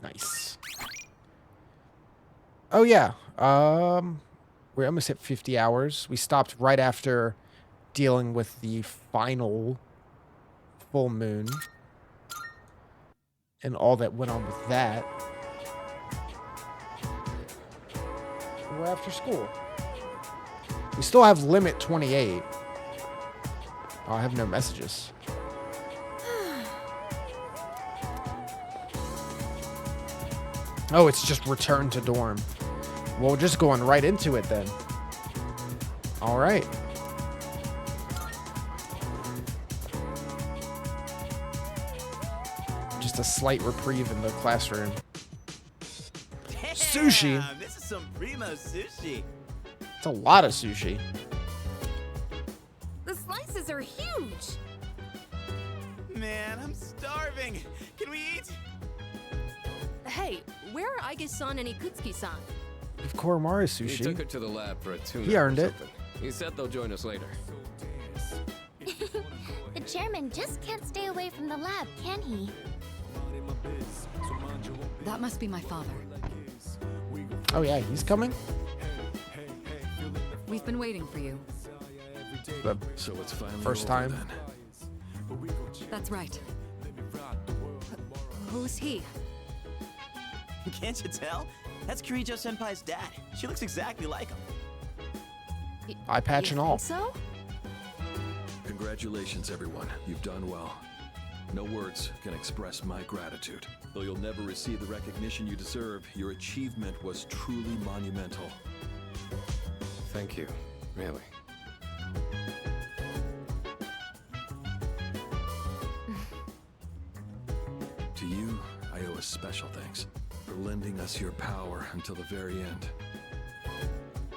Nice. Oh, yeah. We almost hit 50 hours. We stopped right after dealing with the final full moon and all that went on with that. We're after school. We still have limit 28. Oh, I have no messages. Oh, it's just return to dorm. Well, we're just going right into it then. All right. Just a slight reprieve in the classroom. Damn, Sushi. This is some primo sushi. It's a lot of sushi. The slices are huge. Man, I'm starving. Can we eat? Hey, where are Aige-san and Ikutsuki-san? If Koromaru He took sushi. it to the lab for a tune. He earned it. He said they'll join us later. The chairman just can't stay away from the lab, can he? That must be my father. Oh yeah, he's coming. We've been waiting for you. The So it's finally first over time. then. That's right. Who's he? Can't you tell? That's Kirijo Senpai's dad. She looks exactly like him. Eye patch and all. So? Congratulations, everyone. You've done well. No words can express my gratitude. Though you'll never receive the recognition you deserve, your achievement was truly monumental. Thank you. Really. To you, I owe a special thanks for lending us your power until the very end.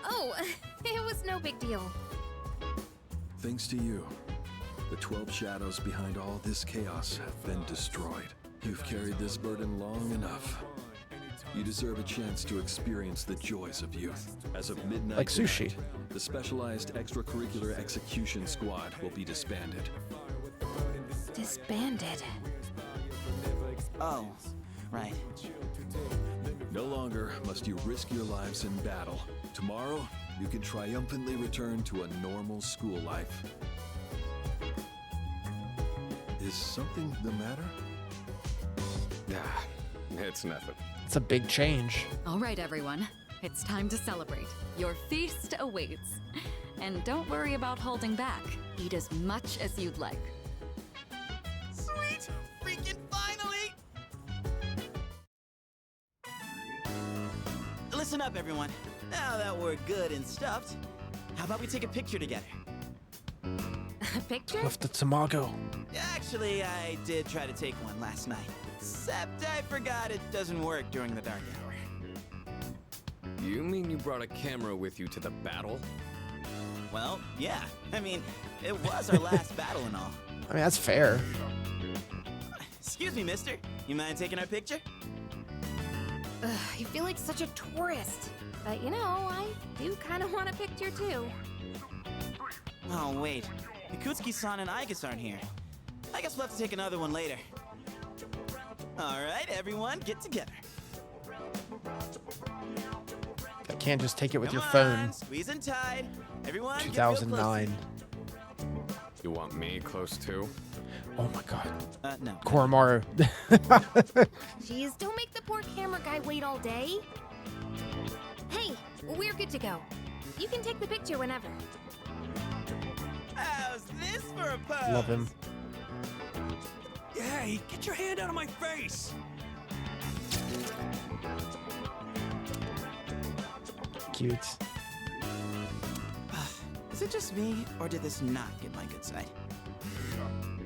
Oh, it was no big deal. Thanks to you, the 12 shadows behind all this chaos have been destroyed. You've carried this burden long enough. You deserve a chance to experience the joys of youth. As of midnight Like sushi. tonight, the specialized extracurricular execution squad will be disbanded. Disbanded. Oh, right. No longer must you risk your lives in battle. Tomorrow, you can triumphantly return to a normal school life. Is something the matter? Ah, it's nothing. It's a big change. All right, everyone. It's time to celebrate. Your feast awaits. And don't worry about holding back. Eat as much as you'd like. Sweet! Freaking finally! Listen up, everyone. Now that we're good and stuffed, how about we take a picture together? A picture? With the tamago. Actually, I did try to take one last night. Except I forgot it doesn't work during the dark hour. You mean you brought a camera with you to the battle? Well, yeah. I mean, it was our last battle and all. I mean, that's fair. Excuse me, mister. You mind taking our picture? Ugh, you feel like such a tourist. But you know, I do kind of want a picture too. Oh, wait. Ikutsuki-san and Aigus aren't here. I guess we'll have to take another one later. Alright, everyone, get together. I can't just take it with Come your phone. on, squeeze and tight. Everyone, get real close. 2009. You want me close too? Oh my god. No. Koromaru. Jeez, don't make the poor camera guy wait all day. Hey, we're good to go. You can take the picture whenever. How's this for a pose? Love him. Hey, get your hand out of my face! Cute. Is it just me, or did this not get my good side?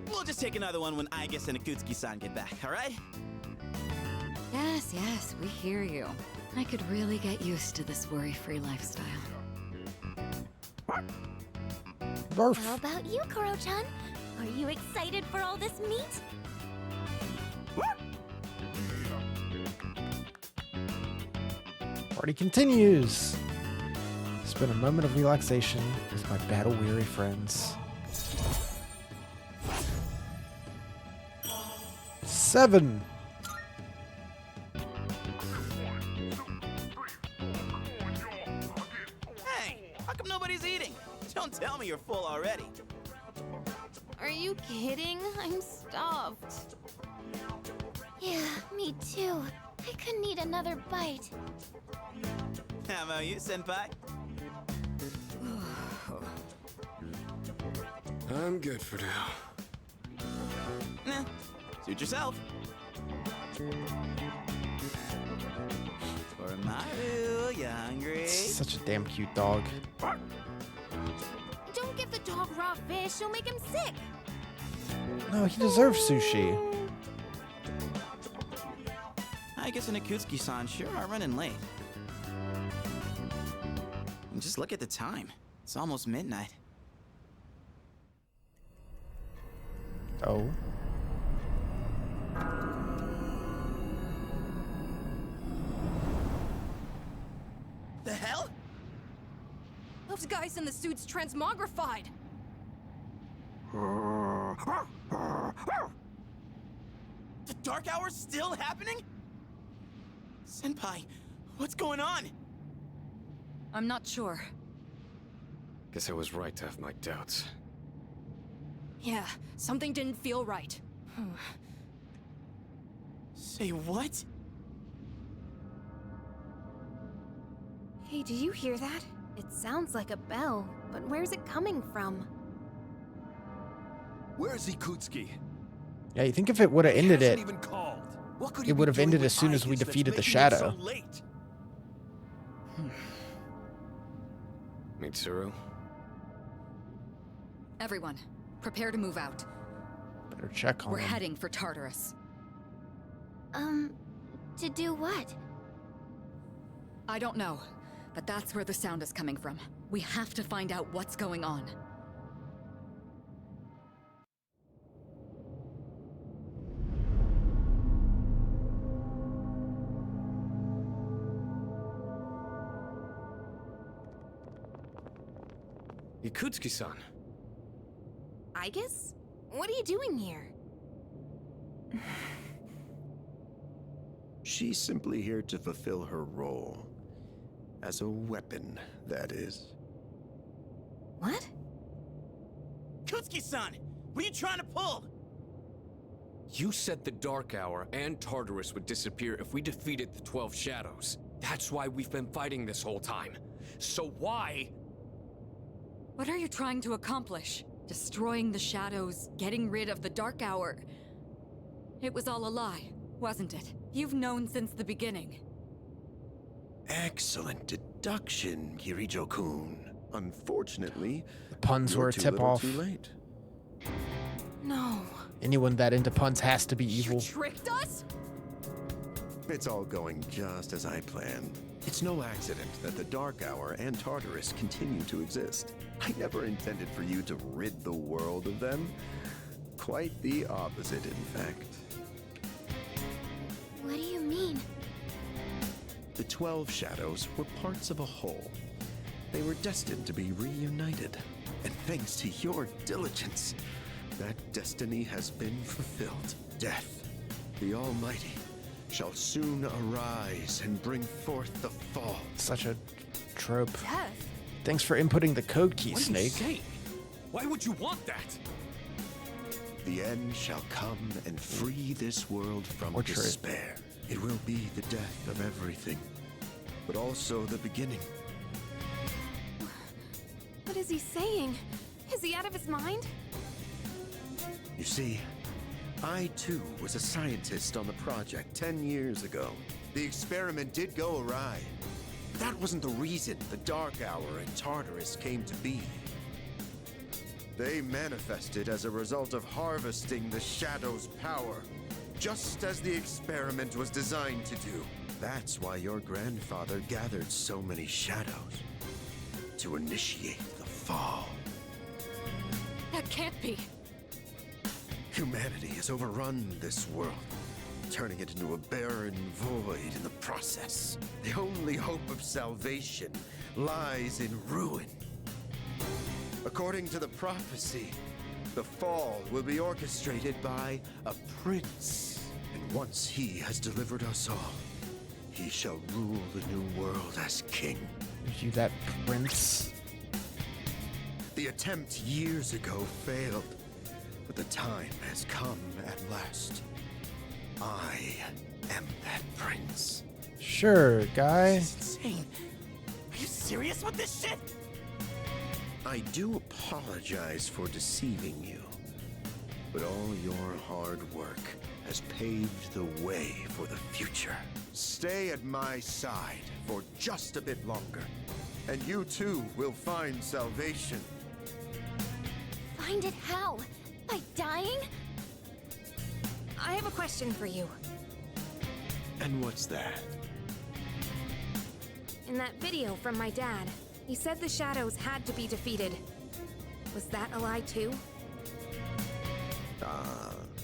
We'll just take another one when Aigus and Ikutsuki-san get back, alright? Yes, yes, we hear you. I could really get used to this worry-free lifestyle. Barf. How about you, Koro-chan? Are you excited for all this meat? Party continues. Spend a moment of relaxation with my battle-weary friends. 7. tell me you're full already. Are you kidding? I'm stuffed. Yeah, me too. I couldn't eat another bite. How about you, Senpai? I'm good for now. Nah, suit yourself. For Maru, you hungry? Such a damn cute dog. Don't give the dog raw fish, you'll make him sick. No, he deserves sushi. I guess and Akutsuki-san sure are running late. And just look at the time. It's almost midnight. Oh. The hell? Those guys in the suits transmogrified. The Dark Hour's still happening? Senpai, what's going on? I'm not sure. Guess I was right to have my doubts. Yeah, something didn't feel right. Say what? Hey, did you hear that? It sounds like a bell, but where's it coming from? Where's Ikutsuki? Yeah, you think if it would have ended it, Even called. What could it would have ended as soon as we defeated the shadow. So late? Mitsuru? Everyone, prepare to move out. Better check on We're him. heading for Tartarus. To do what? I don't know, but that's where the sound is coming from. We have to find out what's going on. Ikutsuki-san. I guess? What are you doing here? She's simply here to fulfill her role. As a weapon, that is. What? Kutsuki-san, what are you trying to pull? You said the Dark Hour and Tartarus would disappear if we defeated the 12 Shadows. That's why we've been fighting this whole time. So why? What are you trying to accomplish? Destroying the shadows, getting rid of the Dark Hour. It was all a lie, wasn't it? You've known since the beginning. Excellent deduction, Kirijo-kun. Unfortunately, The puns you're were a too tip little off. too late. No. Anyone that into puns has to be evil. You tricked us? It's all going just as I planned. It's no accident that the Dark Hour and Tartarus continue to exist. I never intended for you to rid the world of them. Quite the opposite, in fact. What do you mean? The 12 Shadows were parts of a whole. They were destined to be reunited. And thanks to your diligence, that destiny has been fulfilled. Death, the Almighty, shall soon arise and bring forth the fall. Such a trope. Death? Thanks for inputting the code key, What are you Snake. saying? Why would you want that? The end shall come and free this world from Portrait. despair. It will be the death of everything, but also the beginning. What is he saying? Is he out of his mind? You see, I too was a scientist on the project 10 years ago. The experiment did go awry. That wasn't the reason the Dark Hour and Tartarus came to be. They manifested as a result of harvesting the Shadow's power, just as the experiment was designed to do. That's why your grandfather gathered so many shadows, to initiate the fall. That can't be. Humanity has overrun this world, turning it into a barren void in the process. The only hope of salvation lies in ruin. According to the prophecy, the fall will be orchestrated by a prince. And once he has delivered us all, he shall rule the new world as king. Is you that prince? The attempt years ago failed, but the time has come at last. I am that prince. Sure, guy. This is insane. Are you serious with this shit? I do apologize for deceiving you, but all your hard work has paved the way for the future. Stay at my side for just a bit longer, and you too will find salvation. Find it how? By dying? I have a question for you. And what's that? In that video from my dad, he said the shadows had to be defeated. Was that a lie too?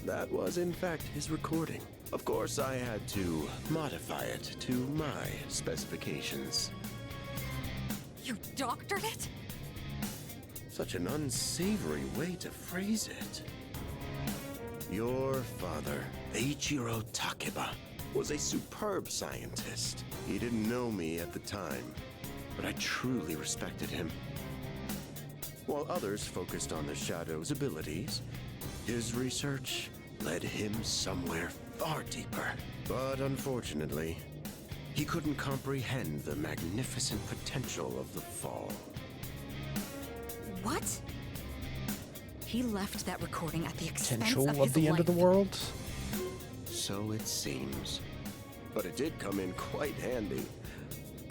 That was in fact his recording. Of course, I had to modify it to my specifications. You doctored it? Such an unsavory way to phrase it. Your father, Eiichiro Takeba, was a superb scientist. He didn't know me at the time, but I truly respected him. While others focused on the Shadow's abilities, his research led him somewhere far deeper. But unfortunately, he couldn't comprehend the magnificent potential of the Fall. What? He left that recording at the expense Potential of of his the end of the life. world. So it seems. But it did come in quite handy.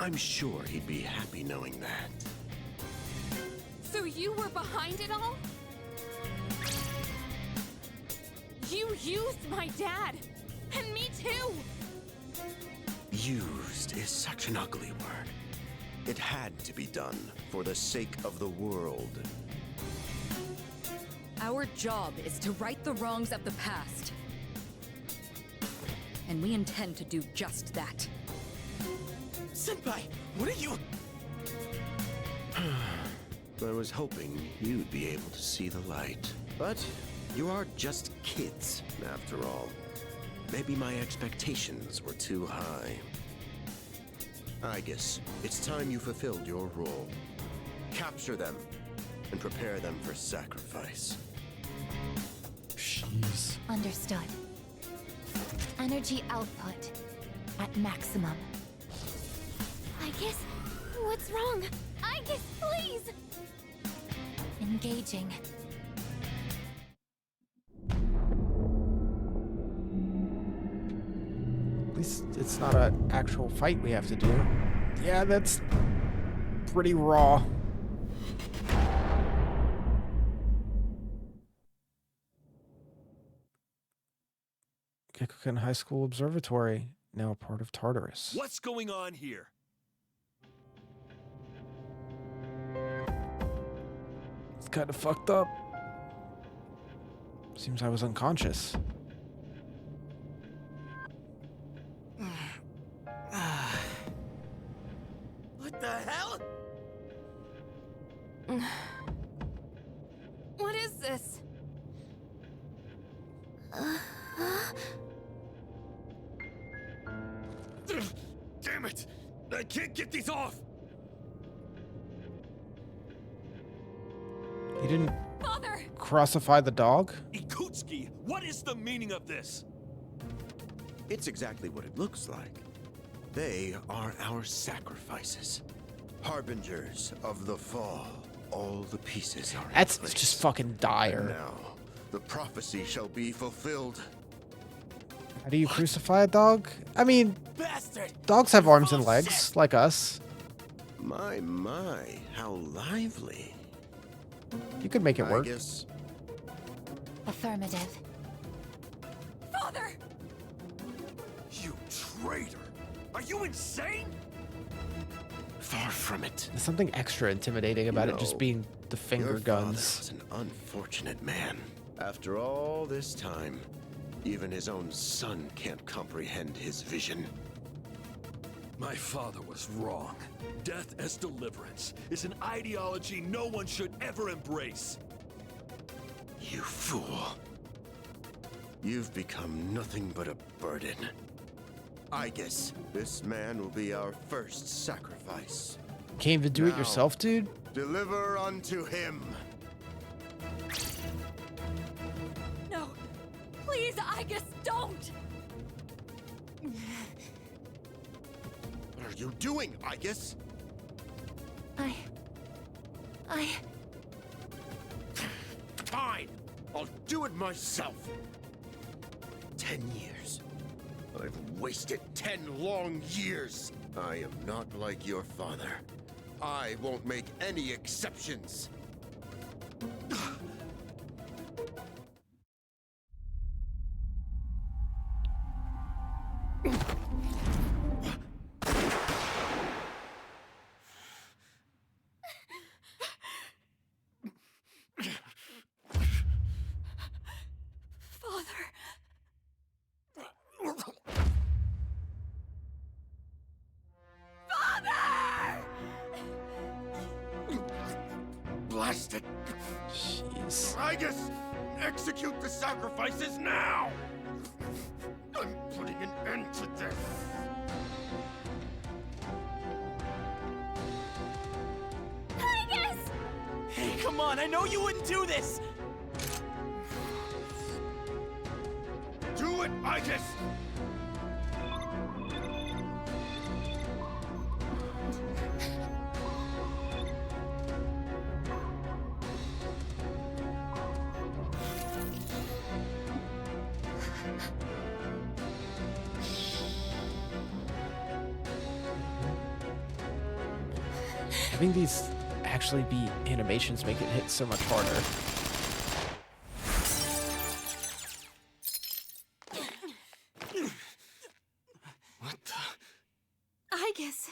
I'm sure he'd be happy knowing that. So you were behind it all? You used my dad! And me too! Used is such an ugly word. It had to be done for the sake of the world. Our job is to right the wrongs of the past. And we intend to do just that. Senpai, what are you... I was hoping you'd be able to see the light. But you are just kids, after all. Maybe my expectations were too high. I guess it's time you fulfilled your role. Capture them and prepare them for sacrifice. Jeez. Understood. Energy output at maximum. I guess. What's wrong? I guess, please! Engaging. At least it's not an actual fight we have to do. Yeah, that's pretty raw. Kikukan High School Observatory, now a part of Tartarus. What's going on here? It's kind of fucked up. Seems I was unconscious. What the hell? What is this? Damn it! I can't get these off! You didn't Father! crucify the dog? Ikutsuki, what is the meaning of this? It's exactly what it looks like. They are our sacrifices. Harbingers of the fall. All the pieces are in That's place. just fucking And dire. now, the prophecy shall be fulfilled. How do you crucify a dog? I mean, Bastard! dogs have arms and Oh, legs, shit. like us. My, how lively. You could make it work. I guess Affirmative. Father! You traitor! Are you insane? far from it. There's something extra intimidating about it just No. being the finger Your guns. father was an unfortunate man. After all this time, even his own son can't comprehend his vision. My father was wrong. Death as deliverance is an ideology no one should ever embrace. You fool. You've become nothing but a burden. I guess this man will be our first sacrifice. Can't even do it Now, yourself, dude? Deliver unto him. No. Please, I guess don't. What are you doing, Igus? I... Fine. I'll do it myself. 10 years. I've wasted 10 long years. I am not like your father. I won't make any exceptions. Blast it! Jeez. Igus, execute the sacrifices now! I'm putting an end to this. Hey, come on, I know you wouldn't do this! Do it, Igus! Having these actually be animations make it hit so much harder. What the? I guess.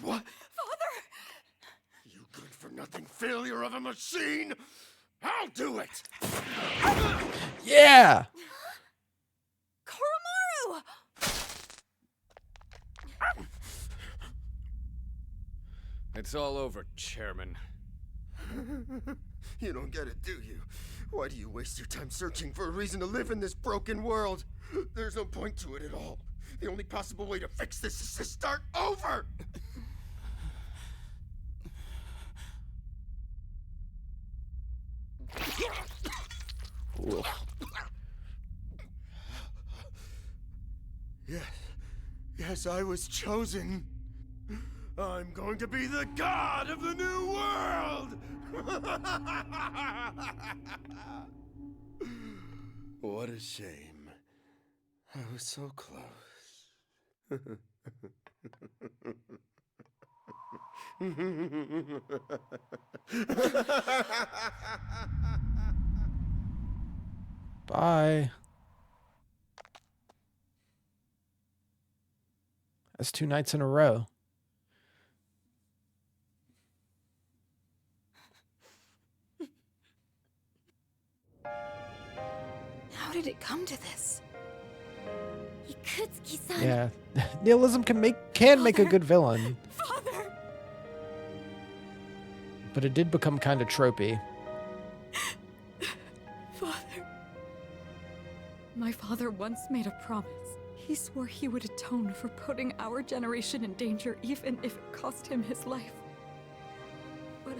What? Father! You good-for-nothing failure of a machine! I'll do it! Yeah! Koromaru! It's all over, Chairman. You don't get it, do you? Why do you waste your time searching for a reason to live in this broken world? There's no point to it at all. The only possible way to fix this is to start over! Ooh. Yes, I was chosen. I'm going to be the god of the new world! What a shame. I was so close. Bye. That's 2 nights in a row. How did it come to this? Ikutsuki-san. Yeah. Nihilism can make a good villain, Father! but it did become kind of tropey. Father. My father once made a promise. He swore he would atone for putting our generation in danger, even if it cost him his life. But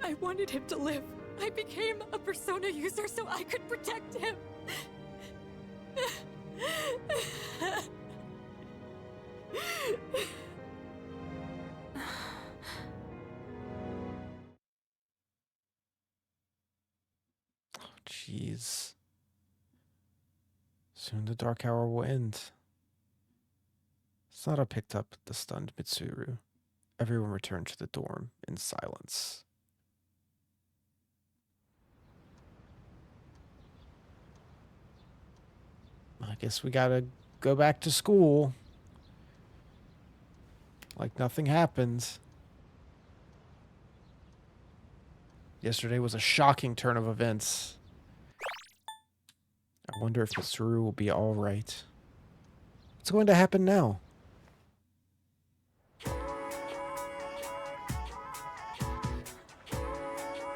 I wanted him to live. I became a persona user so I could protect him. Jeez. Soon the dark hour will end. Sada picked up the stunned Mitsuru. Everyone returned to the dorm in silence. I guess we gotta go back to school. Like nothing happened. Yesterday was a shocking turn of events. I wonder if Mitsuru will be alright. What's going to happen now?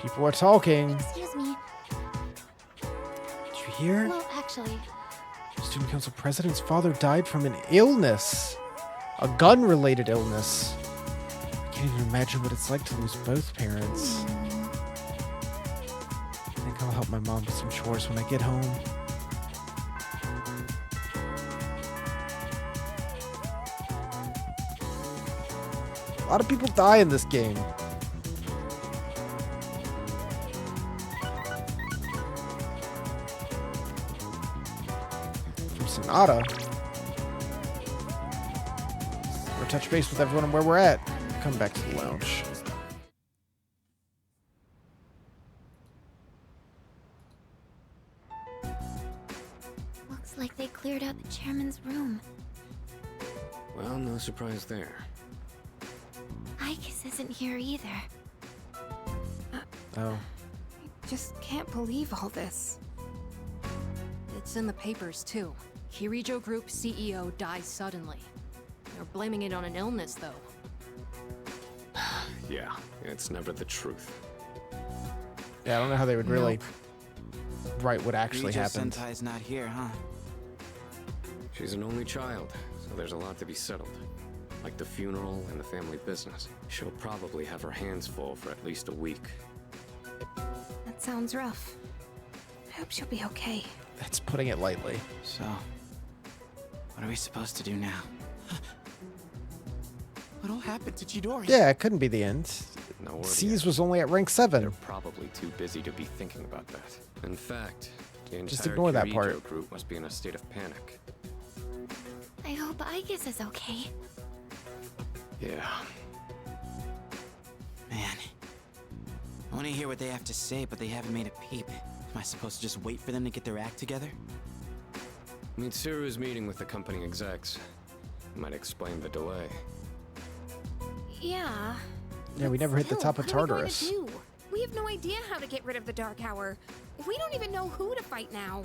People are talking. Excuse me. Did you hear? Well, actually, Student Council President's father died from an illness. a gun-related illness. I can't even imagine what it's like to lose both parents. I think I'll help my mom with some chores when I get home. A lot of people die in this game. From Sonata. We'll touch base with everyone on where we're at. Come back to the lounge. Looks like they cleared out the chairman's room. Well, no surprise there. Icus isn't here either. Oh. I just can't believe all this. It's in the papers, too. Kirijo Group CEO dies suddenly. They're blaming it on an illness, though. Yeah, it's never the truth. Yeah, I don't know how they would really write what actually Kirijo happened. Sentai's not here, huh? She's an only child, so there's a lot to be settled. Like the funeral and the family business. She'll probably have her hands full for at least a week. That sounds rough. I hope she'll be okay. That's putting it lightly. So, what are we supposed to do now? What all happened to Chidori? Yeah, it couldn't be the end. No word C's yet. was only at rank 7. They're probably too busy to be thinking about that. In fact, the entire Just ignore that Kirijo part. group must be in a state of panic. I hope Icus is okay. Yeah. Man. I want to hear what they have to say, but they haven't made a peep. Am I supposed to just wait for them to get their act together? Mitsuru's meeting with the company execs. Might explain the delay. Yeah. Yeah, we never hit the Still, top of what are we going Tartarus. to do? We have no idea how to get rid of the Dark Hour. We don't even know who to fight now.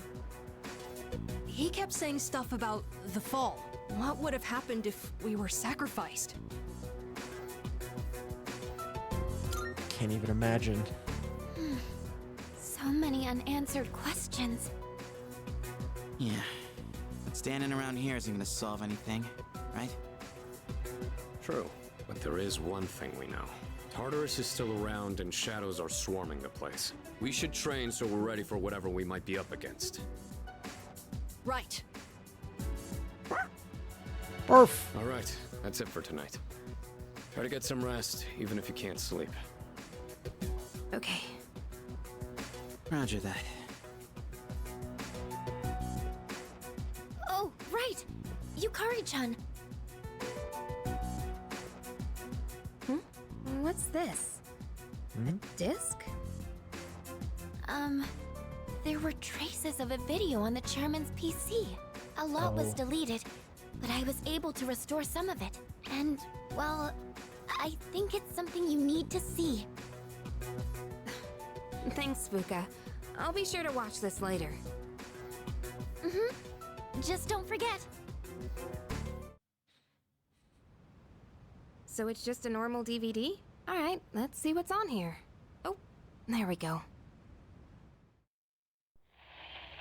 He kept saying stuff about the fall. What would have happened if we were sacrificed? Can't even imagine. So many unanswered questions. Yeah. Standing around here isn't gonna solve anything, right? True. But there is one thing we know. Tartarus is still around and shadows are swarming the place. We should train so we're ready for whatever we might be up against. Right. Barf. Alright, that's it for tonight. Try to get some rest, even if you can't sleep. Okay. Roger that. Oh, right! Yukari-chan. What's this? A disc? There were traces of a video on the chairman's PC. A lot was Oh. deleted, but I was able to restore some of it. And, well, I think it's something you need to see. Thanks, Fuka. I'll be sure to watch this later. Just don't forget. So it's just a normal DVD? Alright, let's see what's on here. Oh, there we go.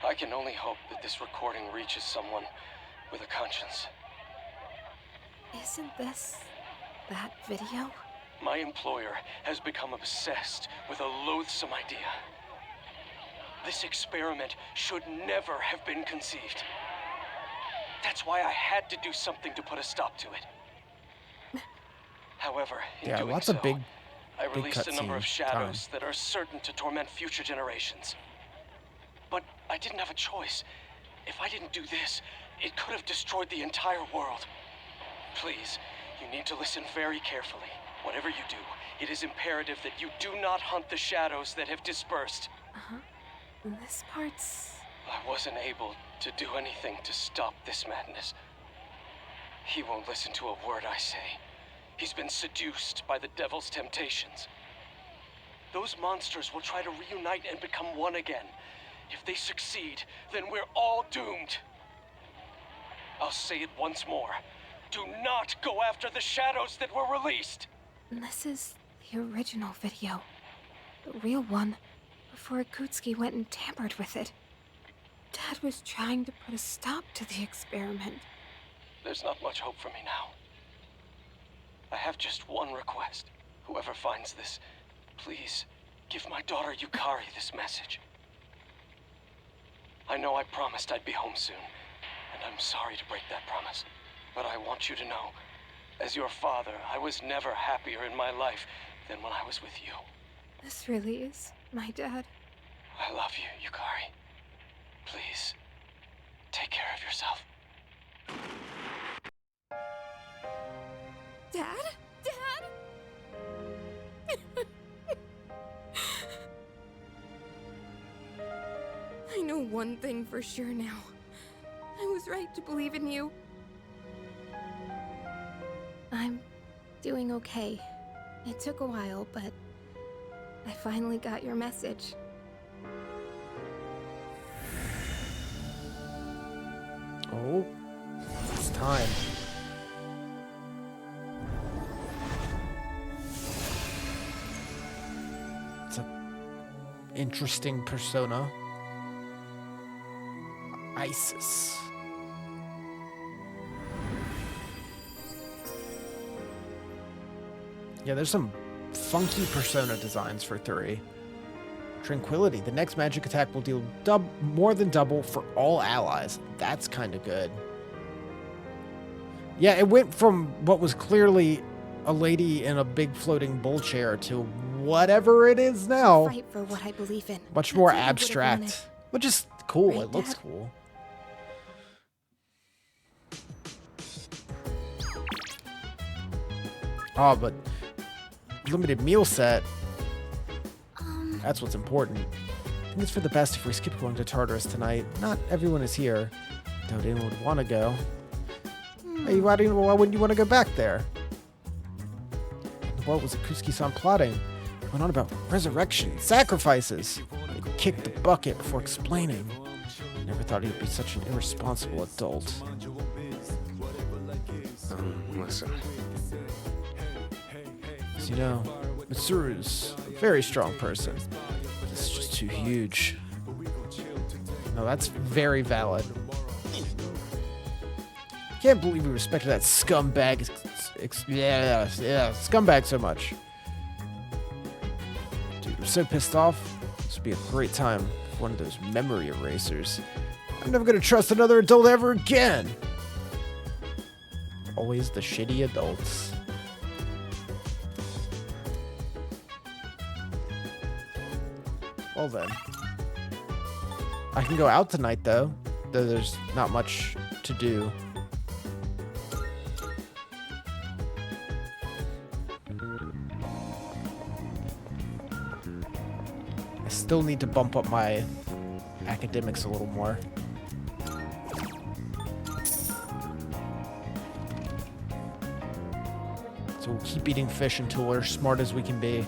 I can only hope that this recording reaches someone with a conscience. Isn't this that video? My employer has become obsessed with a loathsome idea. This experiment should never have been conceived. That's why I had to do something to put a stop to it. However, in Yeah, doing lots so, of big I released a number of cutscene shadows that are certain to torment future generations. But I didn't have a choice. If I didn't do this, it could have destroyed the entire world. Please, you need to listen very carefully. Whatever you do, it is imperative that you do not hunt the shadows that have dispersed. This part's... I wasn't able to do anything to stop this madness. He won't listen to a word I say. He's been seduced by the devil's temptations. Those monsters will try to reunite and become one again. If they succeed, then we're all doomed. I'll say it once more. Do not go after the shadows that were released! This is the original video. The real one, before Akutsuki went and tampered with it. Dad was trying to put a stop to the experiment. There's not much hope for me now. I have just one request. Whoever finds this, please give my daughter Yukari this message. I know I promised I'd be home soon, and I'm sorry to break that promise. But I want you to know, as your father, I was never happier in my life than when I was with you. This really is my dad. I love you, Yukari. Please, take care of yourself. Dad? Dad? I know one thing for sure now. I was right to believe in you. I'm doing okay. It took a while, but I finally got your message. Oh, it's time. It's a interesting persona. ISIS. Yeah, there's some funky persona designs for 3. Tranquility. The next magic attack will deal more than double for all allies. That's kind of good. Yeah, it went from what was clearly a lady in a big floating bull chair to whatever it is now. Fight for what I believe in. Much That's more what I would've abstract, wanted. which is cool. Right, It looks Dad? cool. Oh, but limited meal set. That's what's important. I think it's for the best if we skip going to Tartarus tonight. Not everyone is here. Doubt anyone would want to go. Hey, why wouldn't you want to go back there? What was Akutsuki-san plotting? Going on about resurrection, sacrifices. He kicked the bucket before explaining. Never thought he'd be such an irresponsible adult. Listen. As you know, Mitsuru's a very strong person. This is just too huge. No, that's very valid. Can't believe we respected that scumbag, scumbag so much. Dude, I'm so pissed off. This would be a great time for one of those memory erasers. I'm never gonna trust another adult ever again. Always the shitty adults. Well then. I can go out tonight though there's not much to do. I still need to bump up my academics a little more. So we'll keep eating fish until we're as smart as we can be.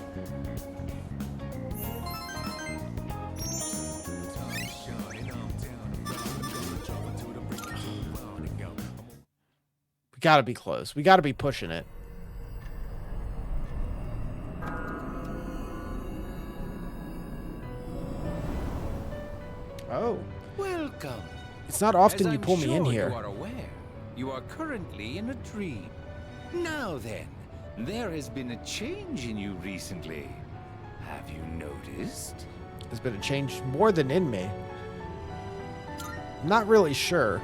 We gotta be close. We gotta be pushing it. Oh. Welcome. It's not often As you I'm pull me in sure here. You are aware, you are currently in a dream. Now then, there has been a change in you recently. Have you noticed? There's been a change more than in me. I'm not really sure.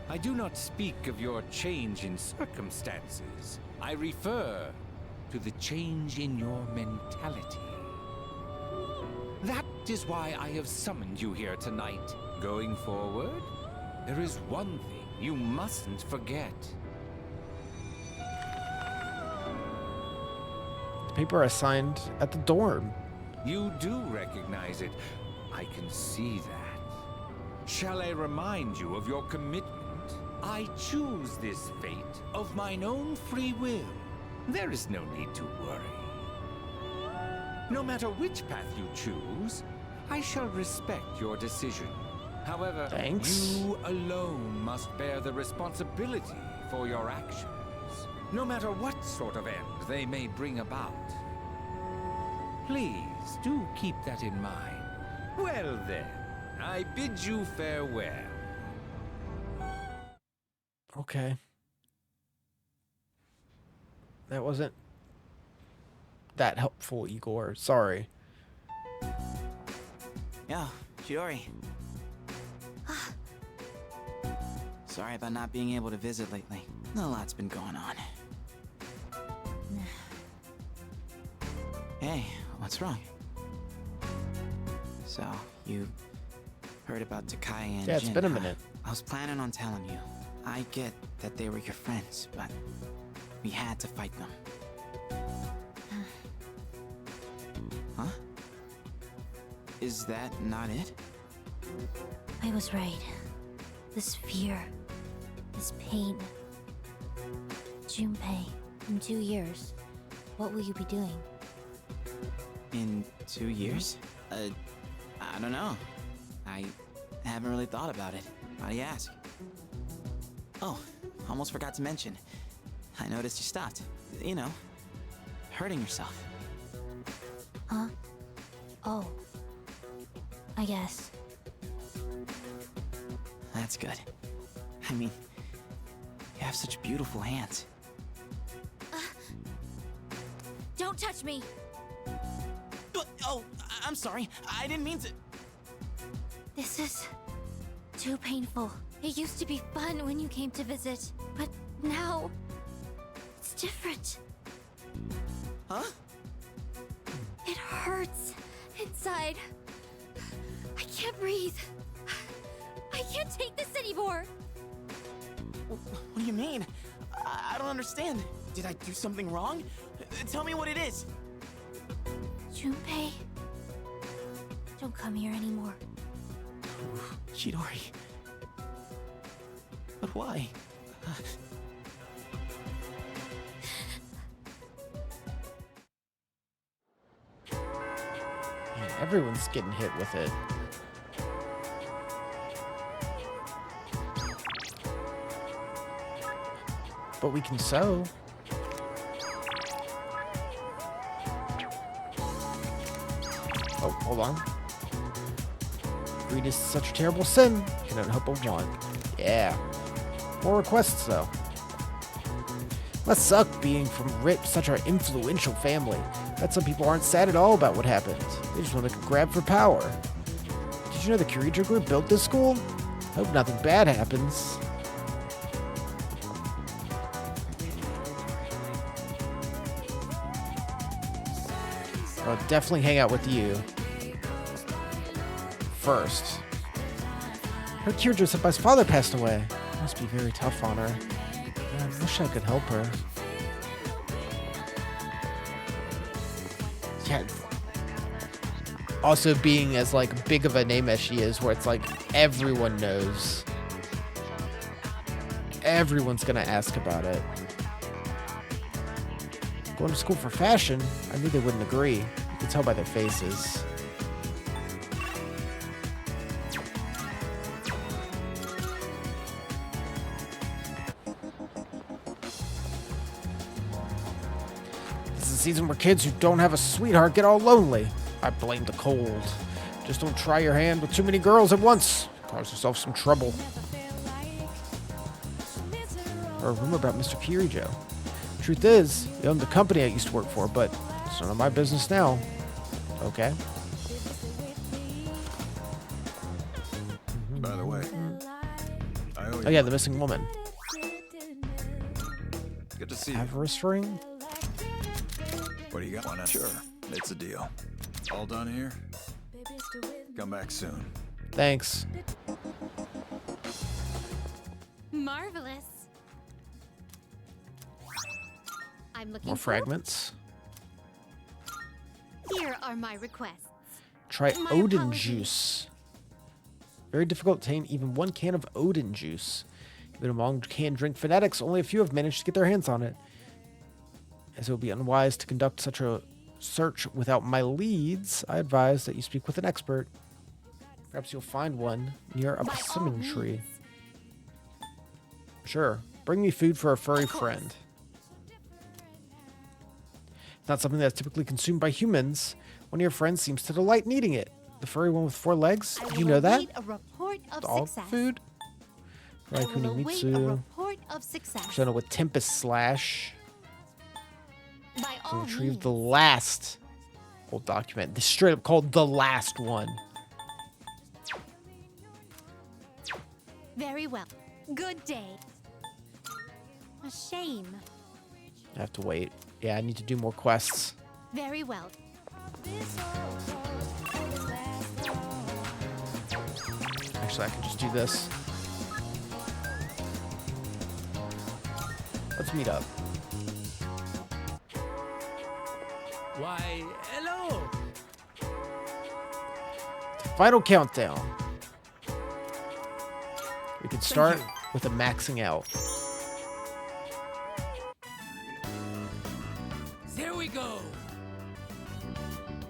I do not speak of your change in circumstances. I refer to the change in your mentality. That is why I have summoned you here tonight. Going forward, there is one thing you mustn't forget. The paper I signed at the dorm. You do recognize it. I can see that. Shall I remind you of your commitment? I choose this fate of mine own free will. There is no need to worry. No matter which path you choose, I shall respect your decision. However, Thanks. you alone must bear the responsibility for your actions, no matter what sort of end they may bring about. Please do keep that in mind. Well then, I bid you farewell. Okay. That wasn't that helpful, Igor. Sorry. Yo, Shiori. Sorry about not being able to visit lately. A lot's been going on. Hey, what's wrong? So, you heard about Takai and Yeah, it's Jin, been a huh? minute. I was planning on telling you. I get that they were your friends, but we had to fight them. Huh? Is that not it? I was right. This fear, this pain. Junpei, in 2 years, what will you be doing? In 2 years? I don't know. I haven't really thought about it. Why do you ask? Oh, almost forgot to mention. I noticed you stopped. You know, hurting yourself. Huh? Oh. I guess. That's good. I mean, you have such beautiful hands. Don't touch me! Oh, I'm sorry. I didn't mean to. This is too painful. It used to be fun when you came to visit, but now it's different. Huh? It hurts inside. I can't breathe. I can't take this anymore. What do you mean? I don't understand. Did I do something wrong? Tell me what it is. Junpei, don't come here anymore. Chidori. But why? Man, everyone's getting hit with it. But we can sew. Oh, hold on. Greed is such a terrible sin. Cannot help but want. Yeah. More requests, though. Must suck being from such an influential family. Bet some people aren't sad at all about what happened. They just want to grab for power. Did you know the Kirijo group built this school? Hope nothing bad happens. I'll definitely hang out with you first. Her Kirijo Senpai's father passed away. Must be very tough on her. I wish I could help her. Yeah. Also being as like big of a name as she is, where it's like everyone knows. Everyone's gonna ask about it. Going to school for fashion? I knew they wouldn't agree. You could tell by their faces. This is a season where kids who don't have a sweetheart get all lonely. I blame the cold. Just don't try your hand with too many girls at once. Cause yourself some trouble. Or a rumor about Mr. Kirijo. Truth is, he owned the company I used to work for, but it's none of my business now. Okay. By the way, I owe you. Oh yeah, the missing woman. Good to see you. Avarice ring? What do you got? One? Sure, it's a deal. All done here? Come back soon. Thanks. Marvelous. I'm looking More for- fragments. Here are my requests. Try My Odin apologies. juice. Very difficult to obtain even one can of Odin juice. Even among canned drink fanatics, only a few have managed to get their hands on it. As it would be unwise to conduct such a search without my leads, I advise that you speak with an expert. Perhaps you'll find one near a persimmon tree. Sure. Bring me food for a furry friend. It's not something that's typically consumed by humans. One of your friends seems to delight in eating it. The furry one with 4 legs? Did you know that? A report of Dog success. food? I will await a Raikunimitsu. report of success. Persona with Tempest Slash. To retrieve the last old document. This is straight up called the last one. Very well. Good day. A shame. I have to wait. Yeah, I need to do more quests. Very well. Actually, I can just do this. Let's meet up. Why, hello! Final countdown. We can start with a maxing out. There we go!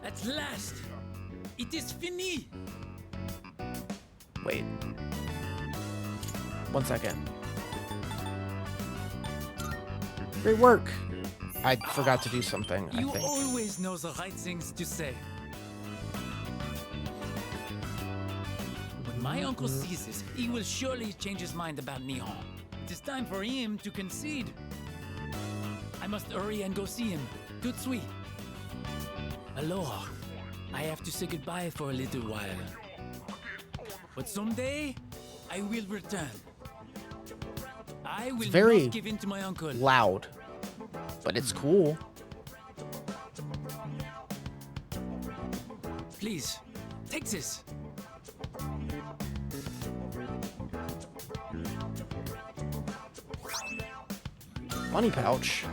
At last! It is fini! Wait. 1 second. Great work. I forgot to do something, I You think. always know the right things to say. When my uncle sees this, he will surely change his mind about Nihon. It is time for him to concede. I must hurry and go see him. Tout de suite. Aloha. I have to say goodbye for a little while. But someday, I will return. I will very not give in to my uncle. Loud. But it's cool. Please, take this. Money pouch.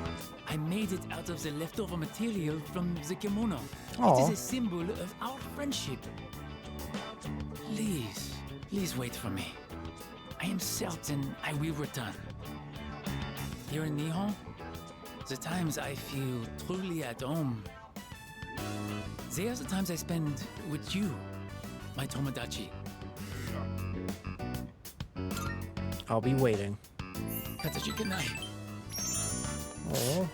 I made it out of the leftover material from the kimono. Aw. It is a symbol of our friendship. Please, please wait for me. I am certain I will return. Here in Nihon, the times I feel truly at home, they are the times I spend with you, my Tomodachi. I'll be waiting. Katachi, good night. Oh.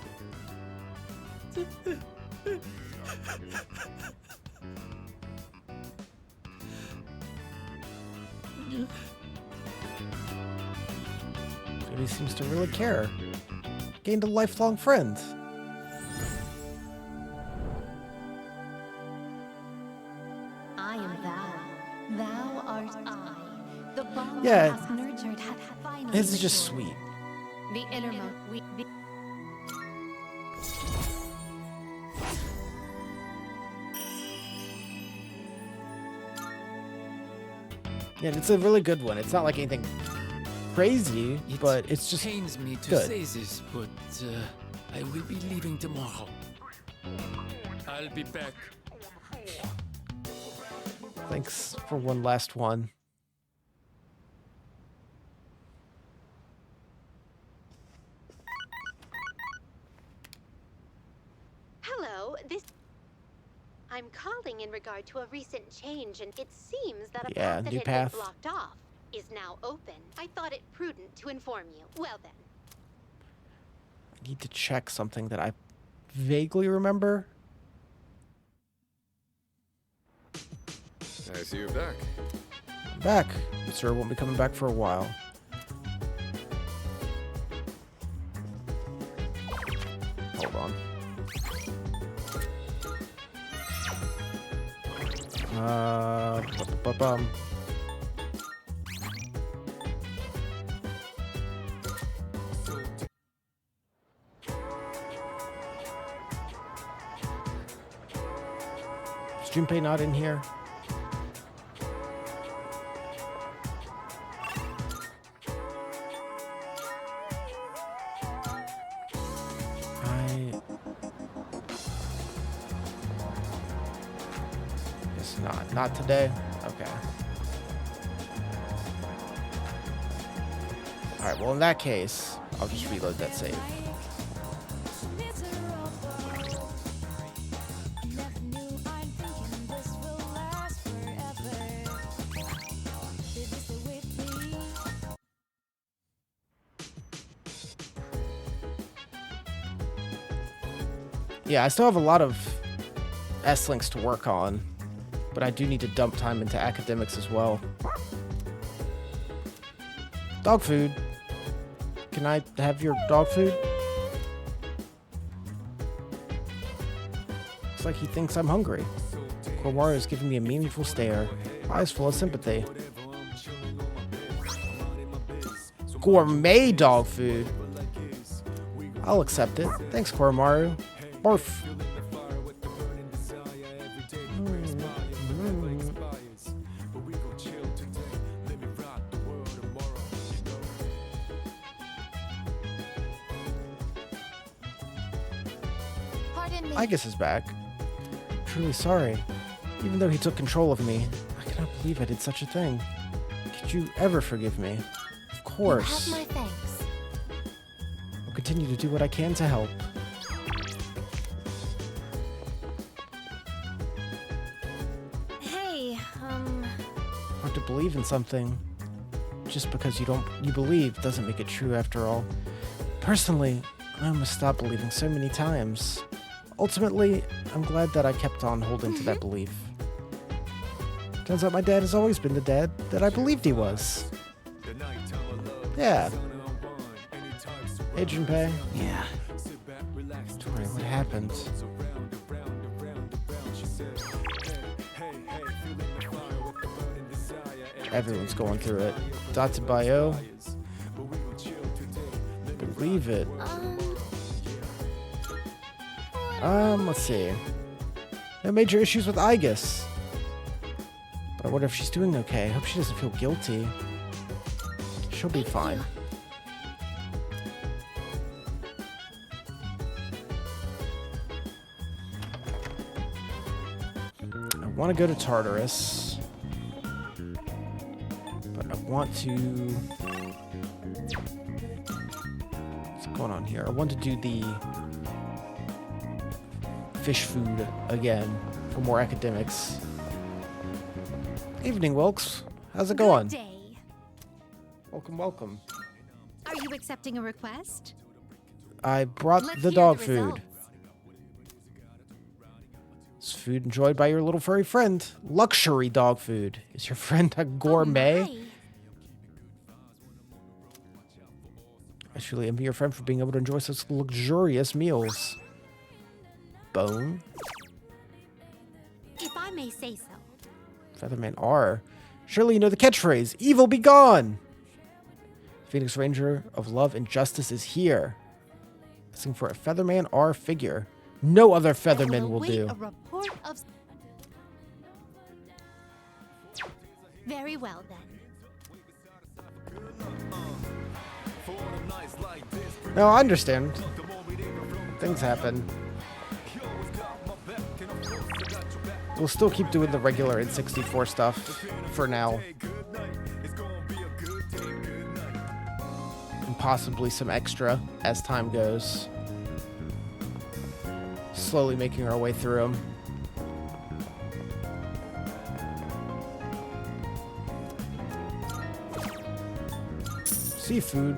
He seems to really care. Gained a lifelong friend. I am thou. Thou art I. The bond Yeah. that has nurtured hath finally His is just matured. sweet. The innermost Yeah, it's a really good one. It's not like anything crazy, but it's just pains me to good. say this, but I will be leaving tomorrow. I'll be back. Thanks for one last one. Hello, I'm calling in regard to a recent change, and it seems that a Yeah, path that new had path. been blocked off is now open. I thought it prudent to inform you. Well then. I need to check something that I vaguely remember. I see you're back. I'm back. Sir won't be coming back for a while. Hold on. Ba-ba-bum. Is Junpei not in here? Guess not. Not today? Okay. Alright, well in that case, I'll just reload that save. Yeah, I still have a lot of S-links to work on, but I do need to dump time into academics as well. Dog food. Can I have your dog food? Looks like he thinks I'm hungry. Koromaru is giving me a meaningful stare, eyes full of sympathy. Gourmet dog food. I'll accept it. Thanks, Koromaru. Barf. Pardon me. Igus is back. I'm truly sorry. Even though he took control of me, I cannot believe I did such a thing. Could you ever forgive me? Of course. You have my thanks. I'll continue to do what I can to help. Hey, Hard to believe in something just because you believe doesn't make it true after all. Personally, I almost stopped believing so many times. Ultimately, I'm glad that I kept on holding to that belief. Turns out my dad has always been the dad that I believed he was. Yeah. Hey, Junpei. Yeah. Tori, what happened? Everyone's going through it. Dotted by O. Believe it. Let's see. No major issues with Igus. But I wonder if she's doing okay. I hope she doesn't feel guilty. She'll be fine. I want to go to Tartarus. But I want to... What's going on here? I want to do the fish food again for more academics. Evening, Wilkes. How's it going? Good day. Welcome, welcome. Are you accepting a request? I brought Let's the hear dog the food. results. It's food enjoyed by your little furry friend. Luxury dog food. Is your friend a gourmet? Oh my. I truly envy your friend for being able to enjoy such luxurious meals. Bone? If I may say so. Featherman R. Surely you know the catchphrase, evil be gone! Phoenix Ranger of Love and Justice is here. Asking for a Featherman R figure. No other Featherman will do. A report of... Very well then. No, I understand. Things happen. We'll still keep doing the regular N64 stuff for now. And possibly some extra as time goes. Slowly making our way through them. Seafood.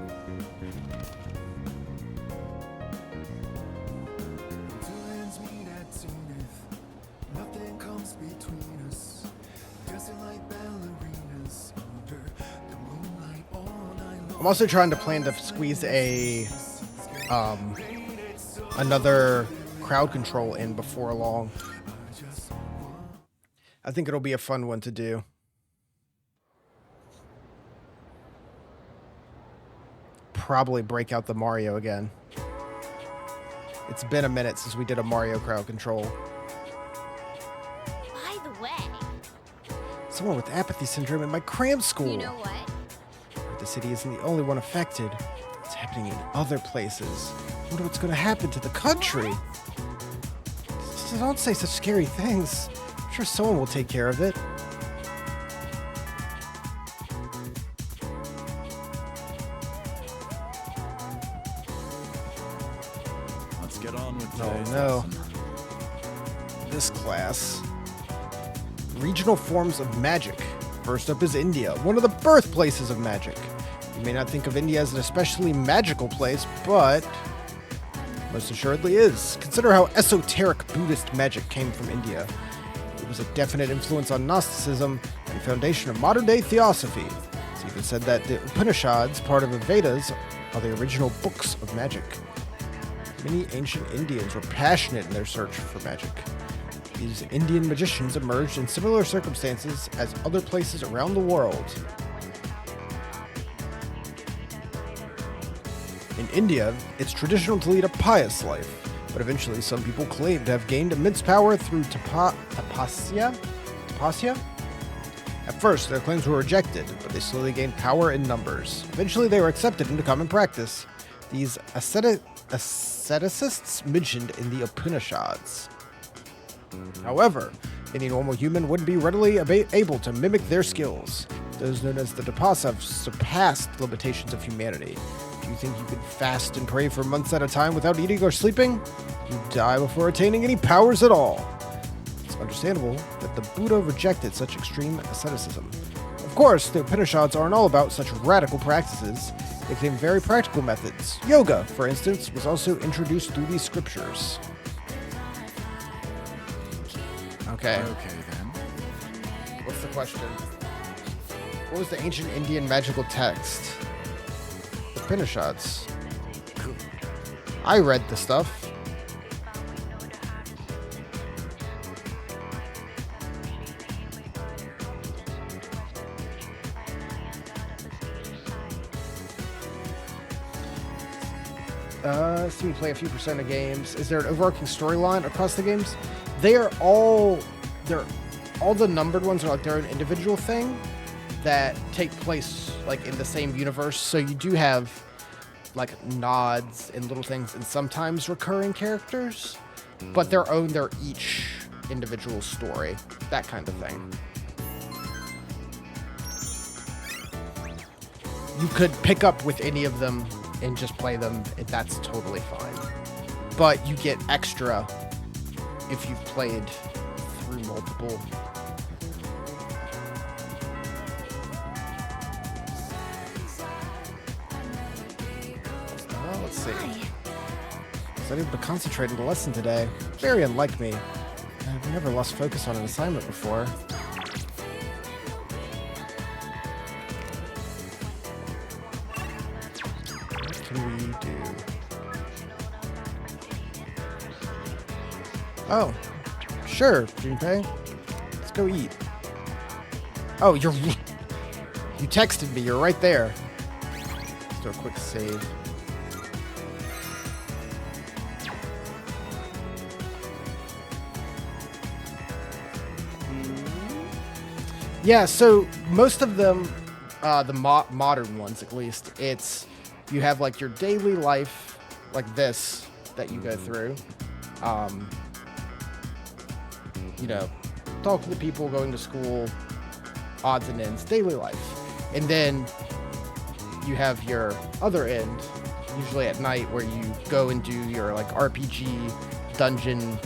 I'm also trying to plan to squeeze a another crowd control in before long. I think it'll be a fun one to do. Probably break out the Mario again. It's been a minute since we did a Mario crowd control. By the way, Someone with apathy syndrome in my cram school. you know what? The city isn't the only one affected. It's happening in other places. I wonder what's going to happen to the country. Don't say such scary things. I'm sure someone will take care of it. Let's get on with Oh today's no. lesson. This class. Regional forms of magic. First up is India, one of the birthplaces of magic. You may not think of India as an especially magical place, but most assuredly is. Consider how esoteric Buddhist magic came from India. It was a definite influence on Gnosticism and foundation of modern-day theosophy. It's even said that the Upanishads, part of the Vedas, are the original books of magic. Many ancient Indians were passionate in their search for magic. These Indian magicians emerged in similar circumstances as other places around the world. In India, it's traditional to lead a pious life, but eventually some people claim to have gained immense power through tapasya? At first, their claims were rejected, but they slowly gained power in numbers. Eventually, they were accepted into common practice. These asceticists mentioned in the Upanishads. However, any normal human wouldn't be readily able to mimic their skills. Those known as the Tapas have surpassed the limitations of humanity. Do you think you could fast and pray for months at a time without eating or sleeping? You'd die before attaining any powers at all. It's understandable that the Buddha rejected such extreme asceticism. Of course, the Upanishads aren't all about such radical practices. They claim very practical methods. Yoga, for instance, was also introduced through these scriptures. Okay. Okay, then. What's the question? What was the ancient Indian magical text? The Upanishads. I read the stuff. See me play a few percent of games. Is there an overarching storyline across the games? They're all the numbered ones are like their own individual thing that take place like in the same universe. So you do have like nods and little things and sometimes recurring characters, but they're each individual story, that kind of thing. You could pick up with any of them and just play them, and that's totally fine. But you get extra if you've played through multiple. Well, let's see. Was I able to concentrate on the lesson today? Very unlike me. I've never lost focus on an assignment before. What can we do? Oh, sure, Junpei. Let's go eat. Oh, you texted me. You're right there. Let's do a quick save. Yeah, so most of them, the modern ones at least, it's you have like your daily life, like this, that you go through. You know, talking to people, going to school, odds and ends, daily life. And then you have your other end, usually at night, where you go and do your like RPG, dungeon,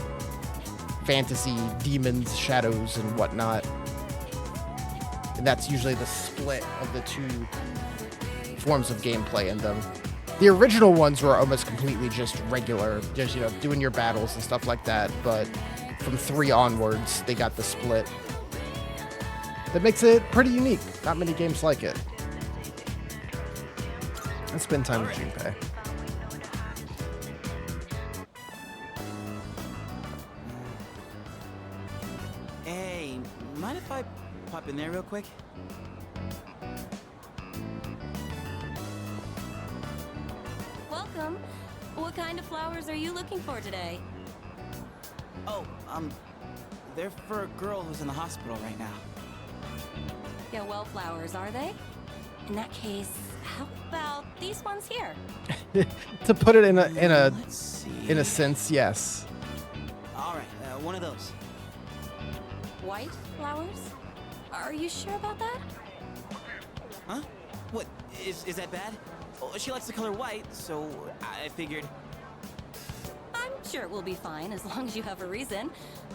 fantasy, demons, shadows, and whatnot. And that's usually the split of the two forms of gameplay in them. The original ones were almost completely just regular, just, you know, doing your battles and stuff like that, but from 3 onwards, they got the split. That makes it pretty unique. Not many games like it. Let's spend time with Junpei. Hey, mind if I pop in there real quick? Welcome. What kind of flowers are you looking for today? Oh, they're for a girl who's in the hospital right now. Yeah, well, flowers, are they? In that case, how about these ones here? To put it in a sense, yes. All right, one of those. White flowers? Are you sure about that? Huh? What, is that bad? Oh, she likes the color white, so I figured... I'm sure it will be fine as long as you have a reason.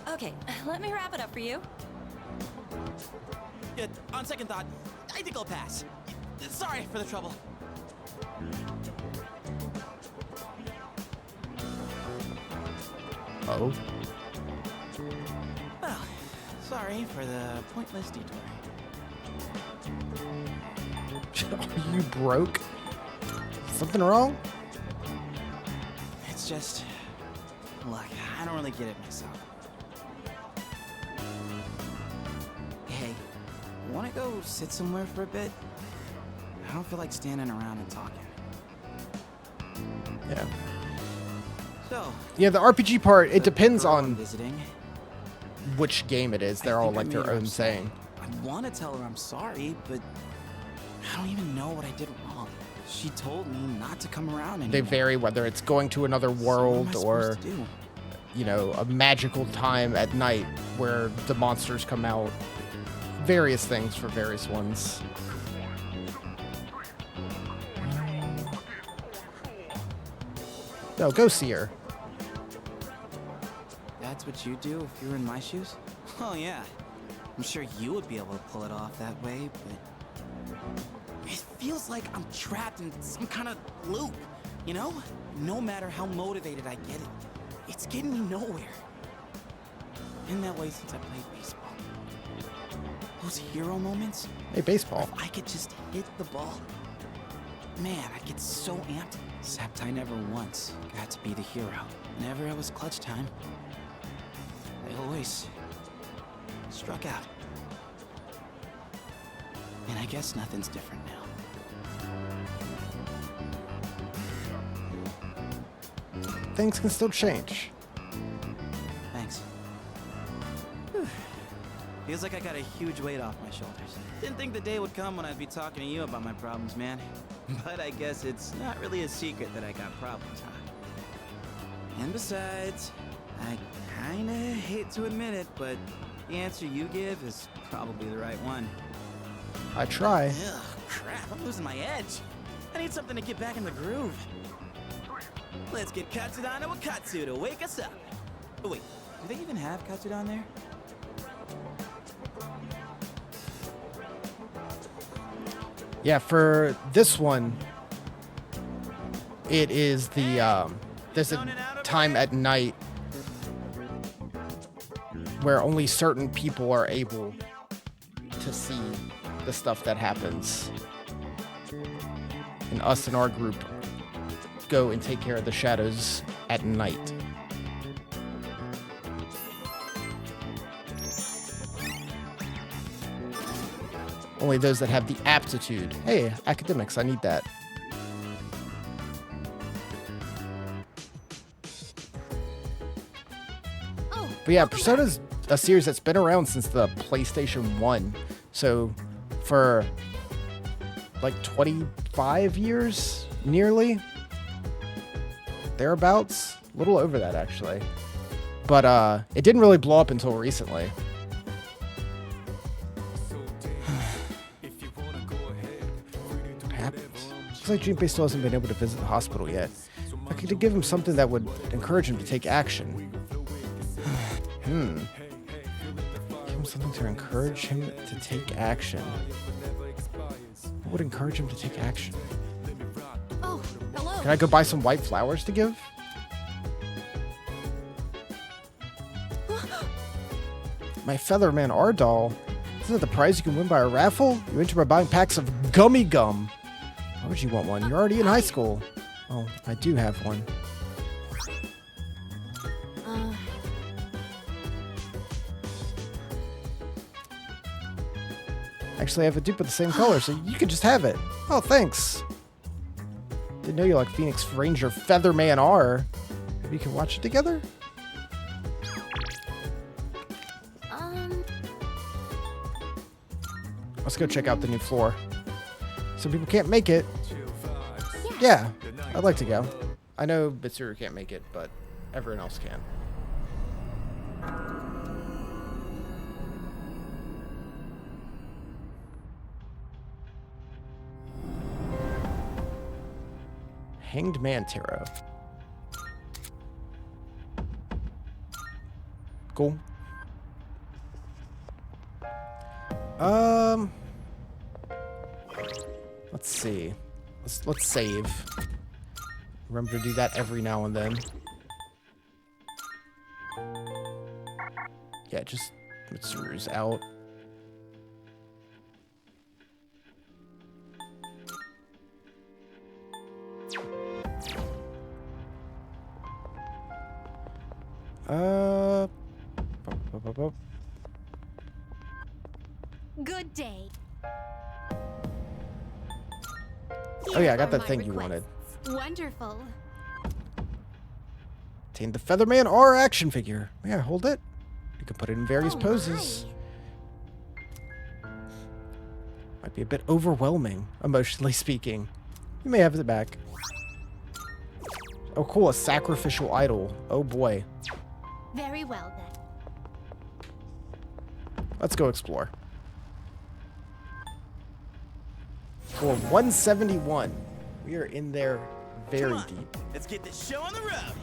Okay, let me wrap it up for you. Yeah, on second thought, I think I'll pass. Sorry for the trouble. Oh. Well, sorry for the pointless detour. Are you broke? Something wrong? It's just... Look, I don't really get it myself. Hey, wanna go sit somewhere for a bit? I don't feel like standing around and talking. Yeah. So, Yeah, the RPG part, it depends girl I'm on visiting. which game it is. They're all like their own saying. I want to tell her I'm sorry, but I don't even know what I did wrong. She told me not to come around anymore. They vary whether it's going to another world or, you know, a magical time at night where the monsters come out. Various things for various ones. No, go see her. That's what you'd do if you were in my shoes? Oh yeah. I'm sure you would be able to pull it off that way, but it feels like I'm trapped in some kind of loop, you know? No matter how motivated I get, it's getting me nowhere. Been that way since I played baseball. Those hero moments. Hey, baseball. If I could just hit the ball. Man, I get so amped. Except I never once got to be the hero. Whenever it was clutch time, I always struck out. And I guess nothing's different now. Things can still change. Thanks. Whew. Feels like I got a huge weight off my shoulders. Didn't think the day would come when I'd be talking to you about my problems, man. But I guess it's not really a secret that I got problems, huh? And besides, I kinda hate to admit it, but the answer you give is probably the right one. I try. Ugh, crap, I'm losing my edge. I need something to get back in the groove. Let's get Katsudan to a Katsu to wake us up. Oh wait, do they even have Katsudan there? Yeah, for this one, it is the, there's a time at night where only certain people are able to see the stuff that happens. And us and our group go and take care of the shadows at night. Only those that have the aptitude. Hey, academics, I need that. But yeah, Persona's a series that's been around since the PlayStation 1. So for like 25 years, nearly. Thereabouts. A little over that, actually. But it didn't really blow up until recently. Looks like Junpei still hasn't been able to visit the hospital yet. I could give him something that would encourage him to take action. Give him something to encourage him to take action. What would encourage him to take action? Oh, hello. Can I go buy some white flowers to give? My Featherman R doll. Isn't it the prize you can win by a raffle? You enter by buying packs of gummy gum. Why would you want one? You're already in high school. Oh, I do have one. Actually, I have a dupe of the same color, so you could just have it. Oh, thanks. Didn't know you like Phoenix Ranger Featherman R. Maybe you can watch it together? Let's go check out the new floor. Some people can't make it. Yeah, I'd like to go. I know Mitsuru can't make it, but everyone else can. Hanged Man Tarot. Cool. Let's see. Let's save. Remember to do that every now and then. Yeah, just Mitsuru's out. Good day. Oh yeah, I got Here that are thing my you wanted. requests. Wonderful. Obtain the Featherman R action figure. Yeah, hold it. You can put it in various Oh, poses. Might be a bit overwhelming, emotionally speaking. You may have it back. Oh, cool. A sacrificial idol. Oh, boy. Very well, then. Let's go explore. For 171. We are in there very deep. Let's get this show on the road.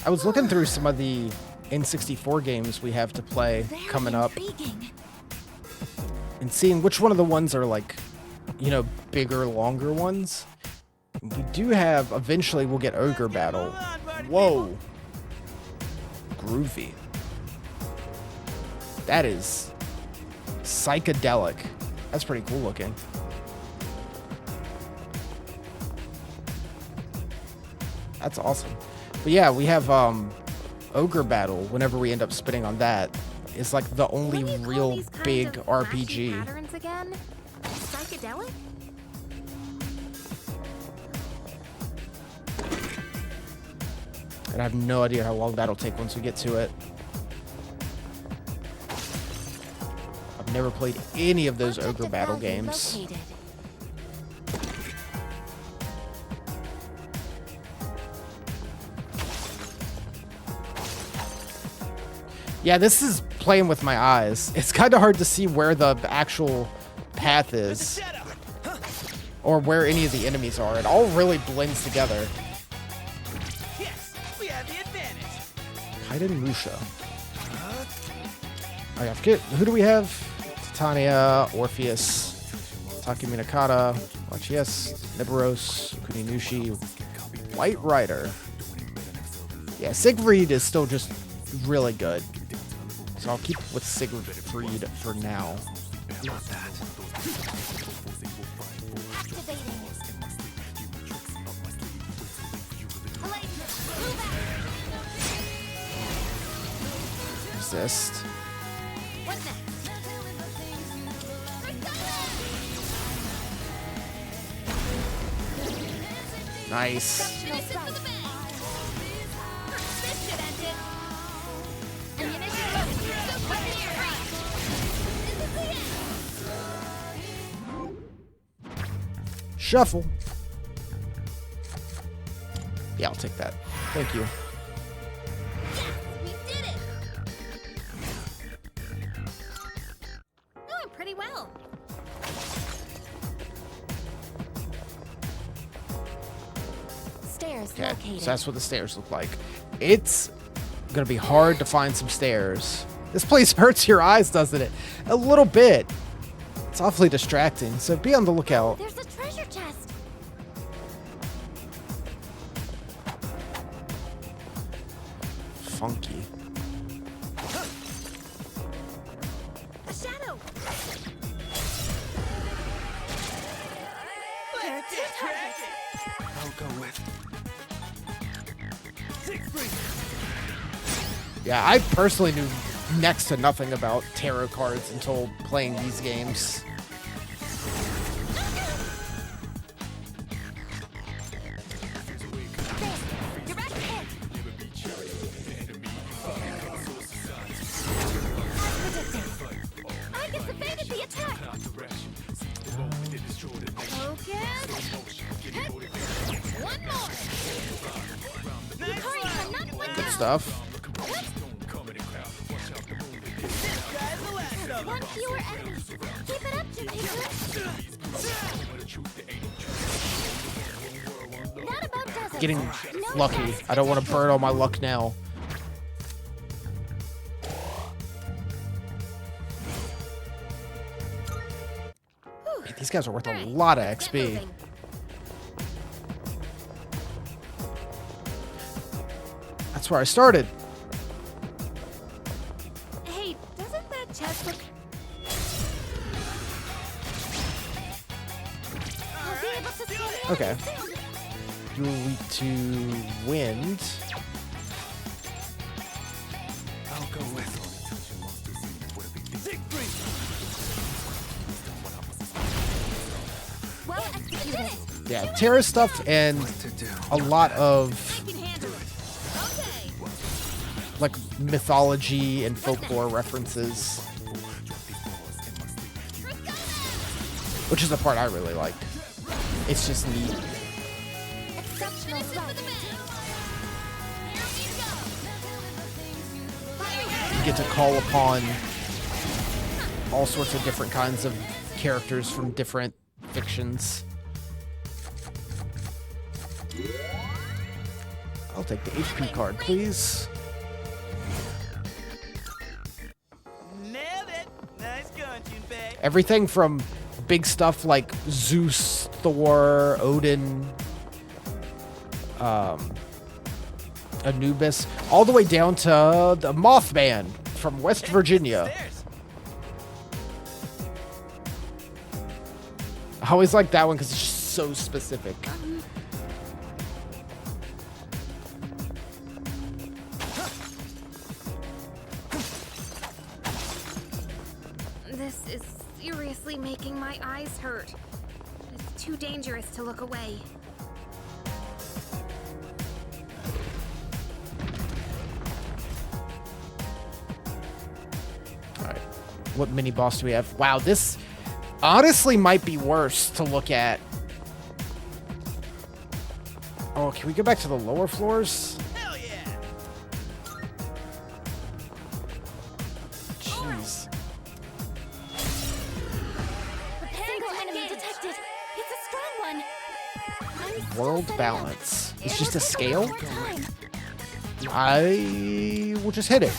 I was looking through some of the N64 games we have to play coming up and seeing which one of the ones are like, you know, bigger, longer ones. We do have, eventually we'll get Ogre Battle. Whoa. Groovy. That is psychedelic. That's pretty cool looking. That's awesome. But yeah, we have Ogre Battle whenever we end up spinning on that. It's like the only real big RPG. Patterns again? Psychedelic? And I have no idea how long that'll take once we get to it. I've never played any of those Ogre Battle games. Located. Yeah, this is playing with my eyes. It's kind of hard to see where the actual path is. Or where any of the enemies are. It all really blends together. Yes, we have the advantage. Kaiden Musha. Oh yeah, forget, who do we have? Titania, Orpheus, Taki Minakata, Lachias, Nibiros, Kuninushi, White Rider. Yeah, Siegfried is still just really good. So I'll keep with Siegfried for now. Not that. Resist. What's next? Nice. This should end it. Ammunition loaded. Weapon aircraft. This is the end. Shuffle. Yeah, I'll take that. Thank you. We did it. Doing pretty well. Stairs Okay, located. so that's what the stairs look like. It's gonna be hard to find some stairs. This place hurts your eyes, doesn't it? A little bit. It's awfully distracting, so be on the lookout. There's a treasure chest. Funky. A shadow. There are two targets. I'll go with Yeah, I personally knew next to nothing about tarot cards until playing these games. You're back ahead. I get evaded the attack. Focus. One more. Hurry, I'm not let Good down. stuff. One fewer enemies. Keep it up, Jupiter. That about does it. Getting No lucky. test. I don't want to burn all my luck now. Man, these guys are worth a lot of Get XP. moving. That's where I started. Okay. You're weak to wind. I'll go with. Well executed. Yeah, Terra stuff and a lot of like mythology and folklore references, which is the part I really like. It's just neat. Exceptional strike. You get to call upon all sorts of different kinds of characters from different fictions. I'll take the HP card, please. Everything from big stuff like Zeus, Thor, Odin, Anubis, all the way down to the Mothman from West Virginia. I always like that one because it's just so specific. This is seriously making my eyes hurt. It's too dangerous to look away. Alright. What mini boss do we have? Wow, this honestly might be worse to look at. Oh, can we go back to the lower floors? Hell yeah! Jeez. Single enemy detected. It's a strong one. World balance. It's just a scale? More time. I will just hit it.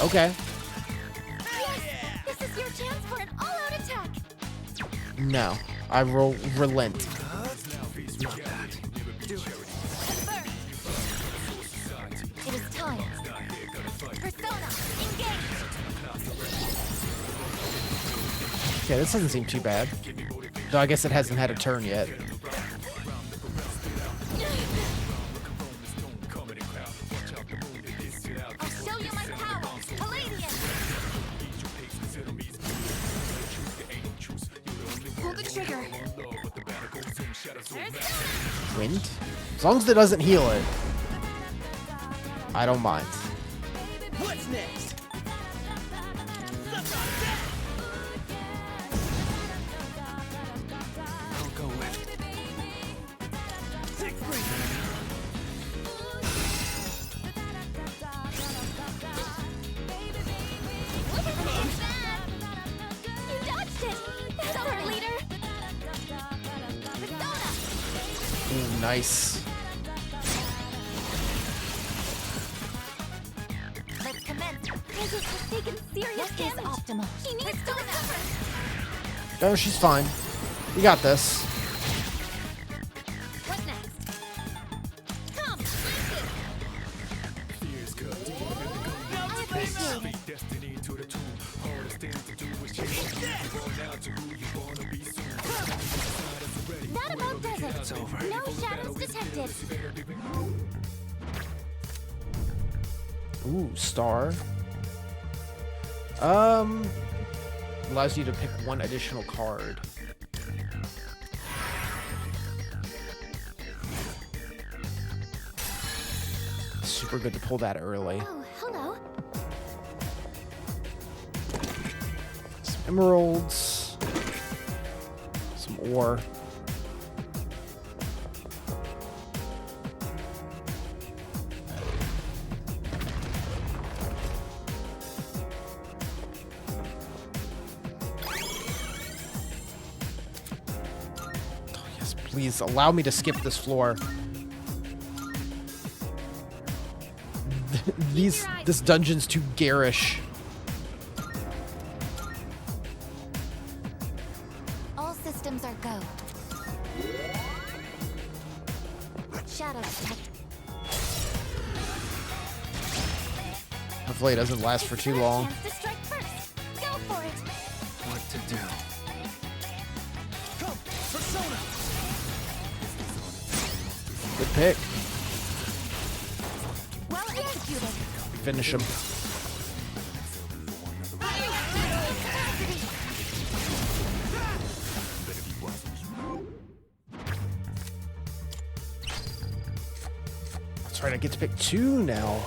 Okay. This is your chance for an all-out attack. No. I will relent. It is time. Persona, engage. Okay, this doesn't seem too bad. Though I guess it hasn't had a turn yet. I'll show you my power. Palladium. Pull the trigger. Wind? As long as it doesn't heal it, I don't mind. What's next? I'll go with. You dodged it. That's our leader. Persona. Ooh, nice. Let's commence. Pegasus has taken serious damage. Optimal. He needs to recover. No, she's fine. We got this. What next? Come, That about does it. It's over. No shadows detected. Ooh, star. Allows you to pick one additional card. Super good to pull that early. Oh, hello. Some emeralds. Some ore. Please allow me to skip this floor. This dungeon's too garish. All systems are go. Shadow detect. Hopefully it doesn't last for too long. Chance to strike first. Go for it. What to do? Good pick. Well executed. Finish him. That's right, I get to pick 2 now.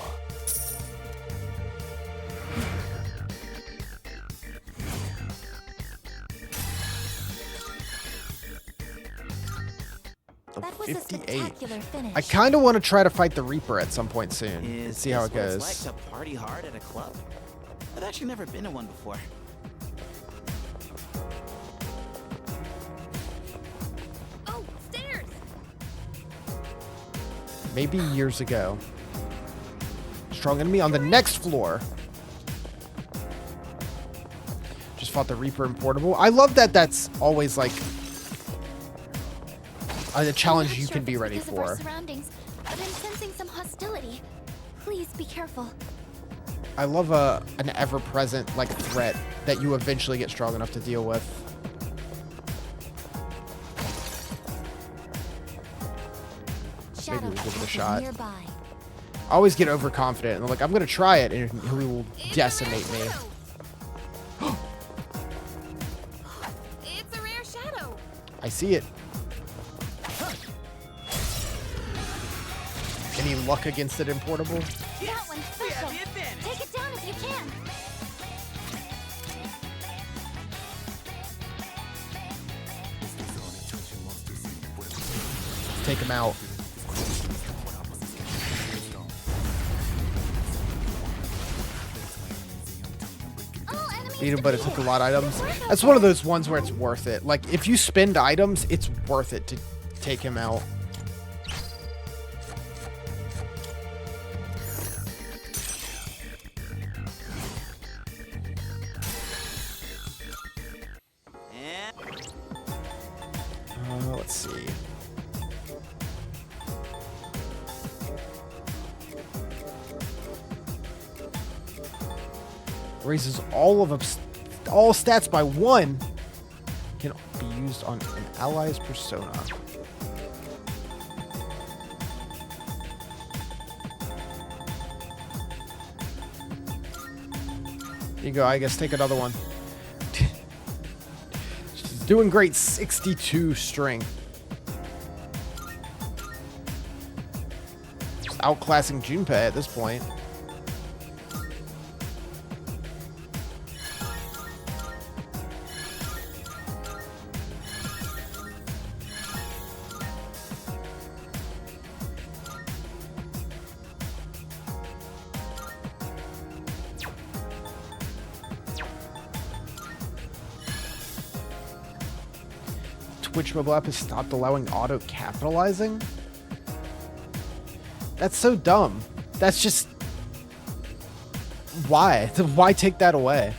That was a 58. spectacular finish. I kind of want to try to fight the Reaper at some point soon and Is see how this it what goes. it's like to party hard at a club? I've actually never been to one before. Oh, stairs! Maybe years ago. Strong enemy on the next floor. Just fought the Reaper in Portable. I love that that's always like a challenge you can be ready Because of our for. surroundings, but I'm sensing some hostility. Please be careful. I love an ever-present like threat that you eventually get strong enough to deal with. Maybe we'll give it a shot. Nearby. I always get overconfident and I'm like, I'm gonna try it, and he will decimate me. It's a rare shadow. I see it. Any luck against it in Portable? That one's special. Take it down if you can. Take him out. Beat him, but it took a lot of items. That's one of those ones where it's worth it. Like, if you spend items, it's worth it to take him out. Let's see. Raises all stats by 1. Can be used on an ally's persona. There you go. I guess take another one. She's doing great. 62 strength. Just outclassing Junpei at this point. Twitch mobile app has stopped allowing auto capitalizing? That's so dumb. That's just... Why? Why take that away?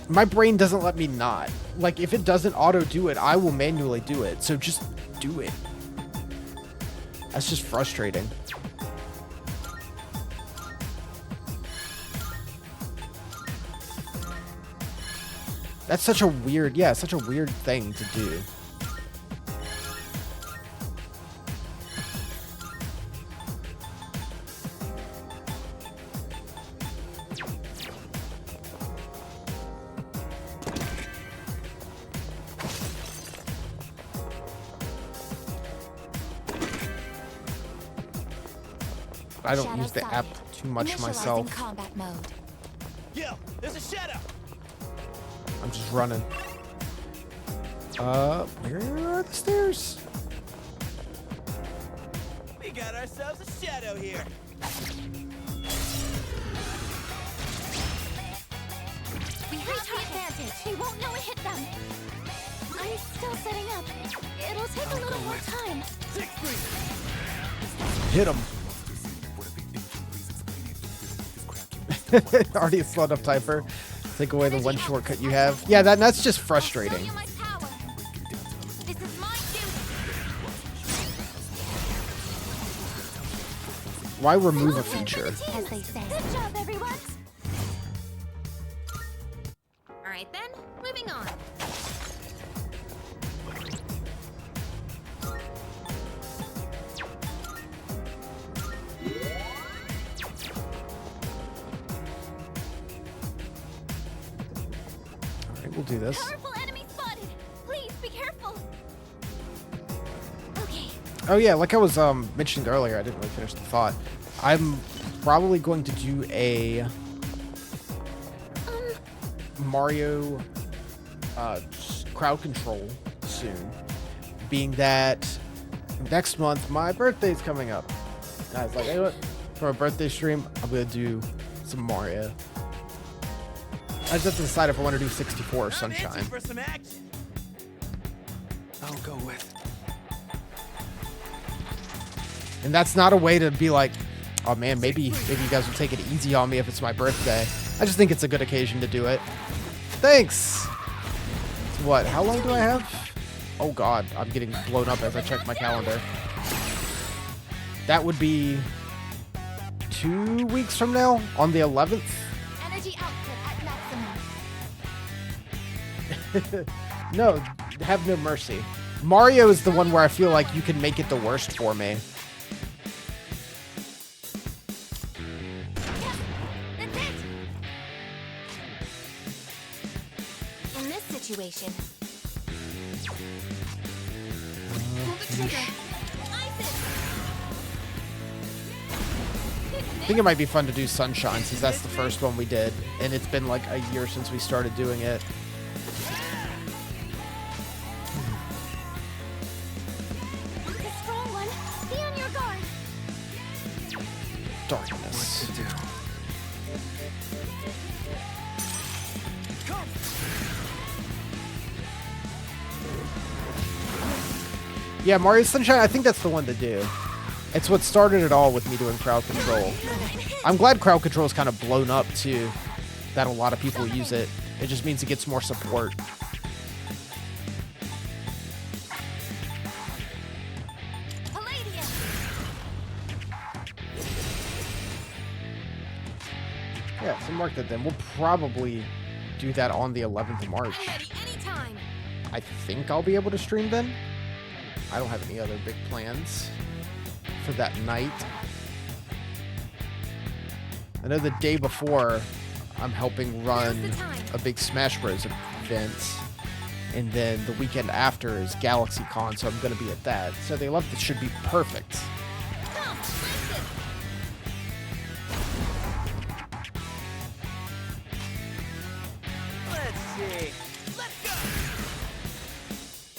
My brain doesn't let me not. Like, if it doesn't auto do it, I will manually do it. So just do it. That's just frustrating. That's such a weird, such a weird thing to do. I don't use the app too much myself. Combat mode. Yo, there's a shadow. I'm just running. Where are the stairs? We got ourselves a shadow here. We have the advantage. They won't know it hit them. I'm still setting up. It'll take a little more time. Hit him. Already a slowed up typer. Take away the one shortcut you have. Yeah, that's just frustrating. This is my duty. Why remove a feature? As they say. Good job, everyone. Hang on. Alright, we'll do this. Powerful enemy spotted. Please be careful. Okay. Oh yeah, like I was mentioning earlier, I didn't really finish the thought. I'm probably going to do a Mario crowd control soon, being that next month my birthday's coming up. I was like, you know what? For a birthday stream, I'm gonna do some Mario. I just have to decide if I want to do 64 or Sunshine. For some action. I'll go with. And that's not a way to be like, oh man, maybe you guys will take it easy on me if it's my birthday. I just think it's a good occasion to do it. Thanks. What? How long do I have? Oh god, I'm getting blown up as I check my calendar. That would be 2 weeks from now, on the 11th. Energy output at maximum. No, have no mercy. Mario is the one where I feel like you can make it the worst for me. That's it. In this situation. Pull the trigger. I think it might be fun to do Sunshine since that's the first one we did, and it's been like a year since we started doing it. The strong one. Be on your guard. Darkness. What to do? Yeah, Mario Sunshine, I think that's the one to do. It's what started it all with me doing crowd control. I'm glad crowd control is kind of blown up too, that a lot of people use it. It just means it gets more support. Yeah, so mark that then. We'll probably do that on the 11th of March. Anytime. I think I'll be able to stream then. I don't have any other big plans for that night. I know the day before I'm helping run a big Smash Bros. Event, and then the weekend after is GalaxyCon, so I'm going to be at that. So the 11th should be perfect. Let's see. Let's go.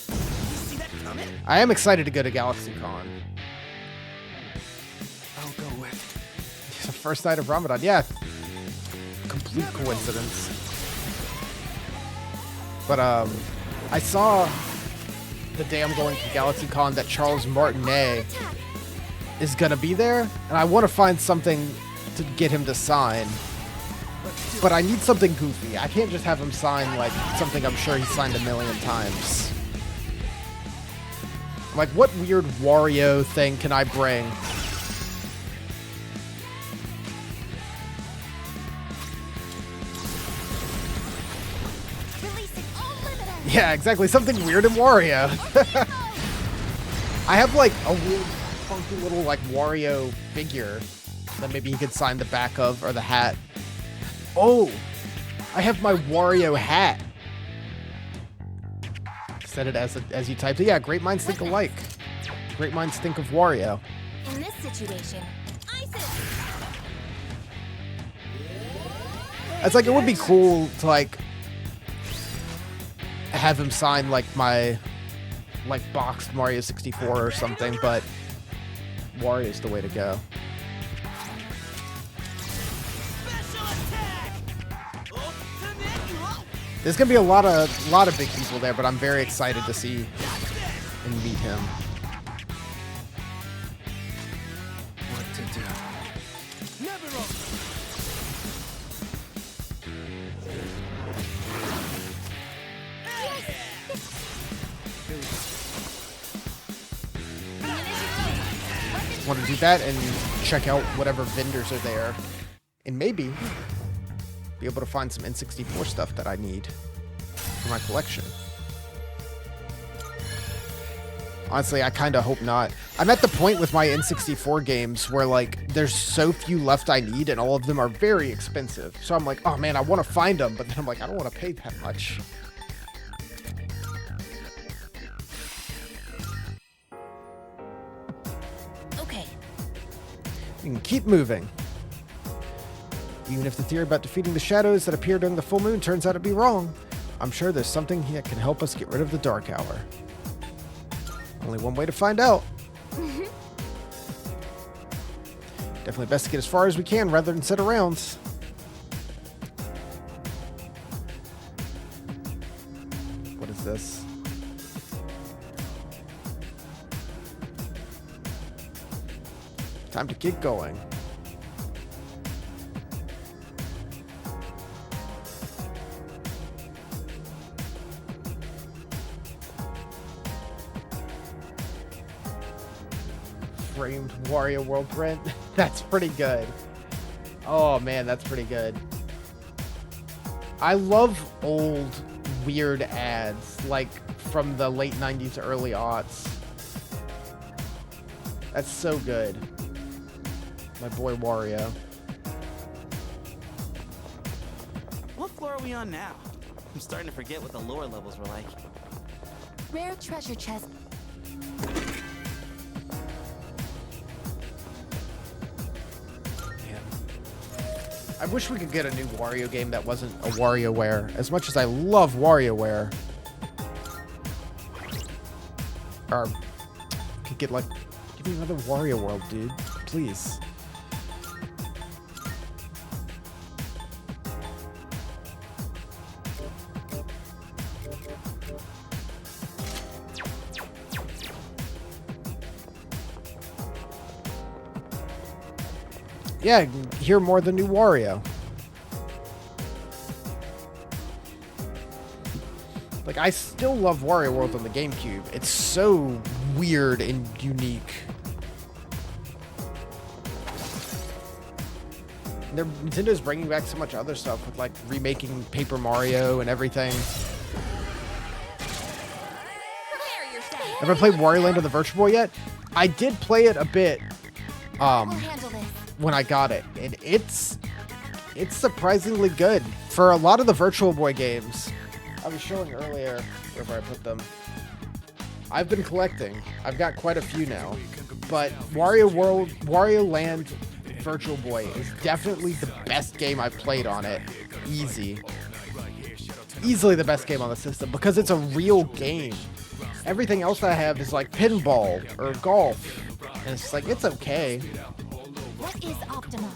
You see that coming? I am excited to go to GalaxyCon. I'll go with. It's the first night of Ramadan. Yeah. Complete coincidence. But I saw the day I'm going to GalaxyCon that Charles Martinet is gonna be there, and I want to find something to get him to sign. But I need something goofy. I can't just have him sign like something I'm sure he signed a million times. Like, what weird Wario thing can I bring? Yeah, exactly. Something weird in Wario. I have like a weird, funky little like Wario figure that maybe he could sign the back of, or the hat. Oh, I have my Wario hat. Set it as you typed it. Yeah, great minds think alike. Great minds think of Wario. In this situation, It's like, it would be cool to like have him sign like my like boxed Mario 64 or something, but Wario's the way to go. There's gonna be a lot of big people there, but I'm very excited to see and meet him. What to do? Want to do that and check out whatever vendors are there, and maybe be able to find some N64 stuff that I need. for my collection. Honestly, I kind of hope not. I'm at the point with my N64 games where, like, there's so few left I need, and all of them are very expensive. So I'm like, oh man, I want to find them, but then I'm like, I don't want to pay that much. Okay. You can keep moving. Even if the theory about defeating the shadows that appear during the full moon turns out to be wrong, I'm sure there's something that can help us get rid of the Dark Hour. Only one way to find out. Definitely best to get as far as we can rather than sit around. What is this? Time to get going. Framed Wario World print. That's pretty good. Oh man, that's pretty good. I love old weird ads, like from the late 90s to early aughts. That's so good. My boy Wario. What floor are we on now? I'm starting to forget what the lower levels were like. Rare treasure chest. I wish we could get a new Wario game that wasn't a WarioWare. As much as I love WarioWare. Or could get like, give me another Wario World, dude. Please. Yeah, hear more of the new Wario. Like, I still love Wario World on the GameCube. It's so weird and unique. Nintendo's bringing back so much other stuff with, like, remaking Paper Mario and everything. Ever played Wario Land on the Virtual Boy yet? I did play it a bit. When I got it, and it's surprisingly good for a lot of the Virtual Boy games. I was showing earlier wherever I put them. I've been collecting. I've got quite a few now, but Wario Land Virtual Boy is definitely the best game I've played on it. Easily the best game on the system because it's a real game. Everything else I have is like pinball or golf, and it's like it's okay. What is optimal?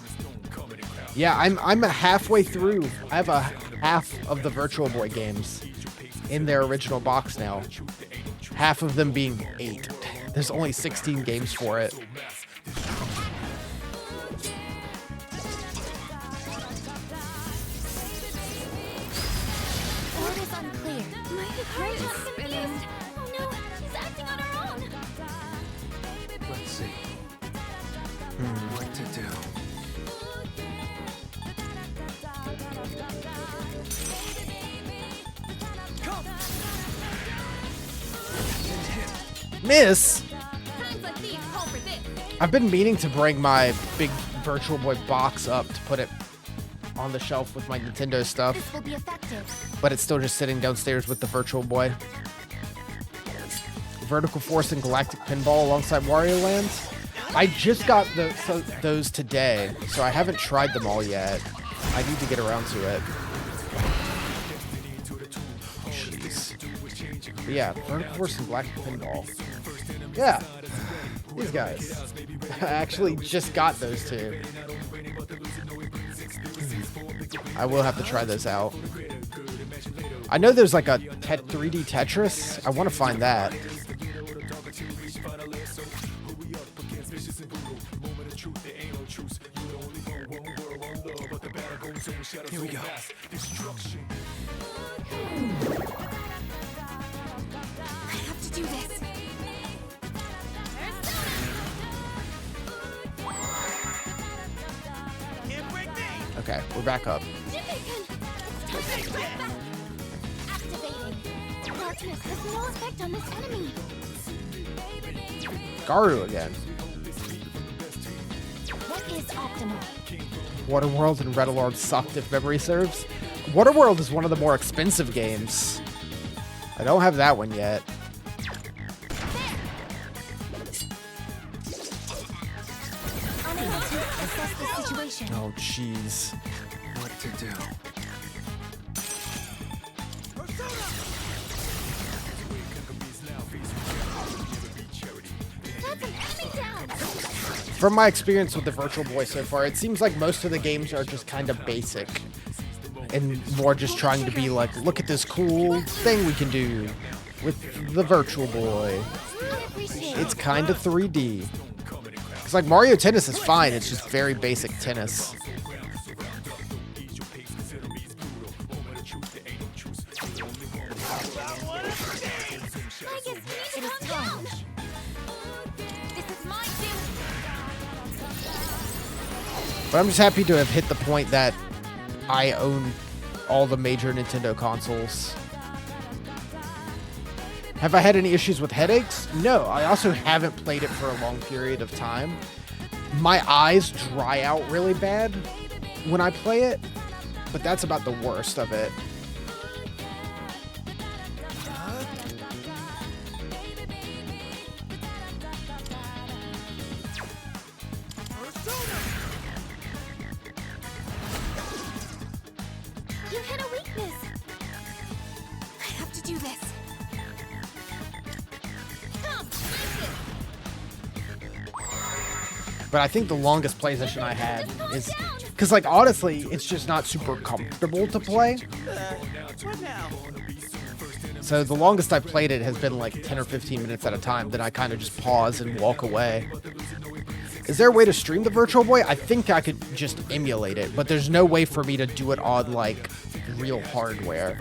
Yeah, I'm halfway through. I have a half of the Virtual Boy games in their original box now. Half of them being 8. There's only 16 games for it. What is unclear? My heart is spinning. Oh no, he's acting on her own. Let's see. What to do? Miss! I've been meaning to bring my big Virtual Boy box up to put it on the shelf with my Nintendo stuff. This will be effective. But it's still just sitting downstairs with the Virtual Boy. Vertical Force and Galactic Pinball alongside Wario Land. I just got those today, so I haven't tried them all yet. I need to get around to it. Jeez. But yeah, Vertical Force and Galactic Pinball. Yeah, these guys. I actually just got those two. I will have to try those out. I know there's like a 3D Tetris. I want to find that. Here we go. I have to do this. Okay, we're back up. Activate. weakness has no effect on this enemy. Garu again. What is optimal? Waterworld and Red Alert sucked if memory serves. Waterworld is one of the more expensive games. I don't have that one yet. Unable to assess the situation. Oh, jeez. What to do? That's an enemy down. From my experience with the Virtual Boy so far, it seems like most of the games are just kind of basic. And more just trying to be like, look at this cool thing we can do with the Virtual Boy. It's kind of 3D. It's like Mario Tennis is fine, it's just very basic tennis. It is time. This is my duty. But I'm just happy to have hit the point that I own all the major Nintendo consoles. Have I had any issues with headaches? No, I also haven't played it for a long period of time. My eyes dry out really bad when I play it, but that's about the worst of it. You hit a weakness. I have to do this. Come, But I think the longest play session I had is... Because, like, honestly, it's just not super comfortable to play. What now? So the longest I've played it has been like 10 or 15 minutes at a time. Then I kind of just pause and walk away. Is there a way to stream the Virtual Boy? I think I could just emulate it, but there's no way for me to do it on, like, real hardware,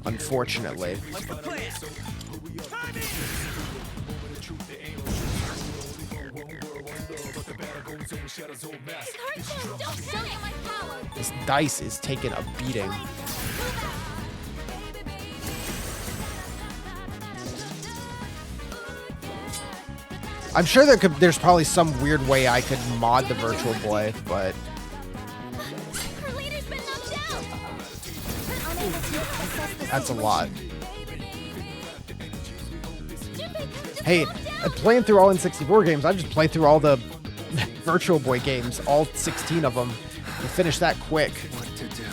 unfortunately. This dice is taking a beating. I'm sure there's probably some weird way I could mod the Virtual Boy, but that's a lot. Hey, playing through all N64 games, I just play through all the Virtual Boy games, all 16 of them, and finish that quick. What to do?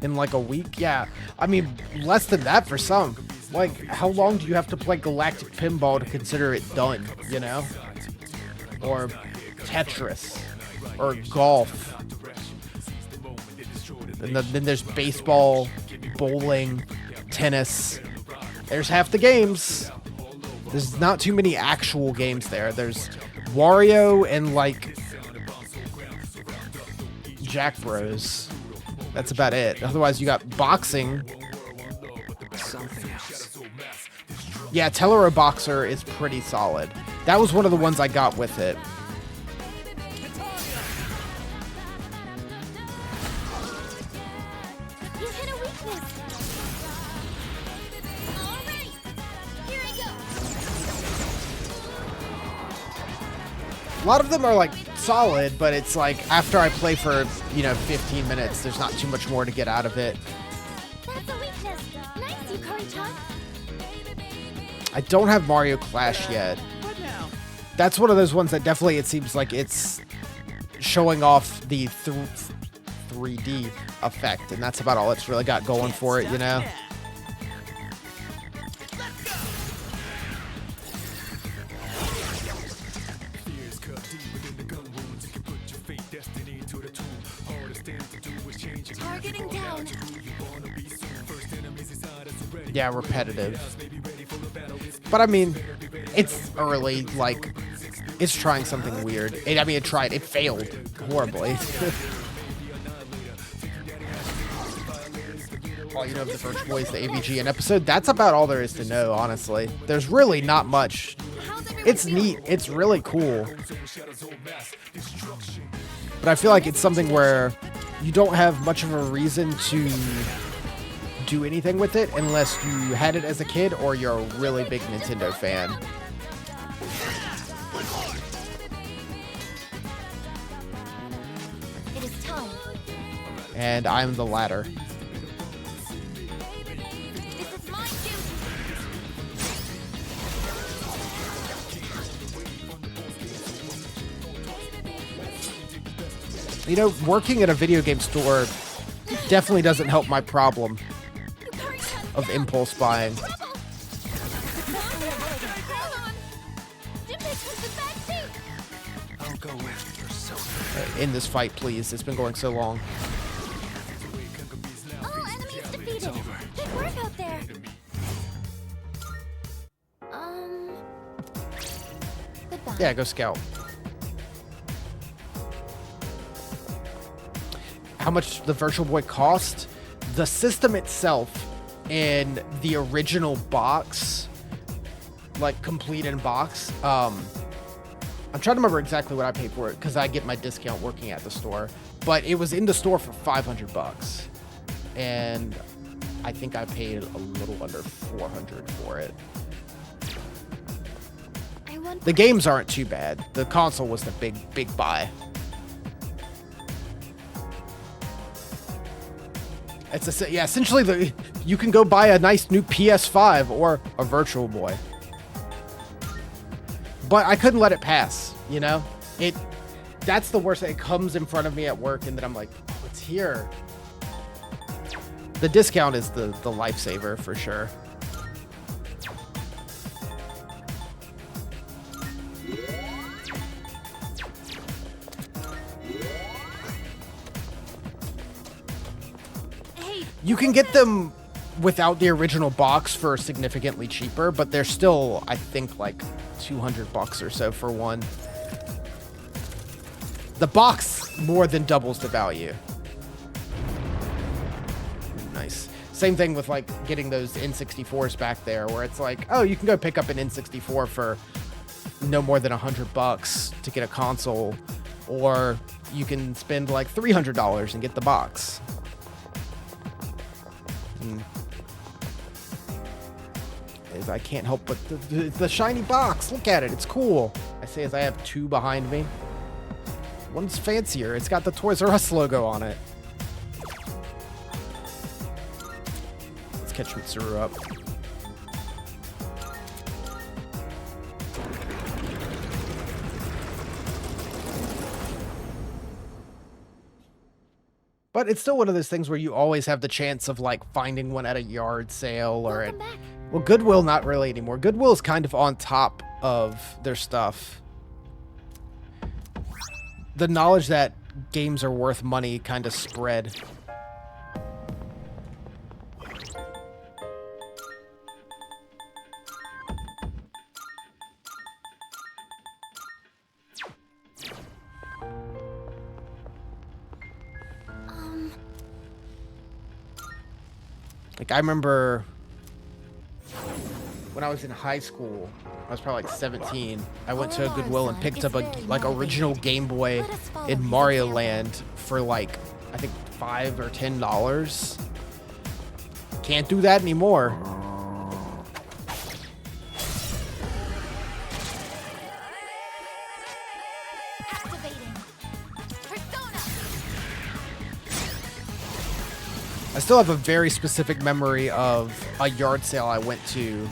In like a week? Yeah. I mean, less than that for some. Like, how long do you have to play Galactic Pinball to consider it done, you know? Or Tetris. Or golf. And then there's baseball, bowling, tennis. There's half the games. There's not too many actual games there. There's Wario and, like, Jack Bros. That's about it. Otherwise, you got boxing. Something else. Yeah, Tellero Boxer is pretty solid. That was one of the ones I got with it. You hit a weakness. All right, here I go. A lot of them are, like, solid, but it's like, after I play for, 15 minutes, there's not too much more to get out of it. That's a weakness. Nice, Yukari-chan. I don't have Mario Clash yet. What now? That's one of those ones that definitely it seems like it's showing off the 3D effect, and that's about all it's really got going for it, you know? Targeting down. Yeah, repetitive. But I mean, it's early, like, it's trying something weird. It failed horribly. all you know of the Virtual Boy is the AVGN episode. That's about all there is to know, honestly. There's really not much. It's neat. It's really cool. But I feel like it's something where you don't have much of a reason to do anything with it unless you had it as a kid or you're a really big Nintendo fan. It is time. And I'm the latter. This is my duty. You know, working at a video game store definitely doesn't help my problem of impulse buying. I'll go with your soda. In this fight, please. It's been going so long. All enemies defeated. Good work out there. Goodbye. Yeah, go scout. How much the Virtual Boy cost? The system itself in the original box, like complete in box. I'm trying to remember exactly what I paid for it because I get my discount working at the store. But it was in the store for $500, and I think I paid a little under $400 for it. The games aren't too bad. The console was the big buy. It's essentially you can go buy a nice new PS5 or a Virtual Boy. But I couldn't let it pass, you know? That's the worst. It comes in front of me at work and then I'm like, oh, it's here. The discount is the lifesaver for sure. You can get them without the original box for significantly cheaper, but they're still, I think, like $200 or so for one. The box more than doubles the value. Nice. Same thing with like getting those N64s back there, where it's like, oh, you can go pick up an N64 for no more than $100 to get a console, or you can spend like $300 and get the box. I can't help but the shiny box. Look at it. It's cool. I say as I have two behind me. One's fancier. It's got the Toys R Us logo on it. Let's catch Mitsuru up. But it's still one of those things where you always have the chance of like finding one at a yard sale or at, well, Goodwill, not really anymore. Goodwill is kind of on top of their stuff. The knowledge that games are worth money kind of spread. Like, I remember when I was in high school, I was probably like 17, I went to a Goodwill and picked up a like original Game Boy in Mario Land for like, I think $5 or $10. Can't do that anymore. I still have a very specific memory of a yard sale I went to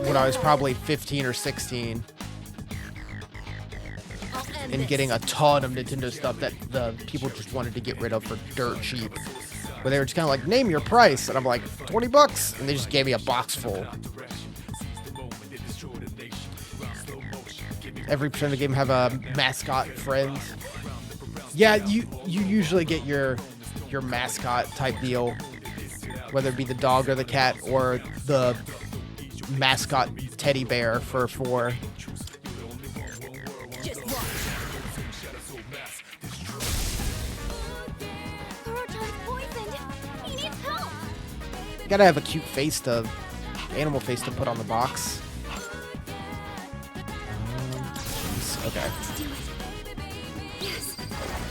when I was probably 15 or 16 and getting a ton of Nintendo stuff that the people just wanted to get rid of for dirt cheap. But they were just kind of like, name your price. And I'm like, $20? And they just gave me a box full. Every Nintendo game have a mascot friend. Yeah, you usually get your mascot type deal, whether it be the dog or the cat or the mascot teddy bear for $4. Gotta have a cute face to, animal face to put on the box. Jeez, okay. Yes,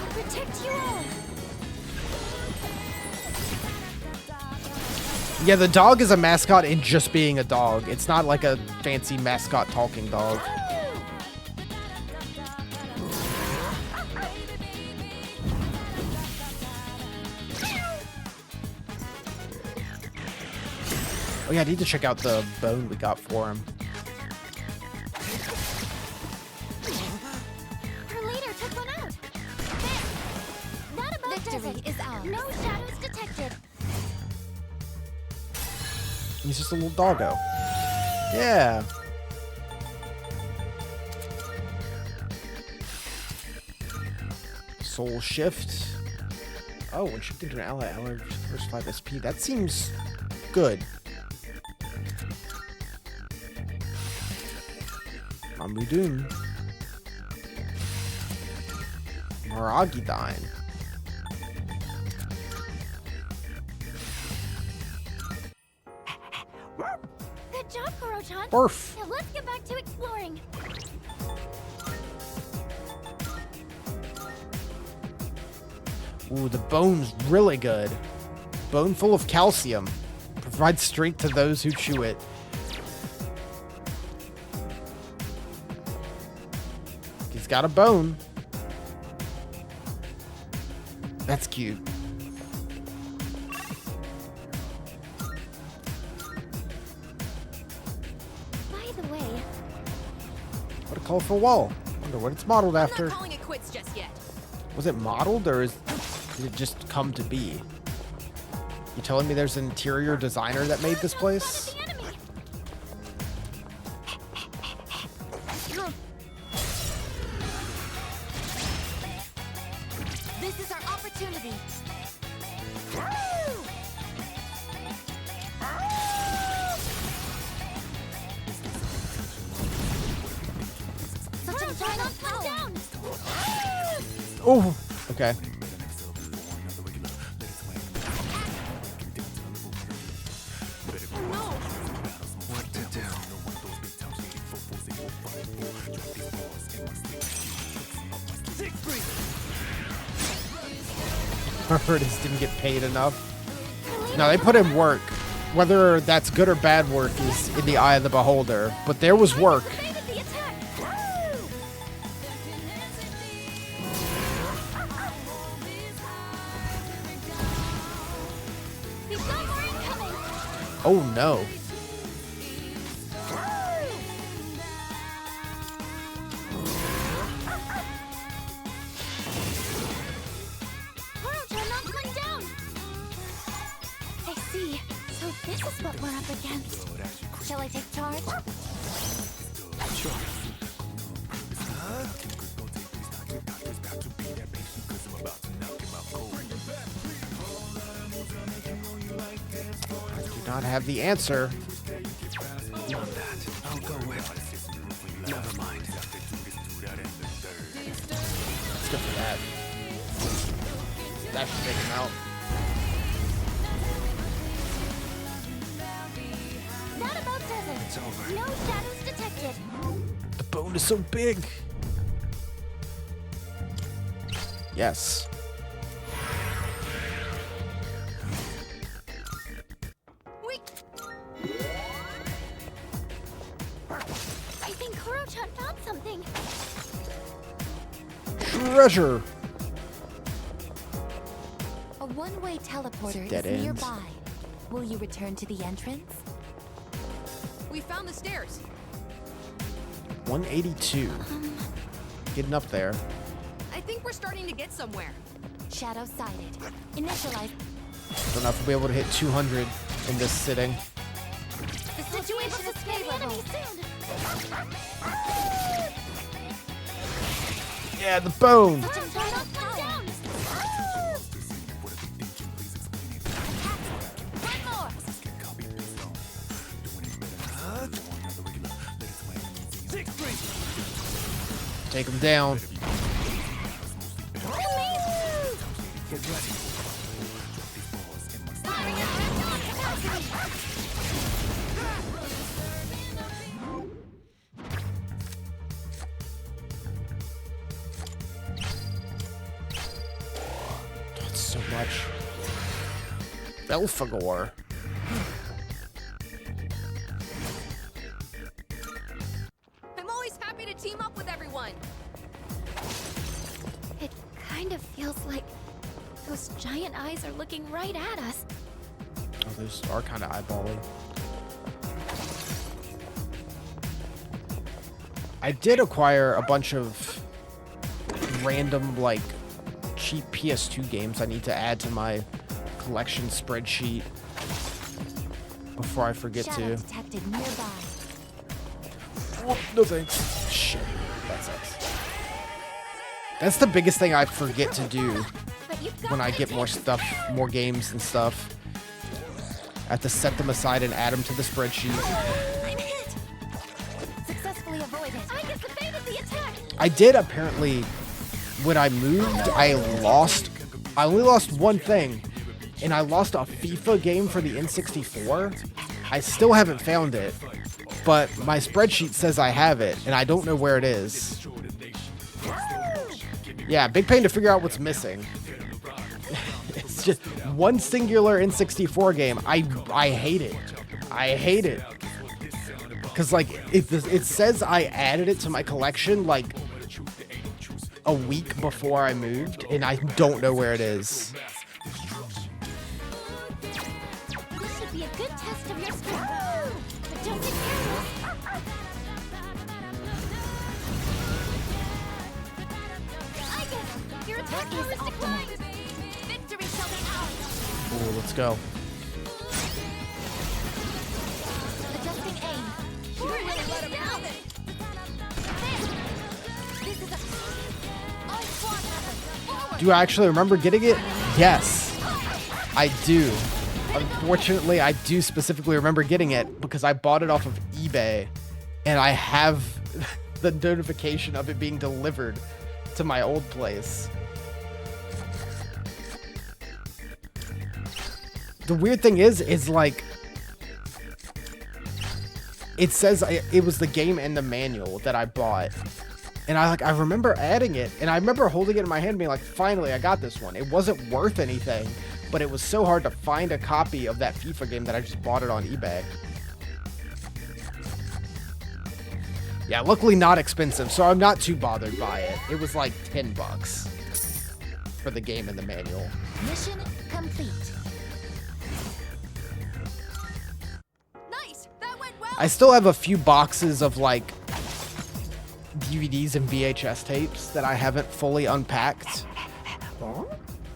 I'll protect you all. Yeah, the dog is a mascot in just being a dog. It's not like a fancy mascot talking dog. Oh yeah, I need to check out the bone we got for him. Her leader took one out. There. That about Victory is ours. No shadows detected. He's just a little doggo. Yeah. Soul shift. Oh, when shifting to an ally, first 5 SP. That seems good. Mamudun. Maragidine. Good job, Kuro-chan. Barf. Now let's get back to exploring. Ooh, the bone's really good. Bone full of calcium. Provides strength to those who chew it. He's got a bone. That's cute. By the way, What a colorful wall. Wonder what it's modeled after. I'm not calling it quits just yet. Was it modeled or did it just come to be? You telling me there's an interior designer that made this place? this is our opportunity. Such a giant down. Oh, okay. What to do? Artists didn't get paid enough. No, they put in work. Whether that's good or bad work is in the eye of the beholder. But there was work. Oh no. I see. So this is what we're up against. Shall I take charge? Sure. I do not have the answer. Beyond that, I'll go with. Never mind. Let's go for that. That should take him out. That about does it. It's over. No shadows detected. The bone is so big. Yes. I think Kuro-chan found something. Treasure. A one-way teleporter Dead is end. nearby. Will you return to the entrance? We found the stairs. 182. Getting up there. I think we're starting to get somewhere. Shadow sighted. Initialize. Don't know if we'll be able to hit 200 in this sitting. The situation is favorable. Yeah, the bone. Such a giant power. One more. Take him down. Get ready. Belphegor. I'm always happy to team up with everyone. It kind of feels like those giant eyes are looking right at us. Oh, those are kind of eyeballing. I did acquire a bunch of random, like, cheap PS2 games I need to add to my collection spreadsheet before I forget Shadow to. detected nearby. Oh, no thanks. Shit, that sucks. That's the biggest thing I forget to do when I get more stuff, more games and stuff. I have to set them aside and add them to the spreadsheet. I'm hit. Successfully avoided. I just evaded the attack. I did apparently, when I moved, I only lost one thing, and I lost a FIFA game for the N64. I still haven't found it, but my spreadsheet says I have it, and I don't know where it is. Yeah, big pain to figure out what's missing. It's just one singular N64 game. I hate it. I hate it. Because, like, it says I added it to my collection, like, a week before I moved, and I don't know where it is. This should be a good test of your strength. But don't get careless. I guess your attack is optimal. Victory shall be ours. Ooh, let's go. Adjusting aim. You really let him have it. This is a onslaught method. Do I actually remember getting it? Yes, I do. Unfortunately, I do specifically remember getting it because I bought it off of eBay, and I have the notification of it being delivered to my old place. The weird thing is like, it says it was the game and the manual that I bought. And I remember adding it, and I remember holding it in my hand and being like, finally, I got this one. It wasn't worth anything, but it was so hard to find a copy of that FIFA game that I just bought it on eBay. Yeah, luckily not expensive, so I'm not too bothered by it. It was like $10 for the game and the manual. Mission complete. Nice. That went well. I still have a few boxes of like DVDs and VHS tapes that I haven't fully unpacked.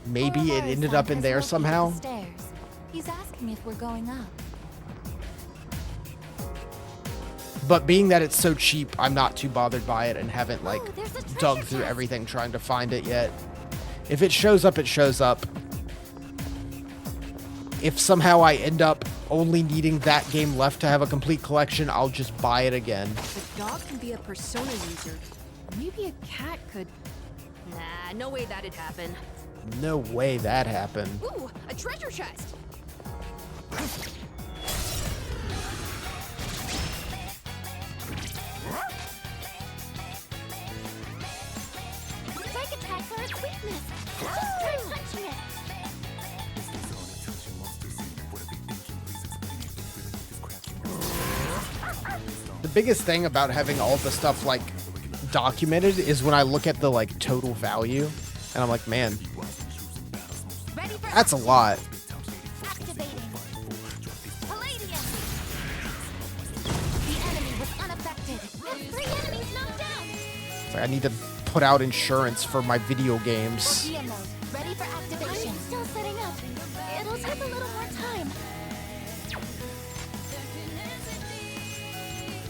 Maybe it ended up in there somehow. Stairs. He's asking if we're going up. But being that it's so cheap, I'm not too bothered by it and haven't like there's a treasure dug through chest. everything trying to find it yet. If it shows up, it shows up. If somehow I end up only needing that game left to have a complete collection, I'll just buy it again. The dog can be a Persona user. Maybe a cat could. Nah, no way that'd happen. No way that happened. Ooh, a treasure chest. Strike attacks are its weakness. Just try punching it. The biggest thing about having all the stuff like documented is when I look at the like total value and I'm like, man, that's a lot. Activating. Palladium. The enemy was unaffected. There's 3 enemies knocked out. It's like I need to put out insurance for my video games. GM mode. Ready for activation. I'm still setting up. It'll take a little more time.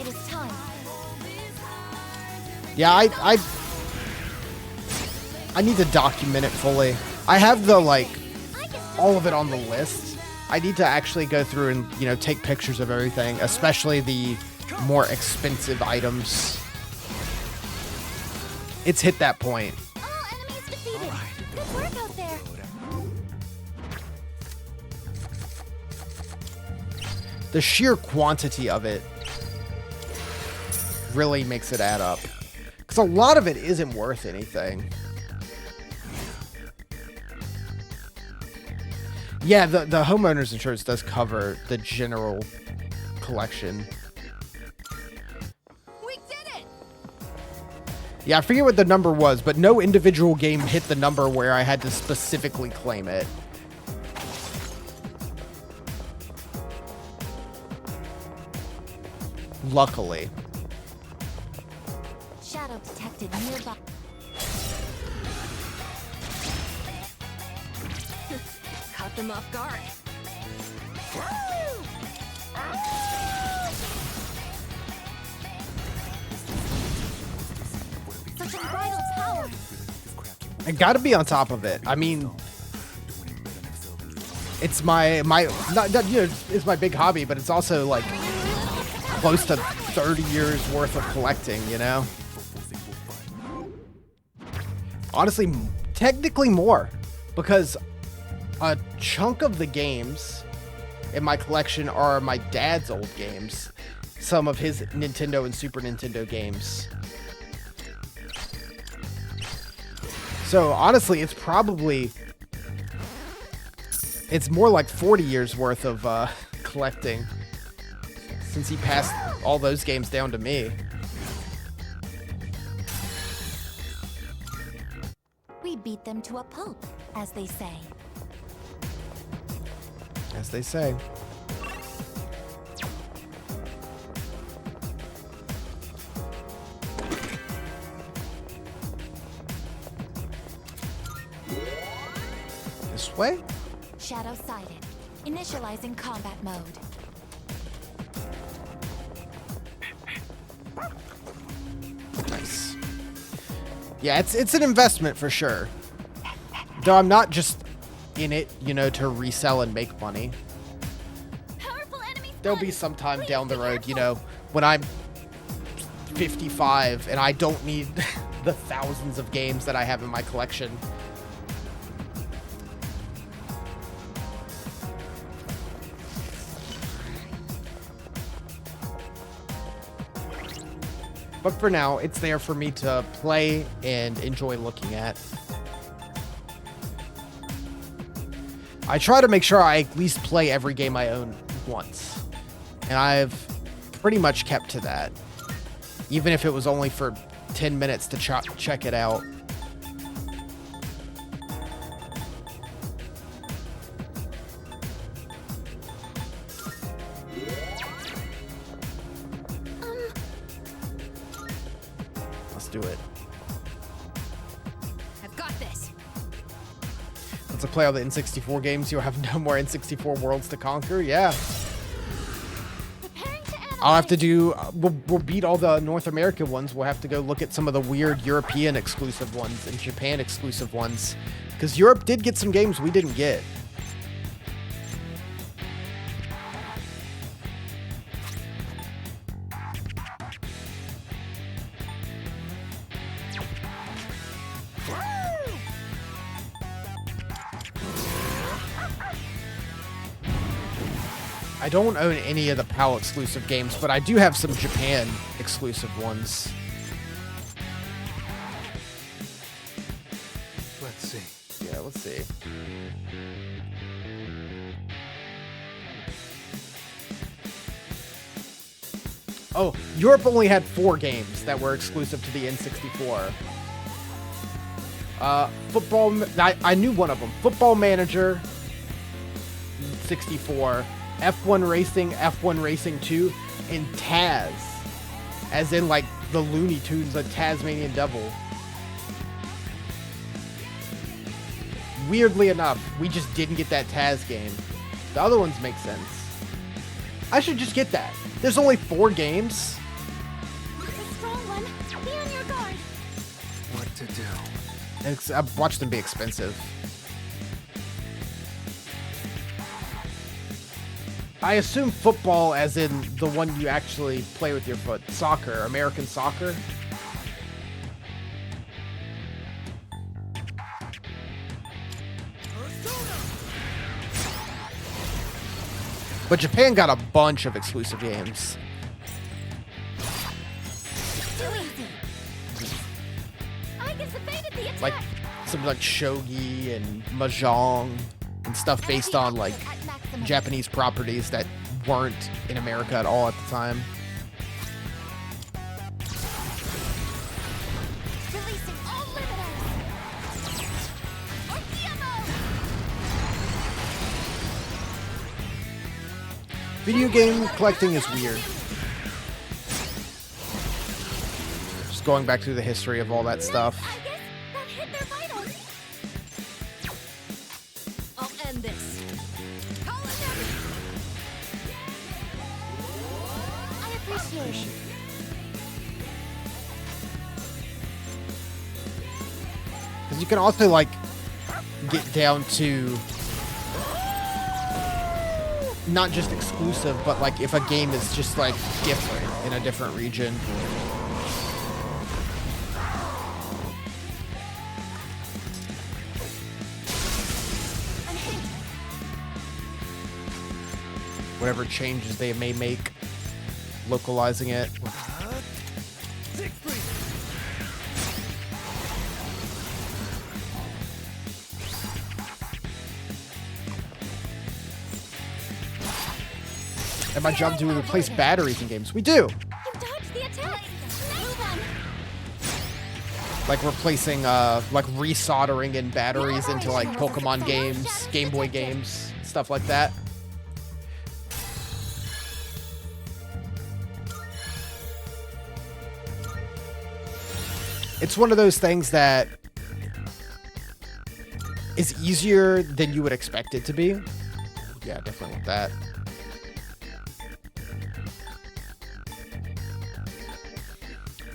It is time. Yeah, I need to document it fully. I have the like all of it on the list. I need to actually go through and, you know, take pictures of everything, especially the more expensive items. It's hit that point. All enemies defeated. Good work out there. The sheer quantity of it really makes it add up. Because a lot of it isn't worth anything. Yeah, the homeowner's insurance does cover the general collection. We did it! Yeah, I forget what the number was, but no individual game hit the number where I had to specifically claim it. Luckily. Shadow detected nearby. Caught them off guard. Such unbridled power. I gotta be on top of it. I mean, it's my not you know, it's my big hobby, but it's also like close to 30 years worth of collecting, you know? Honestly, technically more, because a chunk of the games in my collection are my dad's old games, some of his Nintendo and Super Nintendo games. So honestly, it's more like 40 years worth of collecting, since he passed all those games down to me. We beat them to a pulp, as they say. As they say. This way? Shadow sighted. Initializing combat mode. Nice. Yeah, it's an investment for sure. Though I'm not just in it, you know, to resell and make money. There'll be some time down the road, you know, when I'm 55 and I don't need the thousands of games that I have in my collection. But for now, it's there for me to play and enjoy looking at. I try to make sure I at least play every game I own once. And I've pretty much kept to that. Even if it was only for 10 minutes to check it out. Do it. I've got this. Once I play all the N64 games, you'll have no more N64 worlds to conquer. Yeah. I'll have to do. We'll beat all the North American ones. We'll have to go look at some of the weird European exclusive ones and Japan exclusive ones, because Europe did get some games we didn't get. I don't own any of the PAL exclusive games, but I do have some Japan exclusive ones. Let's see. Yeah, let's see. Oh, Europe only had 4 games that were exclusive to the N64. Football, I knew one of them. Football Manager 64. F1 Racing, F1 Racing 2, and Taz. As in, like, the Looney Tunes, the Tasmanian Devil. Weirdly enough, we just didn't get that Taz game. The other ones make sense. I should just get that. There's only 4 games. It's a strong one. Be on your guard. What to do? I've watched them be expensive. I assume football as in the one you actually play with your foot. Soccer, American soccer. But Japan got a bunch of exclusive games. Too easy. I just evaded the attack. Like some like Shogi and Mahjong, and stuff based on like Japanese properties that weren't in America at all at the time. Releasing all limiters. Video game collecting is weird. Just going back through the history of all that stuff. I guess that hit their vitals. I'll end this. Call it never. I appreciate it. Because you can also like get down to not just exclusive, but like if a game is just like different in a different region. Whatever changes they may make, localizing it. And my job to replace batteries in games. We do. You dodged the attack. Move on. Like replacing, like resoldering in batteries into like Pokemon games, Game Boy games, stuff like that. It's one of those things that is easier than you would expect it to be. Yeah, definitely with that.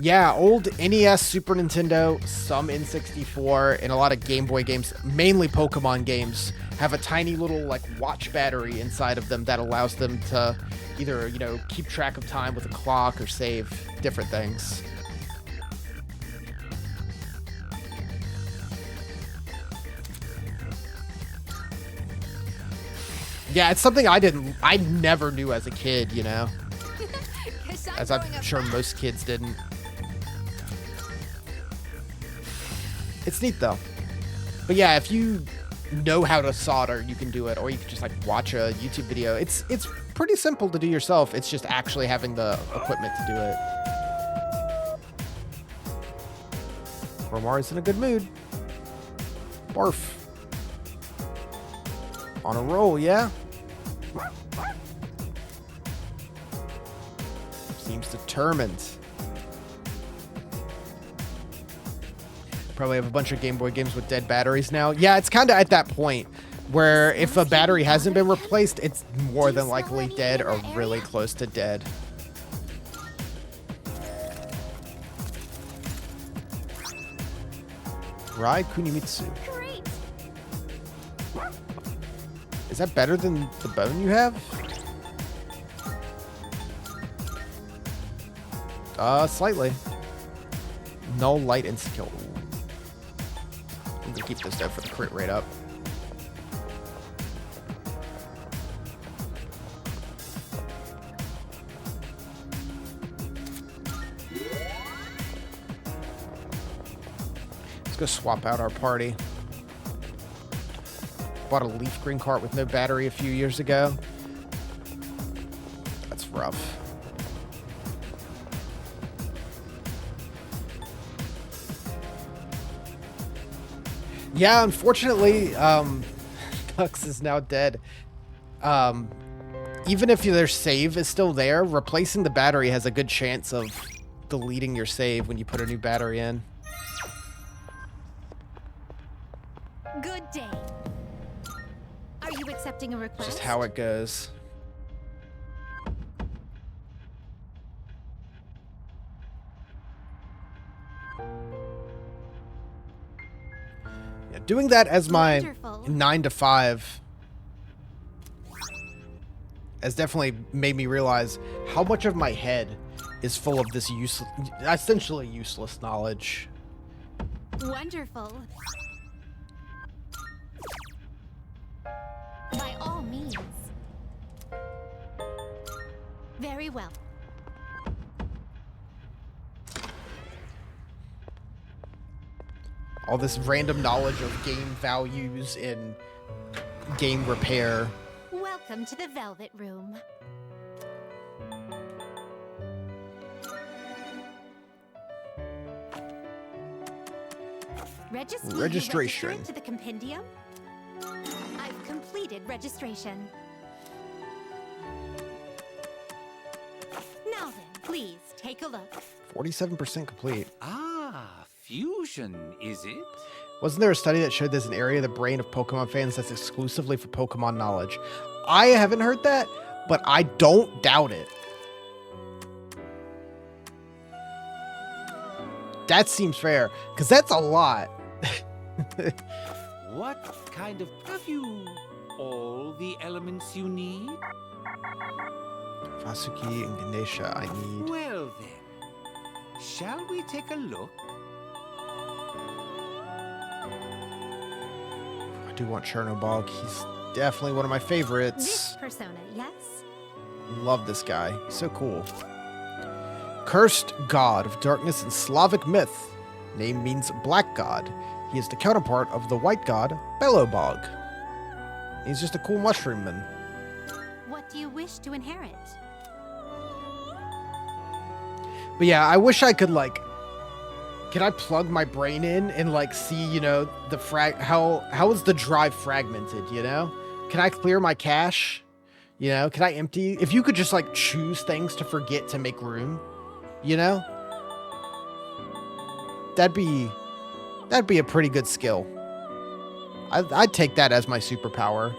Yeah, old NES, Super Nintendo, some N64, and a lot of Game Boy games, mainly Pokemon games, have a tiny little like watch battery inside of them that allows them to either, you know, keep track of time with a clock or save different things. Yeah, it's something I never knew as a kid, you know, as I'm sure most kids didn't. It's neat though. But yeah, if you know how to solder, you can do it, or you can just like watch a YouTube video. It's pretty simple to do yourself. It's just actually having the equipment to do it. Romar's in a good mood. Barf. On a roll, yeah? Seems determined. Probably have a bunch of Game Boy games with dead batteries now. Yeah, it's kind of at that point where if a battery hasn't been replaced, it's more than likely dead or really close to dead. Rai Kunimitsu. Is that better than the bone you have? Slightly. Null, light, and skill. I'm gonna keep this though for the crit rate up. Let's go swap out our party. Bought a leaf green cart with no battery a few years ago. That's rough. Yeah, unfortunately, Tux is now dead. Even if their save is still there, replacing the battery has a good chance of deleting your save when you put a new battery in. Good day. Are you accepting a request? Just how it goes. Yeah, doing that as my Wonderful. 9 to 5 has definitely made me realize how much of my head is full of this essentially useless knowledge. Wonderful. By all means. Very well. All this random knowledge of game values in game repair. Welcome to the Velvet Room. Registration. Registered to the compendium? I've completed registration. Now then, please take a look. 47% complete. Ah, fusion, is it? Wasn't there a study that showed there's an area of the brain of Pokemon fans that's exclusively for Pokemon knowledge? I haven't heard that, but I don't doubt it. That seems fair, because that's a lot. What kind of... Have you all the elements you need? Vasuki and Ganesha, I need. Well then, shall we take a look? I do want Chernobog. He's definitely one of my favorites. This persona, yes? Love this guy. He's so cool. Cursed god of darkness in Slavic myth. Name means black god. He is the counterpart of the white god, Belobog. He's just a cool mushroom man. What do you wish to inherit? But yeah, I wish I could, like, can I plug my brain in and, like, see, you know, the how is the drive fragmented, you know? Can I clear my cache? You know, can I empty? If you could just, like, choose things to forget to make room, you know? That'd be a pretty good skill. I'd take that as my superpower.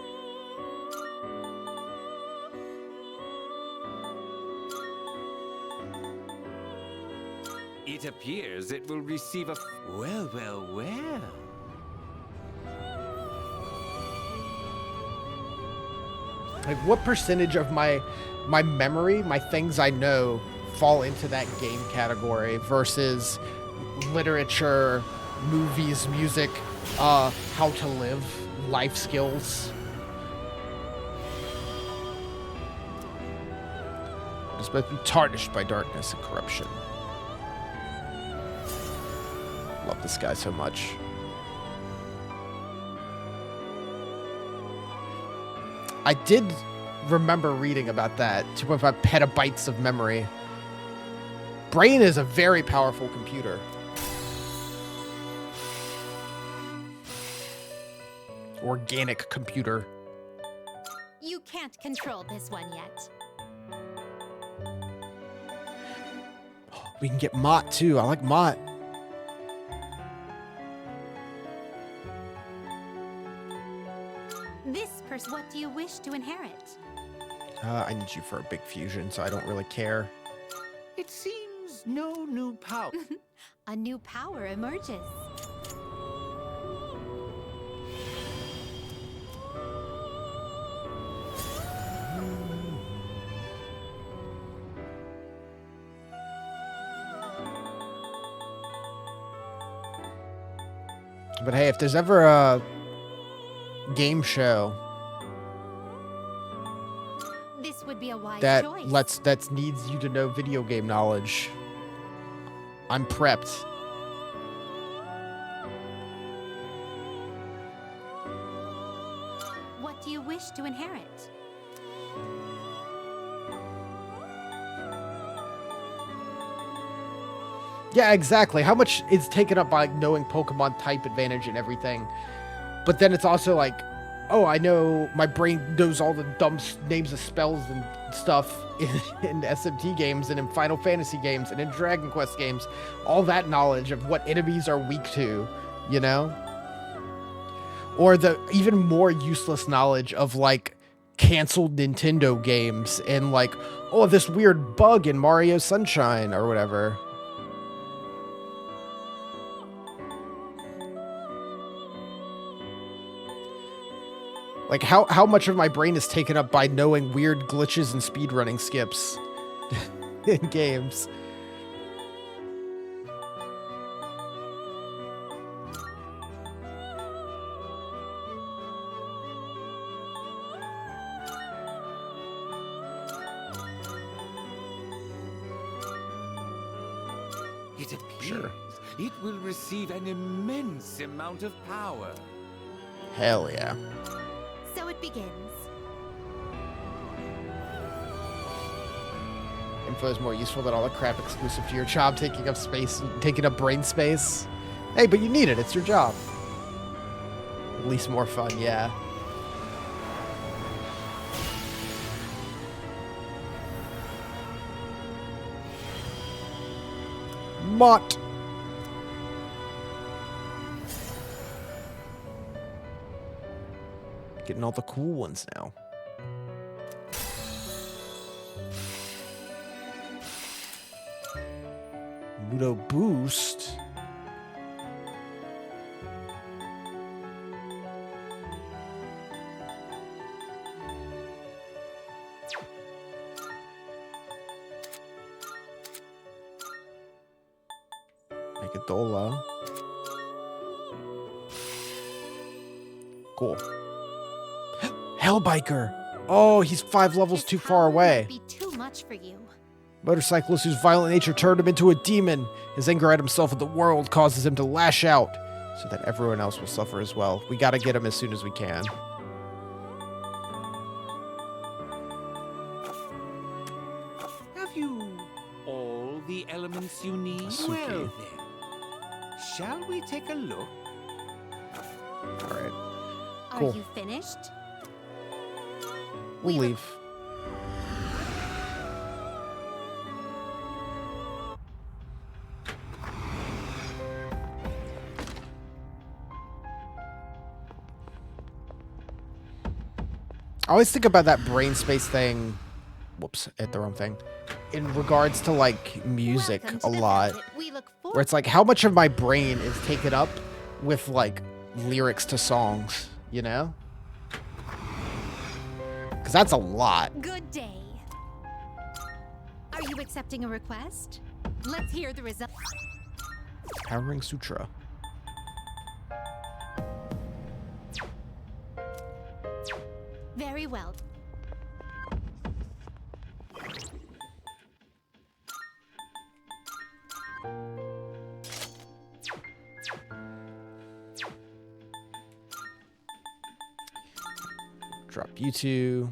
It appears it will receive a... Well, well, well. Like, what percentage of my memory, my things I know, fall into that game category versus literature, movies, music, how to live, life skills? It's supposed to be tarnished by darkness and corruption. Love this guy so much. I did remember reading about that. 2.5 petabytes of memory. Brain is a very powerful computer. Organic computer. You can't control this one yet. We can get Mott too. I like Mott. This person, what do you wish to inherit? I need you for a big fusion, so I don't really care. It seems no new power. A new power emerges. But hey, if there's ever a game show This would be a wise that choice. that needs you to know video game knowledge, I'm prepped. What do you wish to inherit? Yeah, exactly. How much is taken up by like, knowing Pokemon type advantage and everything? But then it's also like, oh, I know my brain knows all the dumb names of spells and stuff in SMT games and in Final Fantasy games and in Dragon Quest games. All that knowledge of what enemies are weak to, you know? Or the even more useless knowledge of like canceled Nintendo games and like, oh, this weird bug in Mario Sunshine or whatever. Like, how much of my brain is taken up by knowing weird glitches and speedrunning skips in games? It appears it will receive an immense amount of power. Hell yeah. So it begins. Info is more useful than all the crap exclusive to your job, taking up space, taking up brain space. Hey, but you need it. It's your job. At least more fun, yeah. Mott. Getting all the cool ones now. Ludo Boost. Megadola. Cool. Hellbiker. Oh, he's 5 levels too far away. Be too much for you. Motorcyclist whose violent nature turned him into a demon. His anger at himself and the world causes him to lash out so that everyone else will suffer as well. We gotta get him as soon as we can. Have you all the elements you need? Asuki. Well then, shall we take a look? Alright. Are Cool. you finished? We'll leave. I always think about that brain space thing. Whoops, hit the wrong thing. In regards to like music a lot. Where it's like how much of my brain is taken up with like lyrics to songs, you know? Because that's a lot. Good day. Are you accepting a request? Let's hear the result. Powering Sutra. Very well. Drop you two.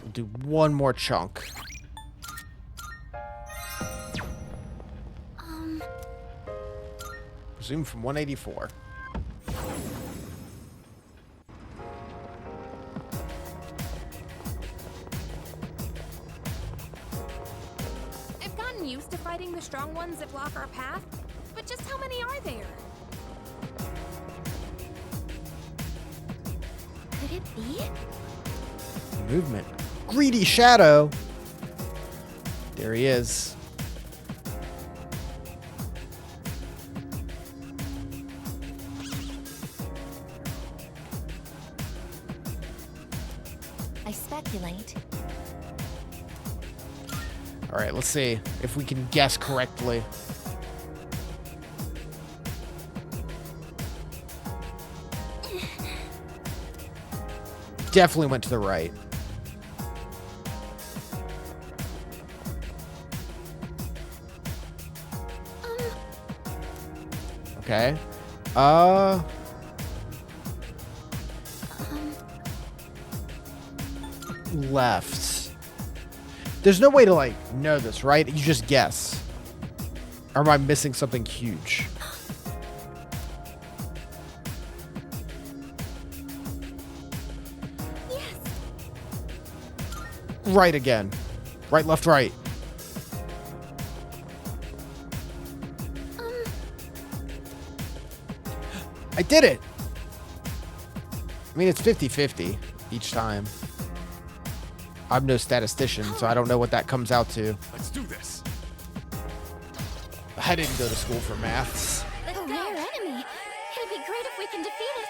We'll do one more chunk. Resume from 184. I've gotten used to fighting the strong ones that block our path, but just how many are there? Could it be? Movement. Greedy Shadow. There he is. I speculate. All right, let's see if we can guess correctly. Definitely went to the right. Okay. Left. There's no way to, like, know this, right? You just guess. Or am I missing something huge? Yes. Right again. Right, left, right. I did it! I mean, it's 50-50 each time. I'm no statistician, so I don't know what that comes out to. Let's do this. I didn't go to school for maths. A rare enemy. It'd be great if we can defeat it.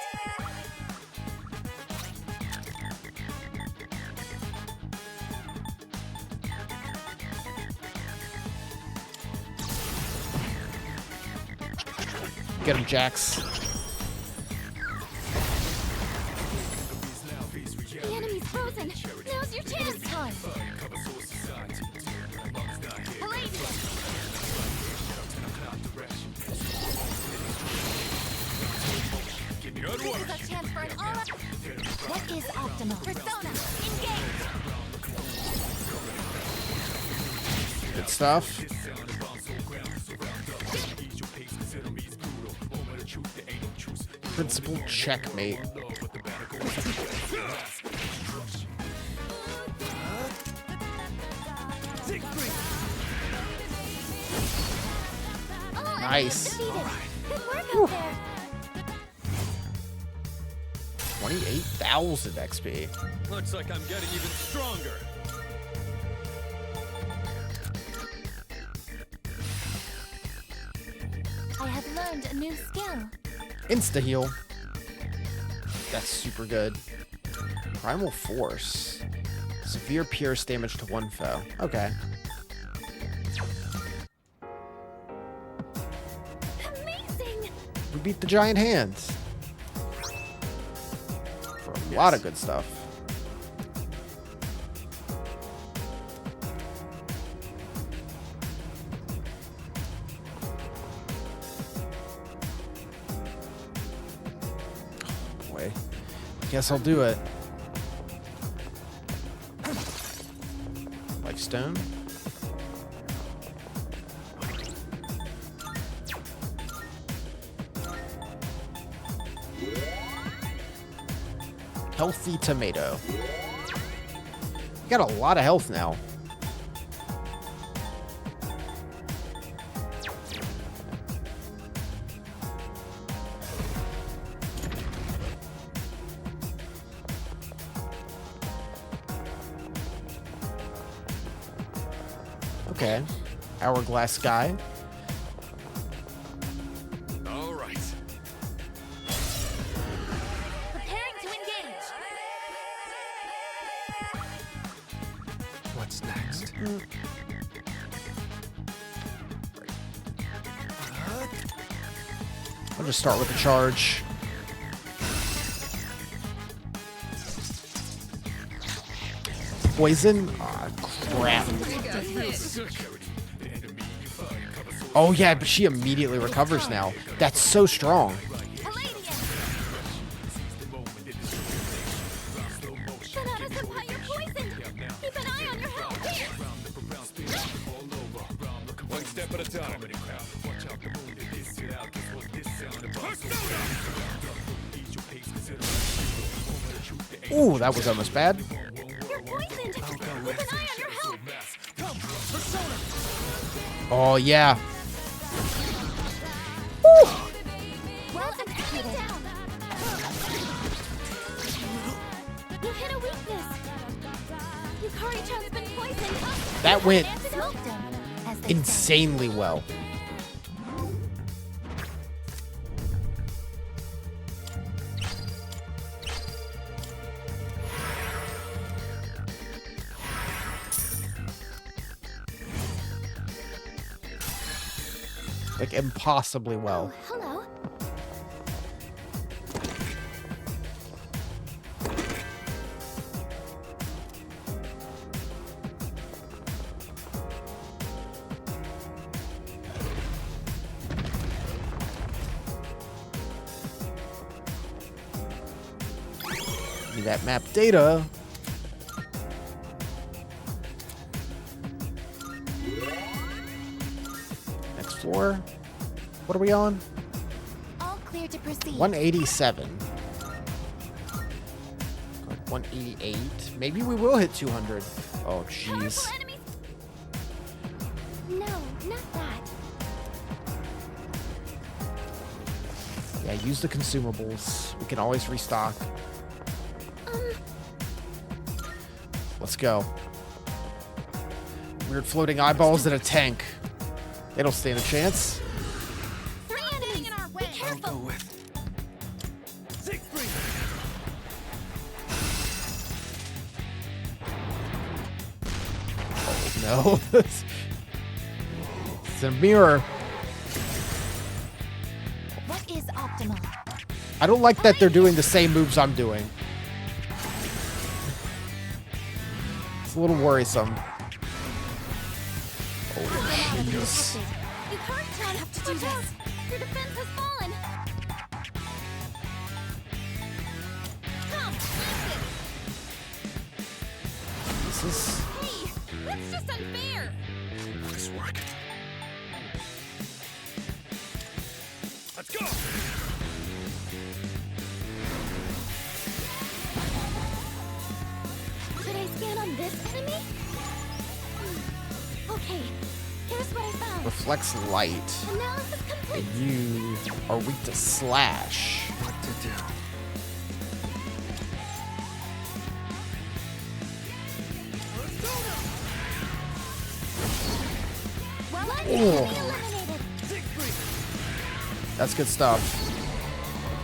Get him, Jax. The enemy's frozen. Now's your chance. Time. This is a chance for an all. What is optimal? Persona, engage. Good stuff. Principal checkmate. Nice. Good work out there. 28,000 XP. Looks like I'm getting even stronger. I have learned a new skill. Insta heal. That's super good. Primal Force. Severe pierce damage to one foe. Okay. Amazing. We beat the giant hands. For a lot of good stuff. Oh boy. Guess I'll do it. Like stone. Healthy tomato. You got a lot of health now. Okay. Hourglass guy. All right. Preparing to engage. What's next? I'll just start with the charge. Poison? Ah, crap. Oh yeah, but she immediately recovers now. That's so strong. Banana-senpai, you're poisoned. Keep an eye on your health. One step at a time. Ooh, that was almost bad. You're poisoned. Keep an eye on your health. Oh yeah. Well executed. You hit a weakness. Yukari-chan's been poisoned. That went Smoked him, as they say. insanely well. Like impossibly well. Hello. Need that map data. Next floor. What are we on? All clear to proceed. 187. Good, 188. Maybe we will hit 200. Oh, jeez. No, not that. Yeah, use the consumables. We can always restock. Let's go. Weird floating eyeballs in a tank. They don't stand a chance. Three enemies in our way. Be careful. No. It's a mirror. What is optimal? I don't like that they're doing the same moves I'm doing. It's a little worrisome. Oh, jeez. Yukari-chan have to do this. Your defense has fallen. bosses. Hey, that's just unfair. Nice work. Let's go! Should I scan on this enemy? Okay, here's what I found. Reflects light. Analysis complete. And you are weak to slash. What to do? Well, one Oh. enemy eliminated. That's good stuff.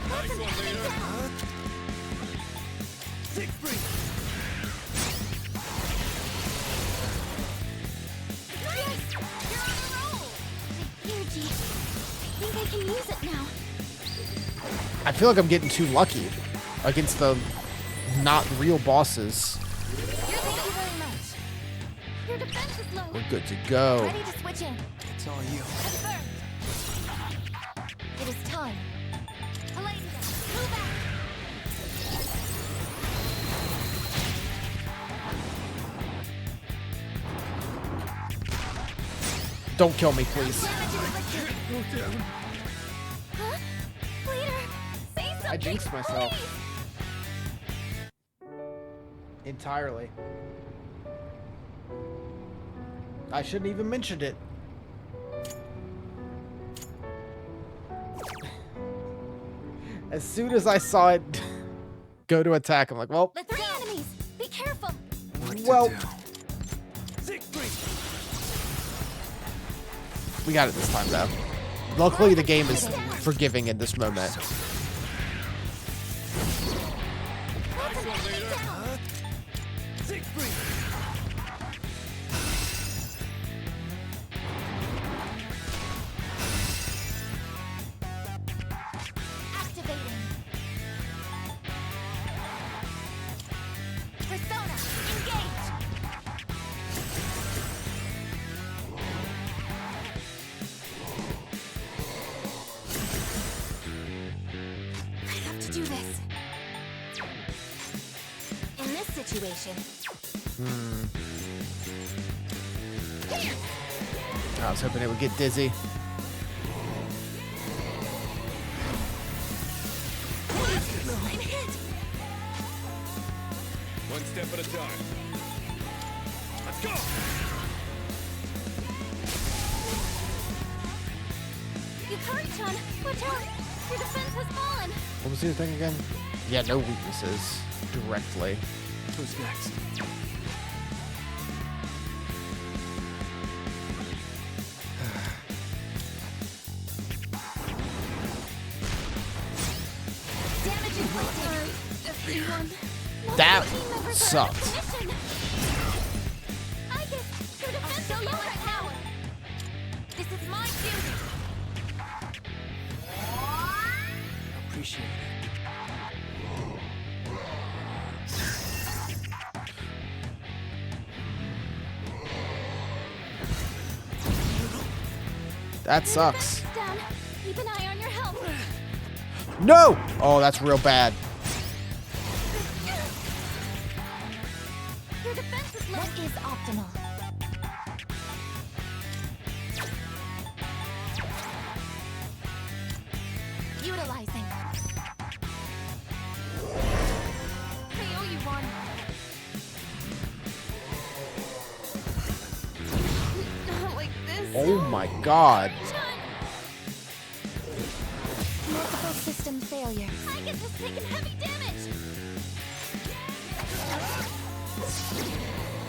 That's an enemy down. Yes, you're on a roll. Energy. I think I can use it now. I feel like I'm getting too lucky against the not real bosses. Thank you very much. Your defense is low. We're good to go. Ready to switch in. It's all you. Confirmed. It is time. Palladium, move out. Don't kill me, please. Huh? Leader, say something. I jinxed myself. Please. Entirely. I shouldn't even mentioned it. As soon as I saw it go to attack, I'm like, well, The three enemies. Be careful. well, we got it this time, though. Luckily, the game is forgiving in this moment. That's an enemy down. Activating. Persona, engage. I have to do this. In this situation. I was hoping it would get dizzy. I'm hit. One step at a time. Let's go! Yukari-chan, watch out! Your defense has fallen! What was the other thing again? Yeah, no weaknesses directly. Who's next? Damage inflicted! Everyone! That Team members are sucked. out of commission. I get your defense is low right now! This is my duty! Appreciate it. That sucks. Down. Keep an eye on your health. No! Oh, that's real bad. Your defense is low. What is optimal? Utilizing. I owe you one. Not like this. Oh my god. Multiple system failures. I get this taking heavy damage.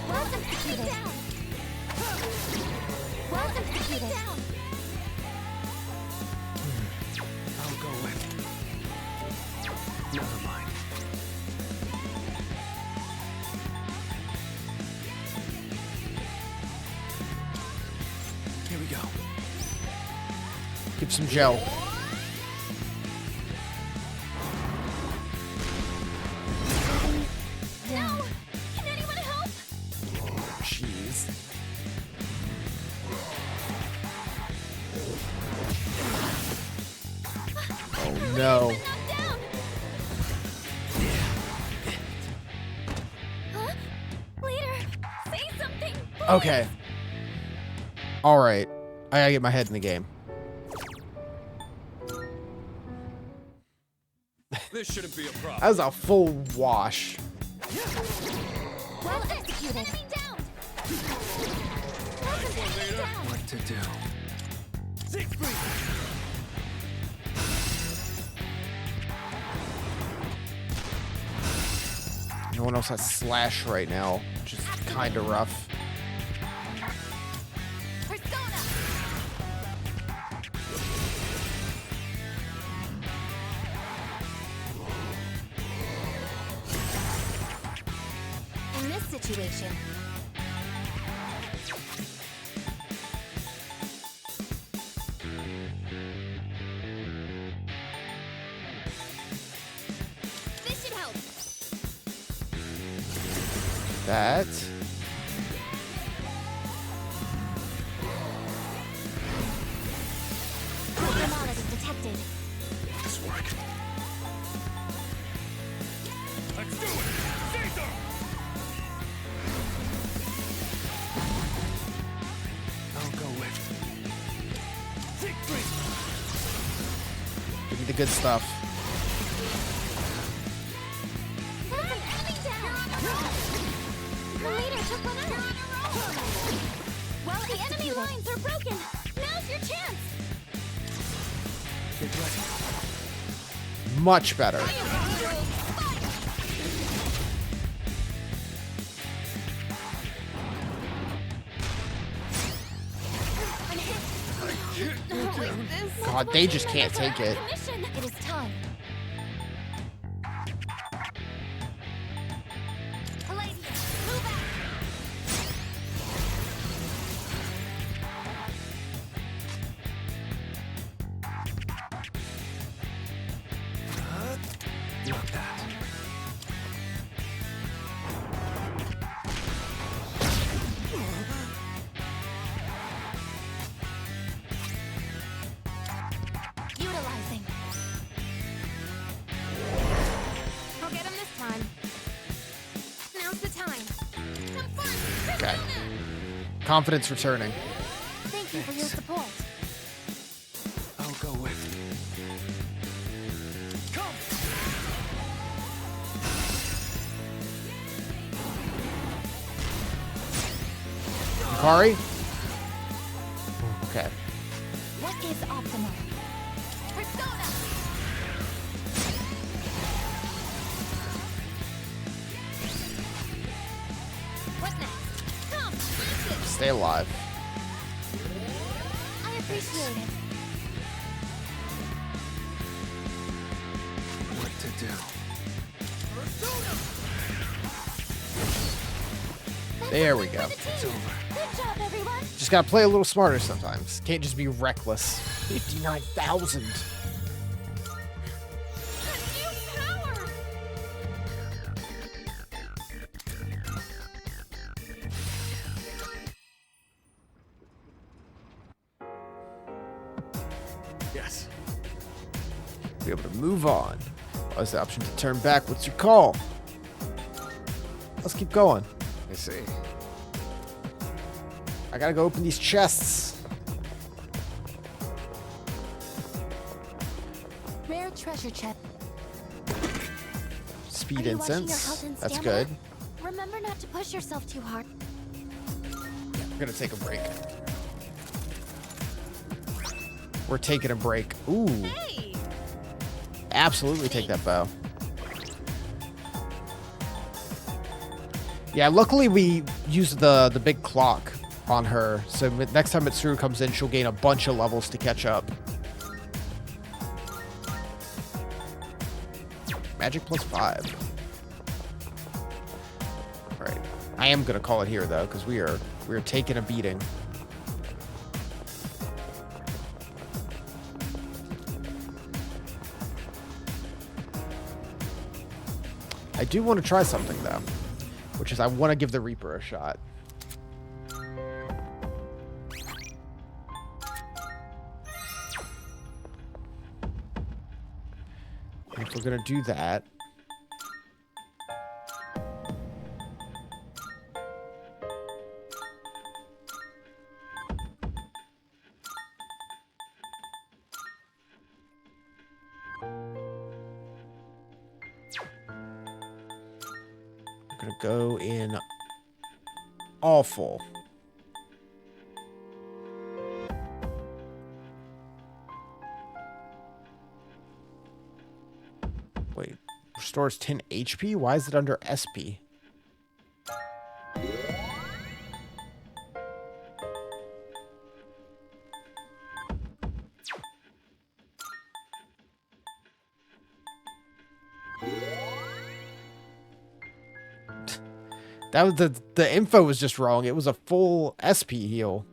Well executed. Well executed. I'll go with. Never mind. Here we go. Give some gel. No! Can anyone help? Jeez. Oh no. Huh? Leader, Okay. All right. I gotta get my head in the game. This shouldn't be a problem. That was a full wash. Well executed. What to do? No one else has slash right now, which is kind of rough. In this situation, this should help. That. Abnormality detected. This work. Let's do it! Caesar! I'll go with. Give me the good stuff. The leader took one out. Well, the enemy lines are broken. Now's your chance. Get ready. Much better. God, they just can't take it. It is time. Not that. Utilizing. I'll get him this time. Now's the time. Have fun. Okay. Confidence returning. Thank you for your support. I'll go with. Kari? Okay. What is optimal? Persona. What next? Come, fix it. Stay alive. I appreciate it. What to do? There we go. It's over. Good job, everyone. Just gotta play a little smarter sometimes. Can't just be reckless. 59,000. Yes. Be able to move on. Always the option to turn back. What's your call? Let's keep going. I see. I gotta go open these chests. Rare treasure chest. Speed Are you watching your incense. health and That's stamina? good. Remember not to push yourself too hard. We're gonna take a break. We're taking a break. Ooh. Hey. Absolutely take that bow. Yeah, luckily we used the big clock on her, so next time Mitsuru comes in, she'll gain a bunch of levels to catch up. Magic +5. Alright. I am gonna call it here though, because we are taking a beating. I do want to try something though, which is I want to give the Reaper a shot. And if we're gonna do that, We're gonna go in awful. Wait, restores 10 HP? Why is it under SP? That was the info was just wrong. It was a full SP heal.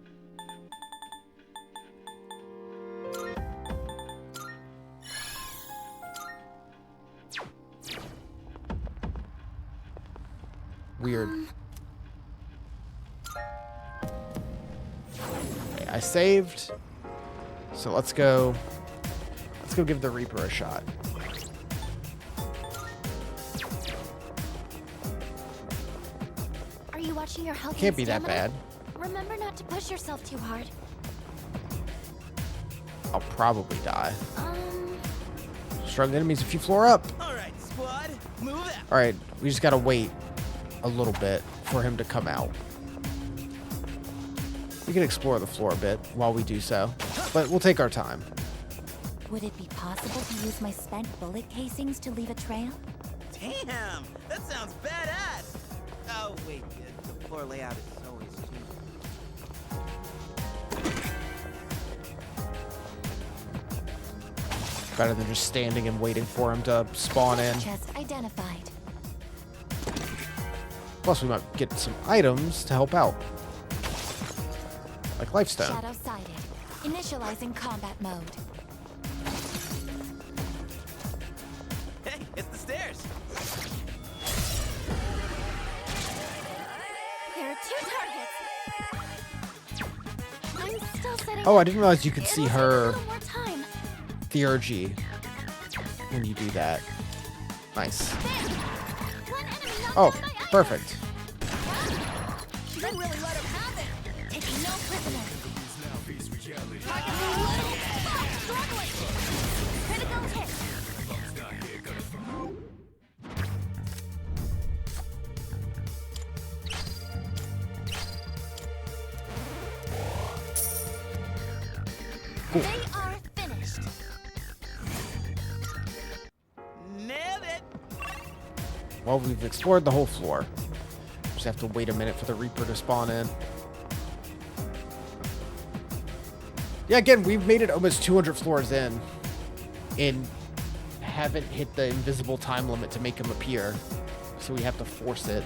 Weird. Okay, I saved. So let's go give the Reaper a shot. Are you watching your health? Can't be that bad. Remember not to push yourself too hard. I'll probably die. Struggling enemies if you floor up. Alright, squad, move out. Alright, we just gotta wait a little bit for him to come out. We can explore the floor a bit while we do so, but we'll take our time. Would it be possible to use my spent bullet casings to leave a trail? Damn, that sounds badass. Oh wait, the floor layout is always changing. Better than just standing and waiting for him to spawn in. Chest identified. Plus, we might get some items to help out. Like Lifestone. Shadow sighted. Initializing combat mode. Hey, it's the stairs. There are 2 targets. I'm still setting. Oh, I didn't realize you could see her A little more time. theurgy when you do that. Nice. Oh, perfect. She didn't really let him have it. Taking no prisoners. Target's a little struggling. Critical hit. Cool. They are finished. Nailed it. Well, we've explored the whole floor. Just have to wait a minute for the Reaper to spawn in. Yeah, again, we've made it almost 200 floors in and haven't hit the invisible time limit to make him appear. So we have to force it.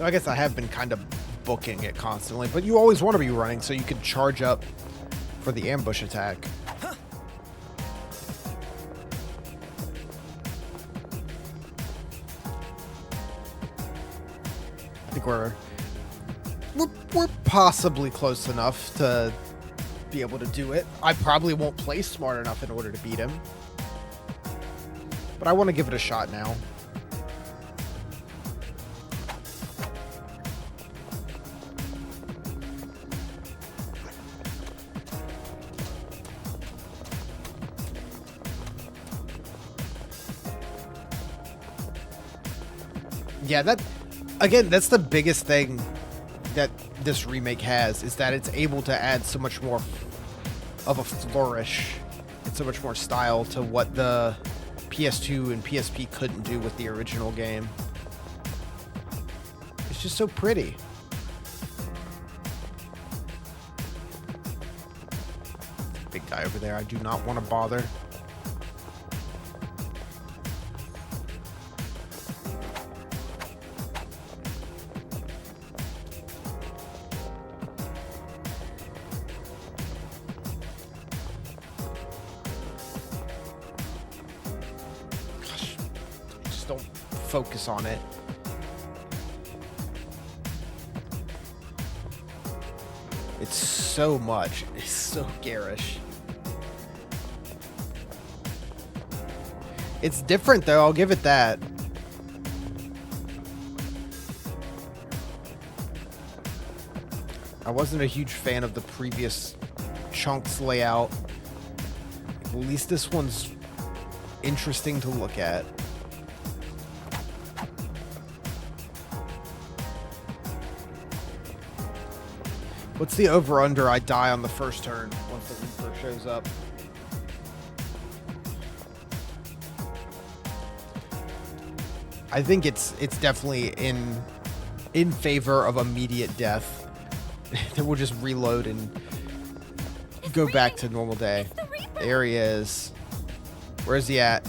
I guess I have been kind of booking it constantly, but you always want to be running so you can charge up for the ambush attack. I think we're possibly close enough to be able to do it. I probably won't play smart enough in order to beat him, but I want to give it a shot now. Yeah, that's the biggest thing that this remake has, is that it's able to add so much more of a flourish and so much more style to what the PS2 and PSP couldn't do with the original game. It's just so pretty. Big guy over there, I do not want to bother. Don't focus on it. It's so much. It's so garish. It's different though, I'll give it that. I wasn't a huge fan of the previous chunks layout. At least this one's interesting to look at. What's the over-under I die on the first turn once the Reaper shows up? I think it's definitely in favor of immediate death. Then we'll just reload and go back to normal day. There he is. Where's he at?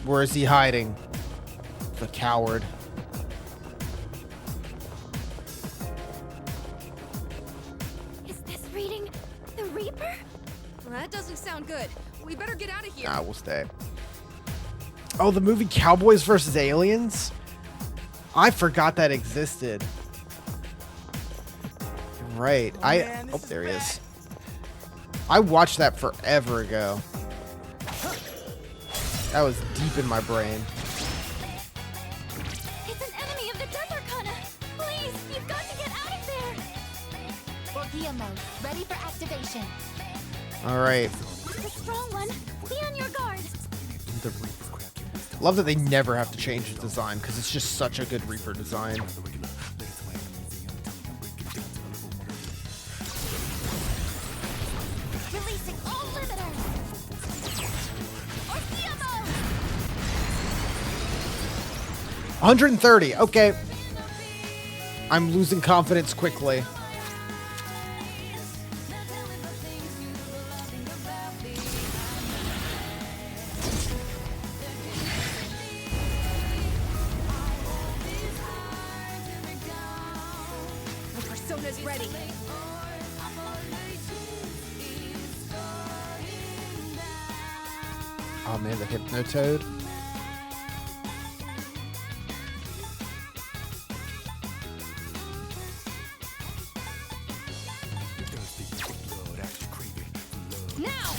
Where is he hiding? The coward. Is this reading the Reaper? That doesn't sound good. We better get out of here. Nah, we'll stay. Oh, the movie Cowboys vs. Aliens? I forgot that existed. Right. Oh, there he is. I watched that forever ago. That was deep in my brain. It's an enemy of the desert, Kana. Please, you've got to get out of there. Borgia mode, ready for activation. All right. It's a strong one. Be on your guard. Love that they never have to change the design because it's just such a good Reaper design. Releasing all limiters. Borgia mode. 130. Okay. I'm losing confidence quickly. The persona's ready. Oh man, the Hypnotoad. Now.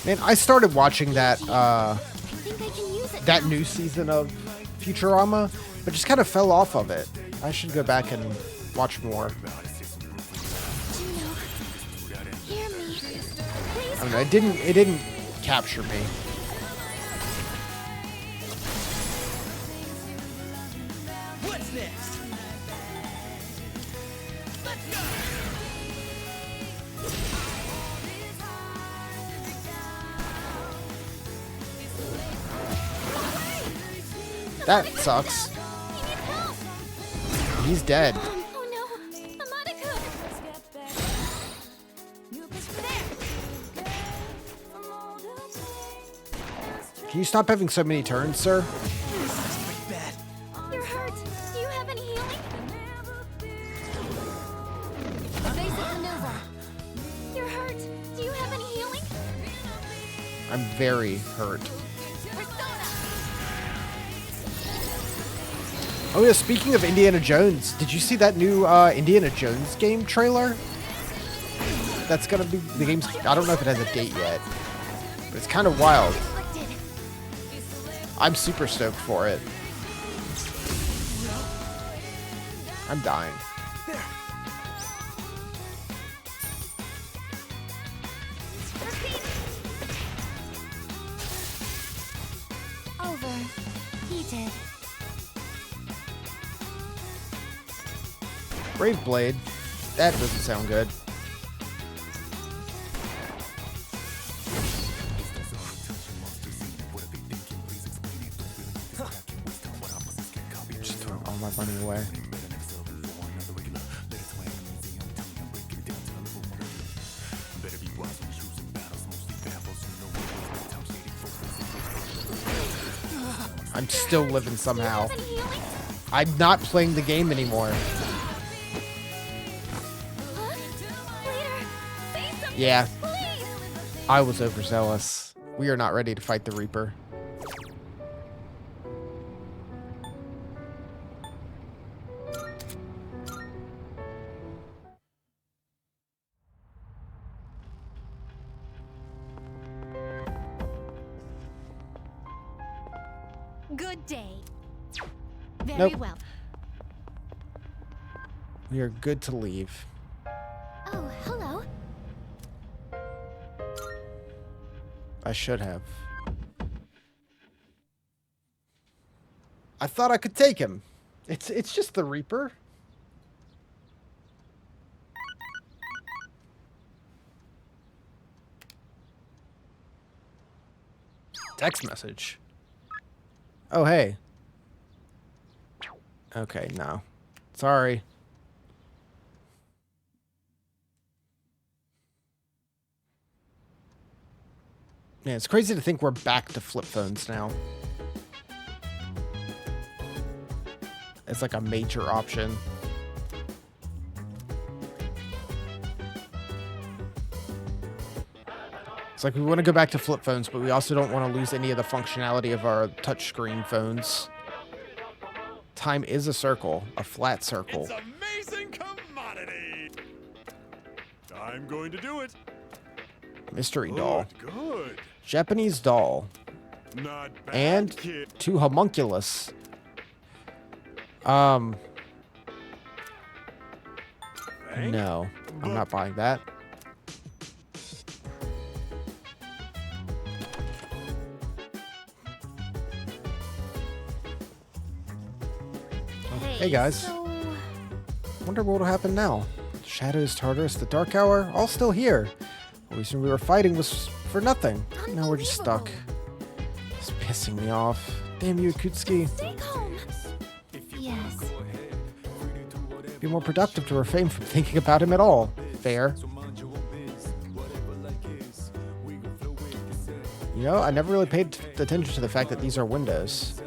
Man, I started watching that I think I can use it that now. new season of Futurama, but just kind of fell off of it. I should go back and watch more. Juno, hear me. Please. I mean, it didn't capture me. What's next? Let's go! That sucks. He's dead. Oh no, Amadaku. Can you stop having so many turns, sir? You're hurt. Do you have any healing? Basic maneuver. You're hurt. Do you have any healing? I'm very hurt. Oh yeah, speaking of Indiana Jones, did you see that new Indiana Jones game trailer? That's gonna be, the game's, I don't know if it has a date yet, but it's kind of wild. I'm super stoked for it. I'm dying. Over. He did. Brave Blade. That doesn't sound good. Just throw all my money away. I'm still living somehow. I'm not playing the game anymore. Yeah. I was overzealous. We are not ready to fight the Reaper. Good day. Very Nope. well. We are good to leave. Oh, hello. I should have. I thought I could take him. It's just the Reaper. Text message. Oh, hey. Okay, no. Sorry. Man, it's crazy to think we're back to flip phones now. It's like a major option. It's like we want to go back to flip phones, but we also don't want to lose any of the functionality of our touchscreen phones. Time is a circle, a flat circle. It's amazing commodity. I'm going to do it. Mystery doll. Good. Japanese doll. Not bad, And kid. 2 homunculus. No, I'm not buying that. Hey guys. So... Wonder what will happen now. The shadows, Tartarus, the Dark Hour, all still here. The reason we were fighting was for nothing. Now we're just stuck. It's pissing me off. Damn you, Kutsuki. Stay calm. Yes. Be more productive to refrain from thinking about him at all. Fair. You know, I never really paid attention to the fact that these are windows.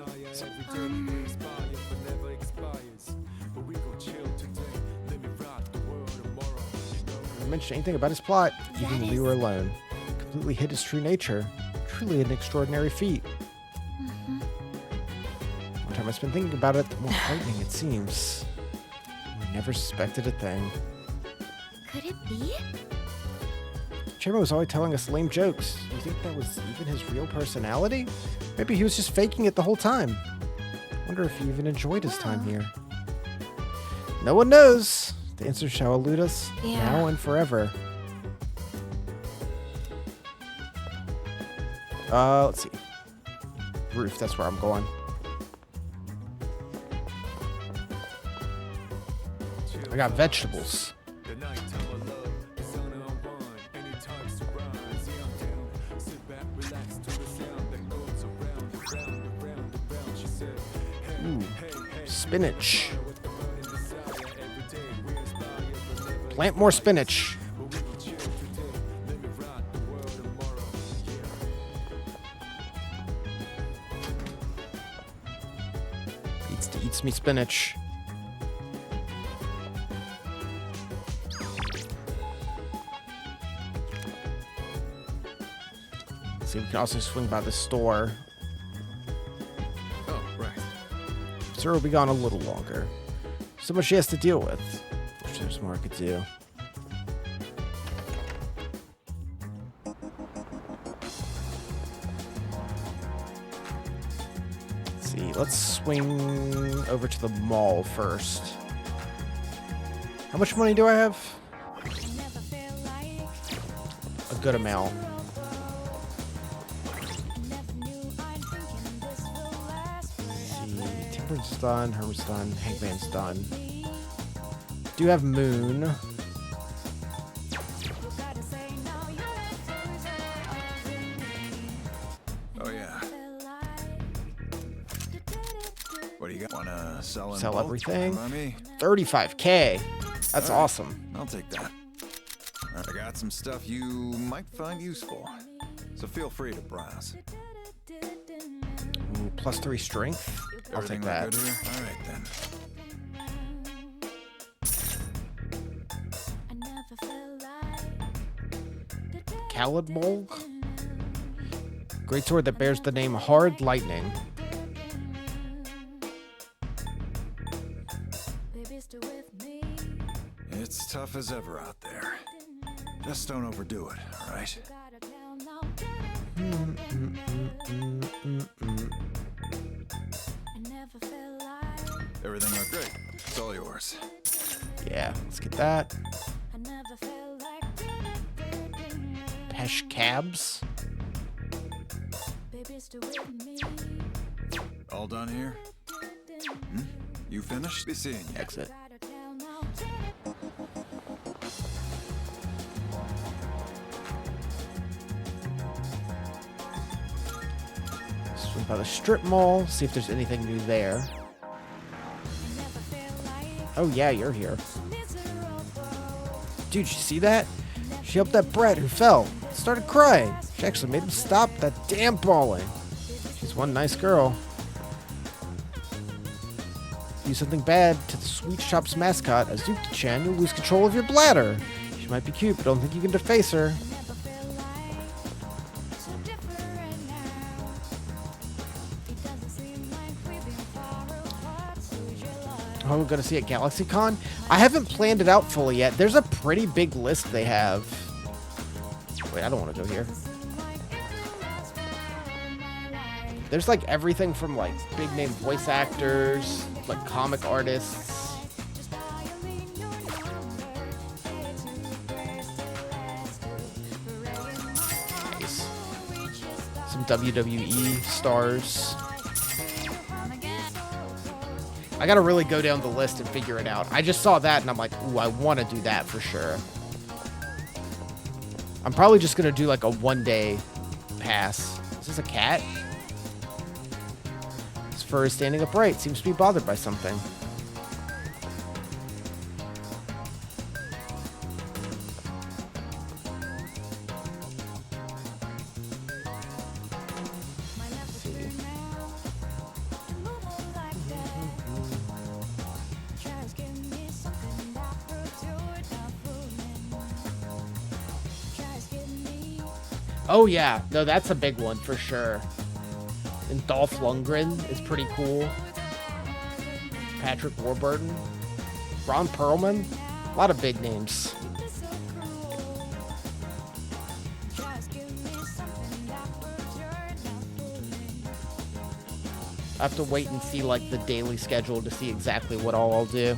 Didn't mention anything about his plot, even when we were alone. Completely hid his true nature. Truly an extraordinary feat. The more time I spend thinking about it, the more frightening it seems. We never suspected a thing. Could it be? Chairman was always telling us lame jokes. Do you think that was even his real personality? Maybe he was just faking it the whole time. Wonder if he even enjoyed his time here. No one knows. The answer shall elude us now and forever. Let's see. Roof, that's where I'm going. I got vegetables. Ooh, spinach. Plant more spinach. Eats me spinach. See, we can also swing by the store. Oh, right. Sir will be gone a little longer. So much she has to deal with. Wish there's more I could do. Let's see, let's swing over to the mall first. How much money do I have? A good amount. Temperance done, Hermit's done, Hangman's done. Do have Moon. Oh yeah. What do you got? Wanna sell in Sell bulk? everything. By me? 35K. That's All right, awesome. I'll take that. I got some stuff you might find useful, so feel free to browse. Ooh, +3 strength. I'll take Everything that. look good here? All right then. Calibol. Great sword that bears the name Hard Lightning. It's tough as ever out there. Just don't overdo it, all right? Everything looked great. It's all yours. Yeah, let's get that. Pesh cabs. All done here? You finished? Be seeing you. Exit. Swing by the strip mall, see if there's anything new there. Oh yeah, you're here. Dude, you see that? She helped that brat who fell. Started crying. She actually made him stop that damn bawling. She's one nice girl. Do something bad to the sweet shop's mascot, Azuki-chan, you'll lose control of your bladder. She might be cute, but don't think you can deface her. Oh, we're gonna see at GalaxyCon? I haven't planned it out fully yet. There's a pretty big list they have. Wait, I don't want to go here. There's like everything from like big name voice actors, like comic artists. Nice. Some WWE stars. I gotta really go down the list and figure it out. I just saw that and I'm like, ooh, I want to do that for sure. I'm probably just gonna do like a one-day pass. Is this a cat? His fur is standing upright. Seems to be bothered by something. Oh yeah, no, that's a big one for sure. And Dolph Lundgren is pretty cool. Patrick Warburton, Ron Perlman, a lot of big names. I have to wait and see like the daily schedule to see exactly what all I'll do.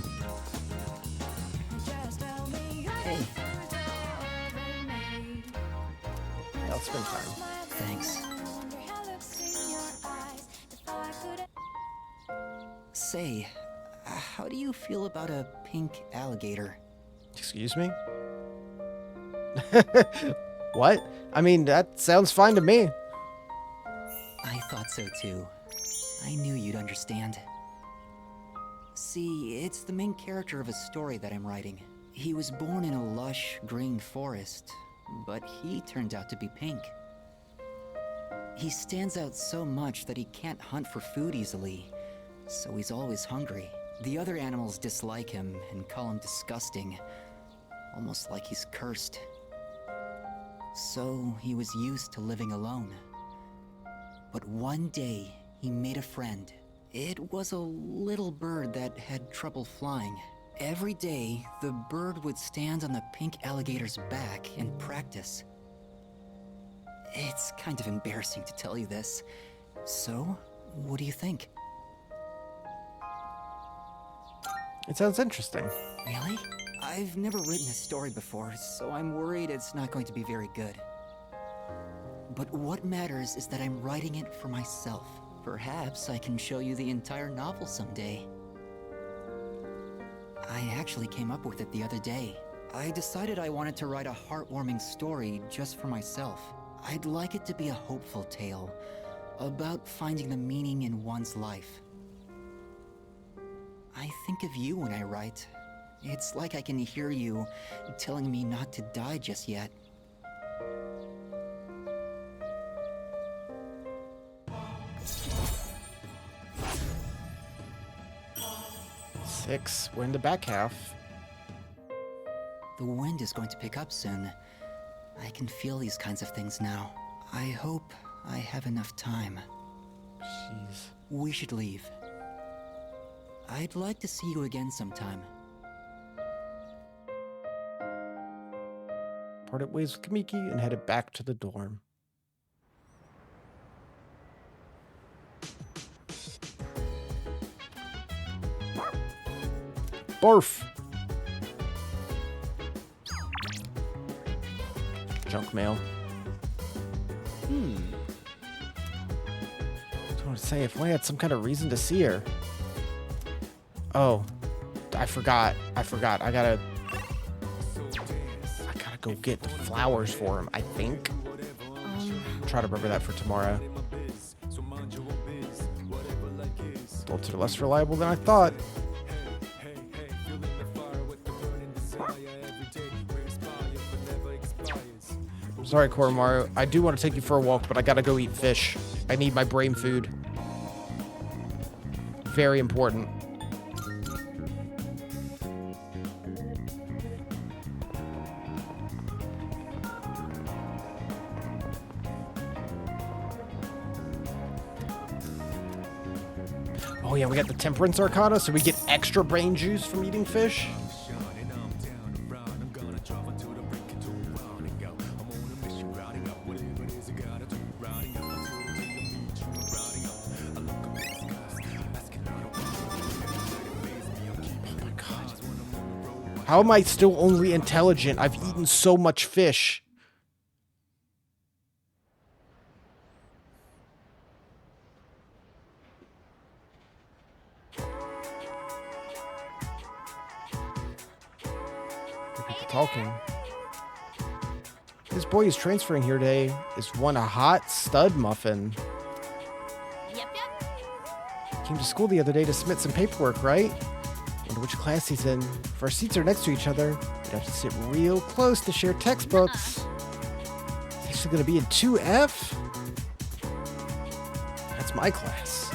Spend time. Thanks. Say, how do you feel about a pink alligator? Excuse me? What? I mean, that sounds fine to me. I thought so too. I knew you'd understand. See, it's the main character of a story that I'm writing. He was born in a lush, green forest, but he turned out to be pink. He stands out so much that he can't hunt for food easily, so he's always hungry. The other animals dislike him and call him disgusting, almost like he's cursed. So he was used to living alone. But one day, he made a friend. It was a little bird that had trouble flying. Every day, the bird would stand on the pink alligator's back and practice. It's kind of embarrassing to tell you this. So, what do you think? It sounds interesting. Really? I've never written a story before, so I'm worried it's not going to be very good. But what matters is that I'm writing it for myself. Perhaps I can show you the entire novel someday. I actually came up with it the other day. I decided I wanted to write a heartwarming story just for myself. I'd like it to be a hopeful tale about finding the meaning in one's life. I think of you when I write. It's like I can hear you telling me not to die just yet. We're in the back half. The wind is going to pick up soon. I can feel these kinds of things now. I hope I have enough time. Jeez. We should leave. I'd like to see you again sometime. Parted ways with Kamiki and headed back to the dorm. Barf. Junk mail. I was going to say, if I had some kind of reason to see her. Oh, I forgot. I gotta go get the flowers for him, I think. Try to remember that for tomorrow. Bolts are less reliable than I thought. Sorry, Koromaru. I do want to take you for a walk, but I gotta go eat fish. I need my brain food. Very important. Oh yeah, we got the Temperance Arcana, so we get extra brain juice from eating fish. How am I still only intelligent? I've eaten so much fish. People talking. This boy who's transferring here today is one a hot stud muffin. Yep. Came to school the other day to submit some paperwork, right? Wonder which class he's in. If our seats are next to each other, we'd have to sit real close to share textbooks. He's actually going to be in 2F? That's my class.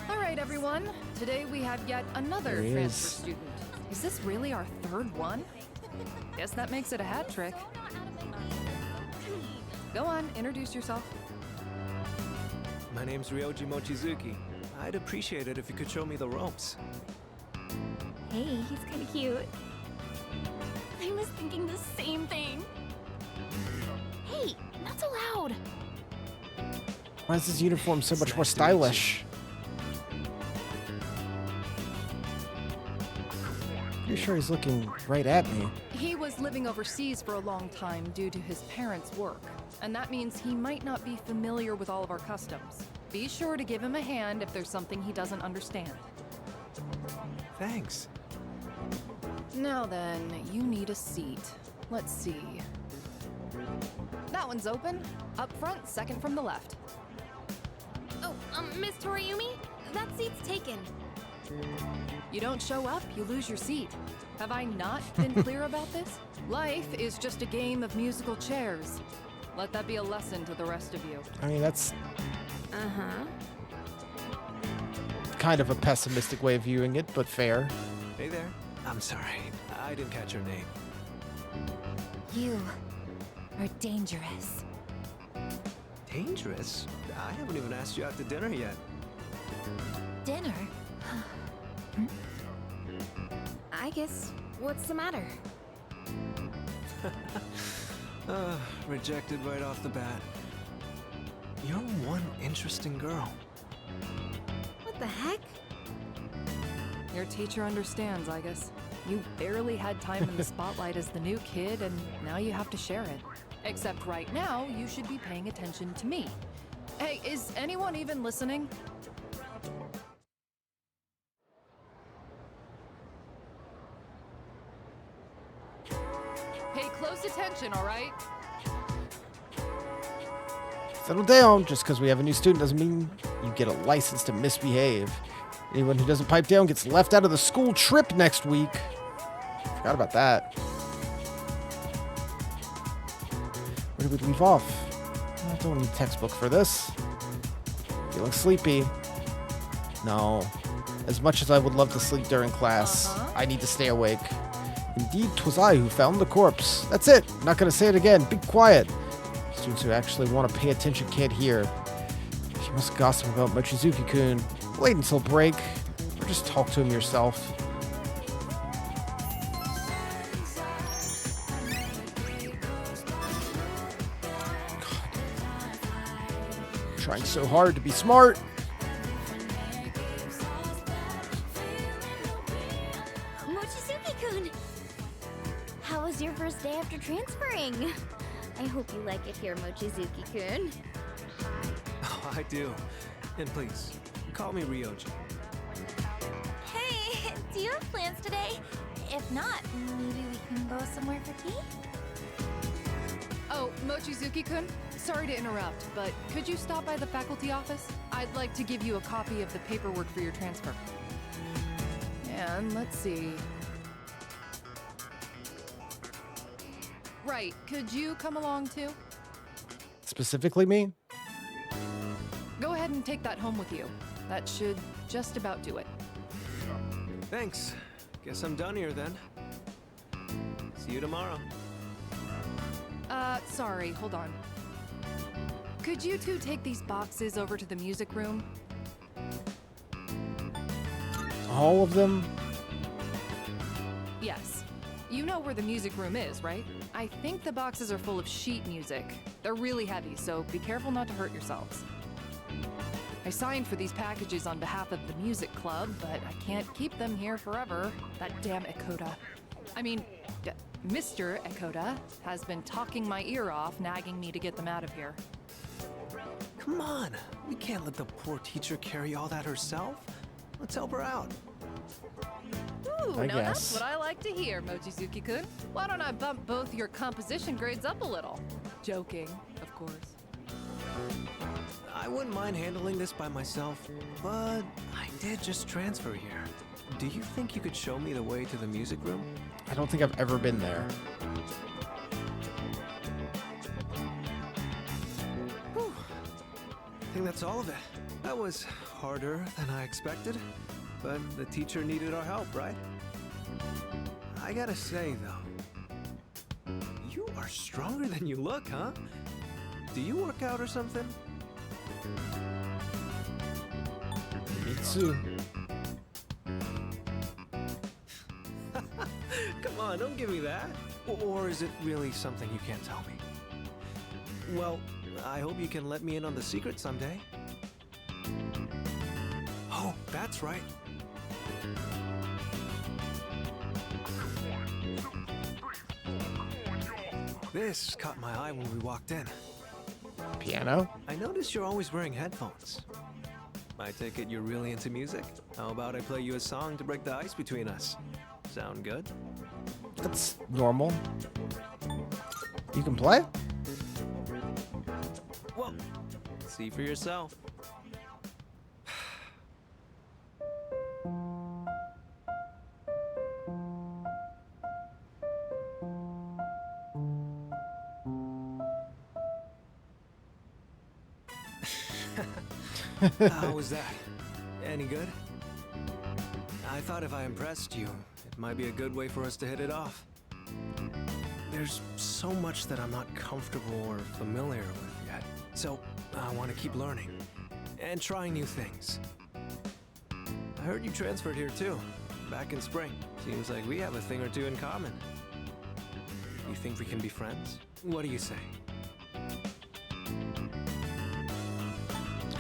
All right, everyone. Today we have yet another There he transfer is. student. Is this really our third one? Guess that makes it a hat trick. Go on, introduce yourself. My name's Ryoji Mochizuki. I'd appreciate it if you could show me the ropes. Hey, he's kind of cute. I was thinking the same thing. Hey, not so loud. Why is his uniform so much more stylish? Pretty sure he's looking right at me. He was living overseas for a long time due to his parents' work, and that means he might not be familiar with all of our customs. Be sure to give him a hand if there's something he doesn't understand. Thanks. Now then, you need a seat. Let's see. That one's open. Up front, second from the left. Oh, Miss Toriumi, that seat's taken. You don't show up, you lose your seat. Have I not been clear about this? Life is just a game of musical chairs. Let that be a lesson to the rest of you. I mean, that's Uh-huh. kind of a pessimistic way of viewing it, but fair. Hey there. I'm sorry. I didn't catch your name. You are dangerous. Dangerous? I haven't even asked you out to dinner yet. Dinner? I guess, what's the matter? Rejected right off the bat. You're one interesting girl. What the heck? Your teacher understands, I guess. You barely had time in the spotlight as the new kid, and now you have to share it. Except right now, you should be paying attention to me. Hey, is anyone even listening? Pay close attention, all right? Settle down. Just because we have a new student doesn't mean you get a license to misbehave. Anyone who doesn't pipe down gets left out of the school trip next week. Forgot about that. Where did we leave off? I don't need a textbook for this. Feeling sleepy. No. As much as I would love to sleep during class, I need to stay awake. Indeed, 'twas I who found the corpse. That's it. Not gonna say it again. Be quiet. Students who actually want to pay attention can't hear. You must gossip about Mochizuki-kun. Wait until break, or just talk to him yourself. God, Trying so hard to be smart. Mochizuki-kun! How was your first day after transferring? I hope you like it here, Mochizuki-kun. Oh, I do. And please, call me Ryoji. Hey, do you have plans today? If not, maybe we can go somewhere for tea? Oh, Mochizuki-kun, sorry to interrupt, but could you stop by the faculty office? I'd like to give you a copy of the paperwork for your transfer. And let's see. Right, could you come along too? Specifically me? Go ahead and take that home with you. That should just about do it. Thanks. Guess I'm done here then. See you tomorrow. Sorry, hold on. Could you two take these boxes over to the music room? All of them? Yes. You know where the music room is, right? I think the boxes are full of sheet music. They're really heavy, so be careful not to hurt yourselves. I signed for these packages on behalf of the music club, but I can't keep them here forever. That damn Ekoda. Mr. Ekoda has been talking my ear off, nagging me to get them out of here. Come on, we can't let the poor teacher carry all that herself. Let's help her out. Ooh, I now guess. that's what I like to hear, Mochizuki-kun. Why don't I bump both your composition grades up a little? Joking, of course. I wouldn't mind handling this by myself, but I did just transfer here. Do you think you could show me the way to the music room? I don't think I've ever been there. Whew. I think that's all of it. That was harder than I expected, but the teacher needed our help, right? I gotta say, though, you are stronger than you look, huh? Do you work out or something? Me too. Come on, don't give me that. Or is it really something you can't tell me? Well, I hope you can let me in on the secret someday. Oh, that's right. This caught my eye when we walked in. Piano? I noticed you're always wearing headphones. I take it you're really into music? How about I play you a song to break the ice between us? Sound good? That's normal. You can play? Well, see for yourself. How was that? Any good? I thought if I impressed you, it might be a good way for us to hit it off. There's so much that I'm not comfortable or familiar with yet, so I want to keep learning and trying new things. I heard you transferred here too, back in spring. Seems like we have a thing or two in common. You think we can be friends? What do you say?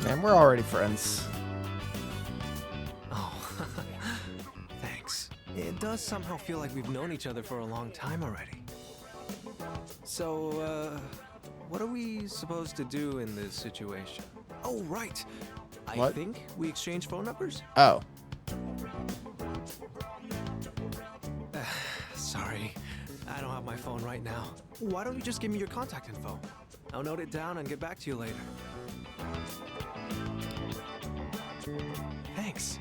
Man, we're already friends. Oh, thanks. It does somehow feel like we've known each other for a long time already. So, what are we supposed to do in this situation? Oh, right. I What? think we exchange phone numbers? Oh. Sorry, I don't have my phone right now. Why don't you just give me your contact info? I'll note it down and get back to you later. Thanks.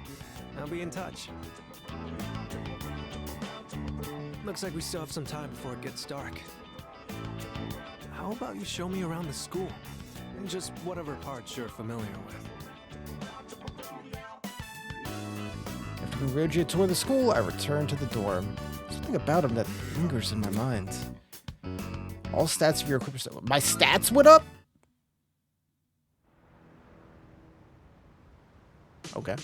I'll be in touch. Looks like we still have some time before it gets dark. How about you show me around the school? Just whatever parts you're familiar with. After Ryoji had toured the school, I returned to the dorm. Something about him that lingers in my mind. All stats of your equipment. My stats went up? Okay.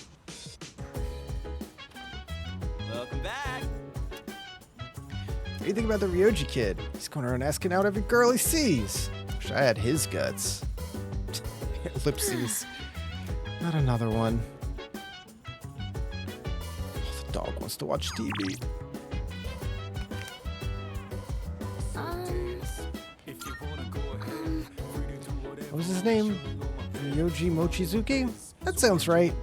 Welcome back. What do you think about the Ryoji kid? He's going around asking out every girl he sees. Wish I had his guts. Ellipses. Not another one. Oh, the dog wants to watch TV. What was his name? Ryoji Mochizuki? That sounds right.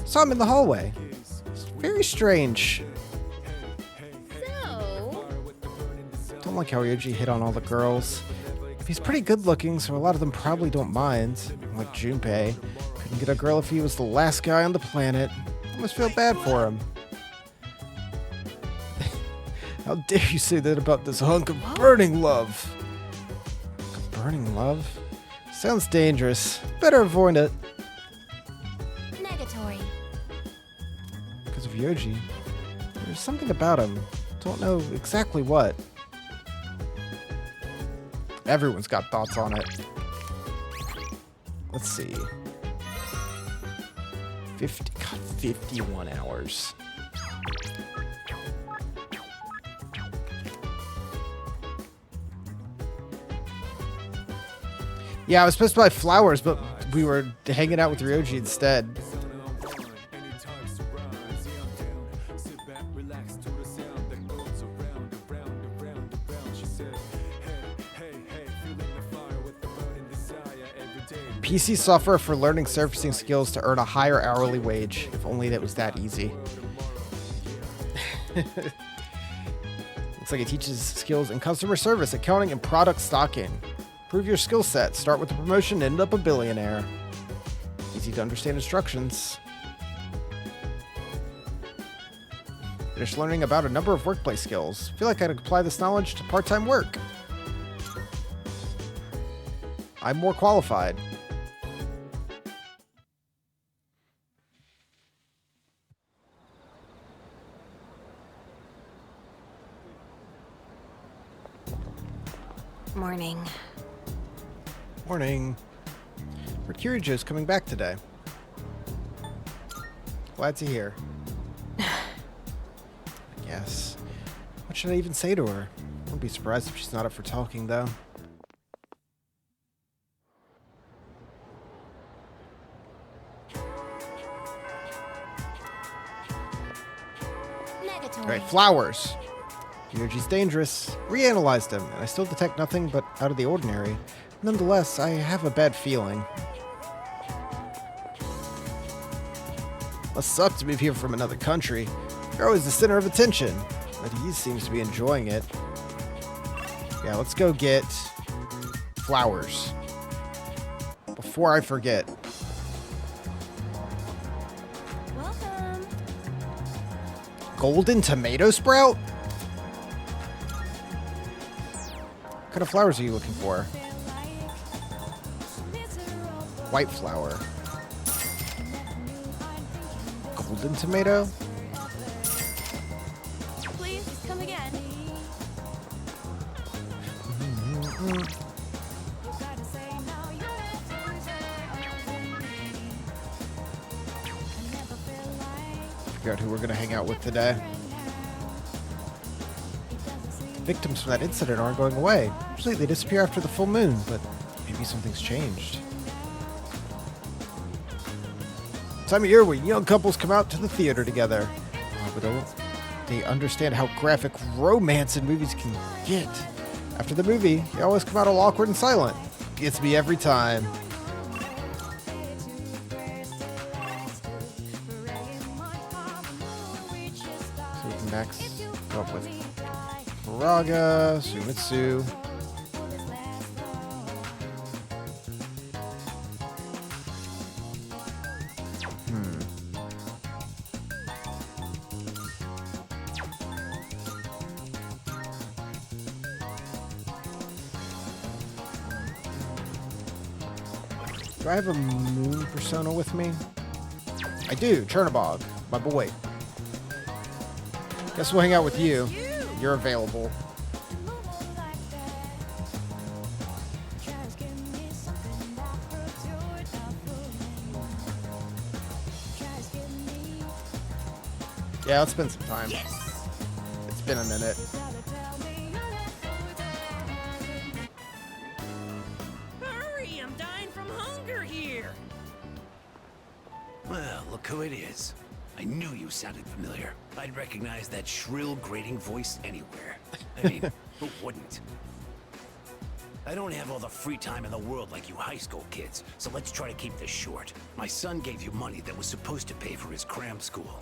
Saw him in the hallway. It's very strange. So, Don't like how Ryoji hit on all the girls. He's pretty good looking, so a lot of them probably don't mind. Like Junpei. Couldn't get a girl if he was the last guy on the planet. I must feel bad for him. How dare you say that about this hunk of burning love? Burning love? Sounds dangerous. Better avoid it. Negatory. Because of Yoji. There's something about him. Don't know exactly what. Everyone's got thoughts on it. Let's see. 51 hours. Yeah, I was supposed to buy flowers, but we were hanging out with Ryoji instead. PC software for learning surfacing skills to earn a higher hourly wage. If only that was that easy. Looks like it teaches skills in customer service, accounting, and product stocking. Prove your skill set. Start with a promotion and end up a billionaire. Easy to understand instructions. Finish learning about a number of workplace skills. Feel like I could apply this knowledge to part-time work. I'm more qualified. Morning. Morning. Mercurijo's coming back today. Glad to hear. I guess. What should I even say to her? I wouldn't be surprised if she's not up for talking, though. Alright, flowers. Energy's dangerous. Reanalyzed him, and I still detect nothing but out of the ordinary. Nonetheless, I have a bad feeling. Must suck to be here from another country. You're always the center of attention, but he seems to be enjoying it. Yeah, let's go get flowers. Before I forget. Welcome. Golden tomato sprout? What kind of flowers are you looking for? White flower. Golden tomato? Please come again. Figure out who we're gonna hang out with today. Victims from that incident aren't going away. Usually they disappear after the full moon, but maybe something's changed. Time of year when young couples come out to the theater together. Oh, but don't they understand how graphic romance in movies can get? After the movie, they always come out all awkward and silent. Gets me every time. So we can next go up with Raga, Sumitsu. Do I have a moon persona with me? I do, Chernobog, my boy. Guess we'll hang out with you. You're available. Yeah, let's spend some time. Yes. It's been a minute. Hurry, I'm dying from hunger here. Well, look who it is. I knew you sounded familiar. I'd recognize that shrill, grating voice anywhere. I mean, who wouldn't? I don't have all the free time in the world like you high school kids, so let's try to keep this short. My son gave you money that was supposed to pay for his cram school.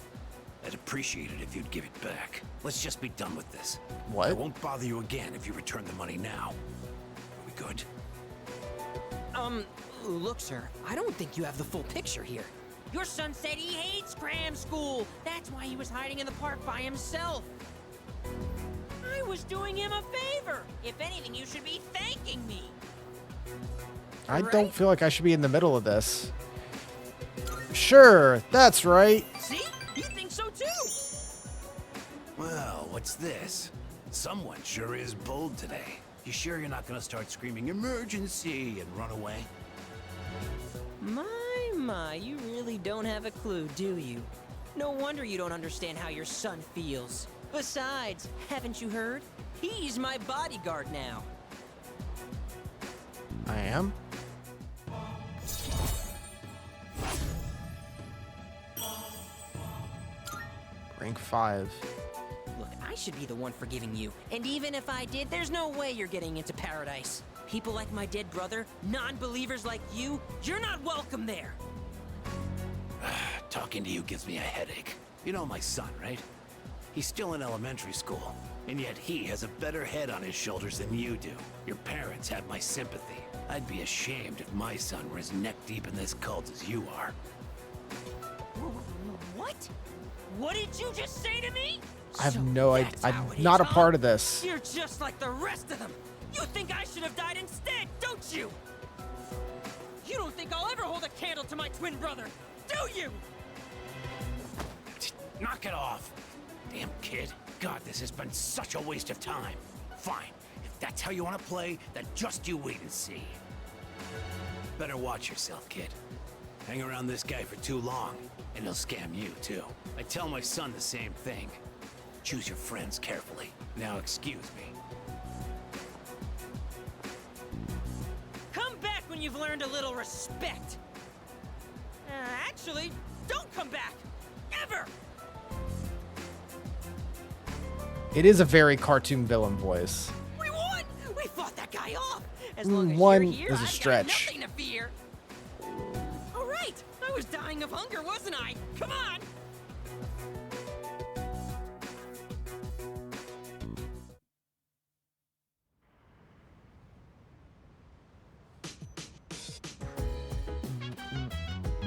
I'd appreciate it if you'd give it back. Let's just be done with this. What? I won't bother you again if you return the money now. Are we good? Look, sir, I don't think you have the full picture here. Your son said he hates cram school. That's why he was hiding in the park by himself. I was doing him a favor. If anything, you should be thanking me. I don't feel like I should be in the middle of this. Sure, that's right. See? You think so too? Well, what's this? Someone sure is bold today. You sure you're not gonna start screaming emergency and run away? My, you really don't have a clue, do you? No wonder you don't understand how your son feels. Besides, haven't you heard? He's my bodyguard now. I am? Rank 5. Look, I should be the one forgiving you. And even if I did, there's no way you're getting into paradise. People like my dead brother, non-believers like you, you're not welcome there. Talking to you gives me a headache. You know my son, right? He's still in elementary school, and yet he has a better head on his shoulders than you do. Your parents have my sympathy. I'd be ashamed if my son were as neck-deep in this cult as you are. What? What did you just say to me? I have no idea. I'm not a part of this. You're just like the rest of them. You think I should have died instead, don't you? You don't think I'll ever hold a candle to my twin brother, do you? Knock it off. Damn kid. God, this has been such a waste of time. Fine. If that's how you want to play, then just you wait and see. Better watch yourself, kid. Hang around this guy for too long, and he'll scam you, too. I tell my son the same thing. Choose your friends carefully. Now excuse me. Come back when you've learned a little respect. Actually, don't come back. Ever! It is a very cartoon villain voice. We won! We fought that guy off! As long as One you're here, is a I've stretch. got nothing to fear. All right! I was dying of hunger, wasn't I? Come on!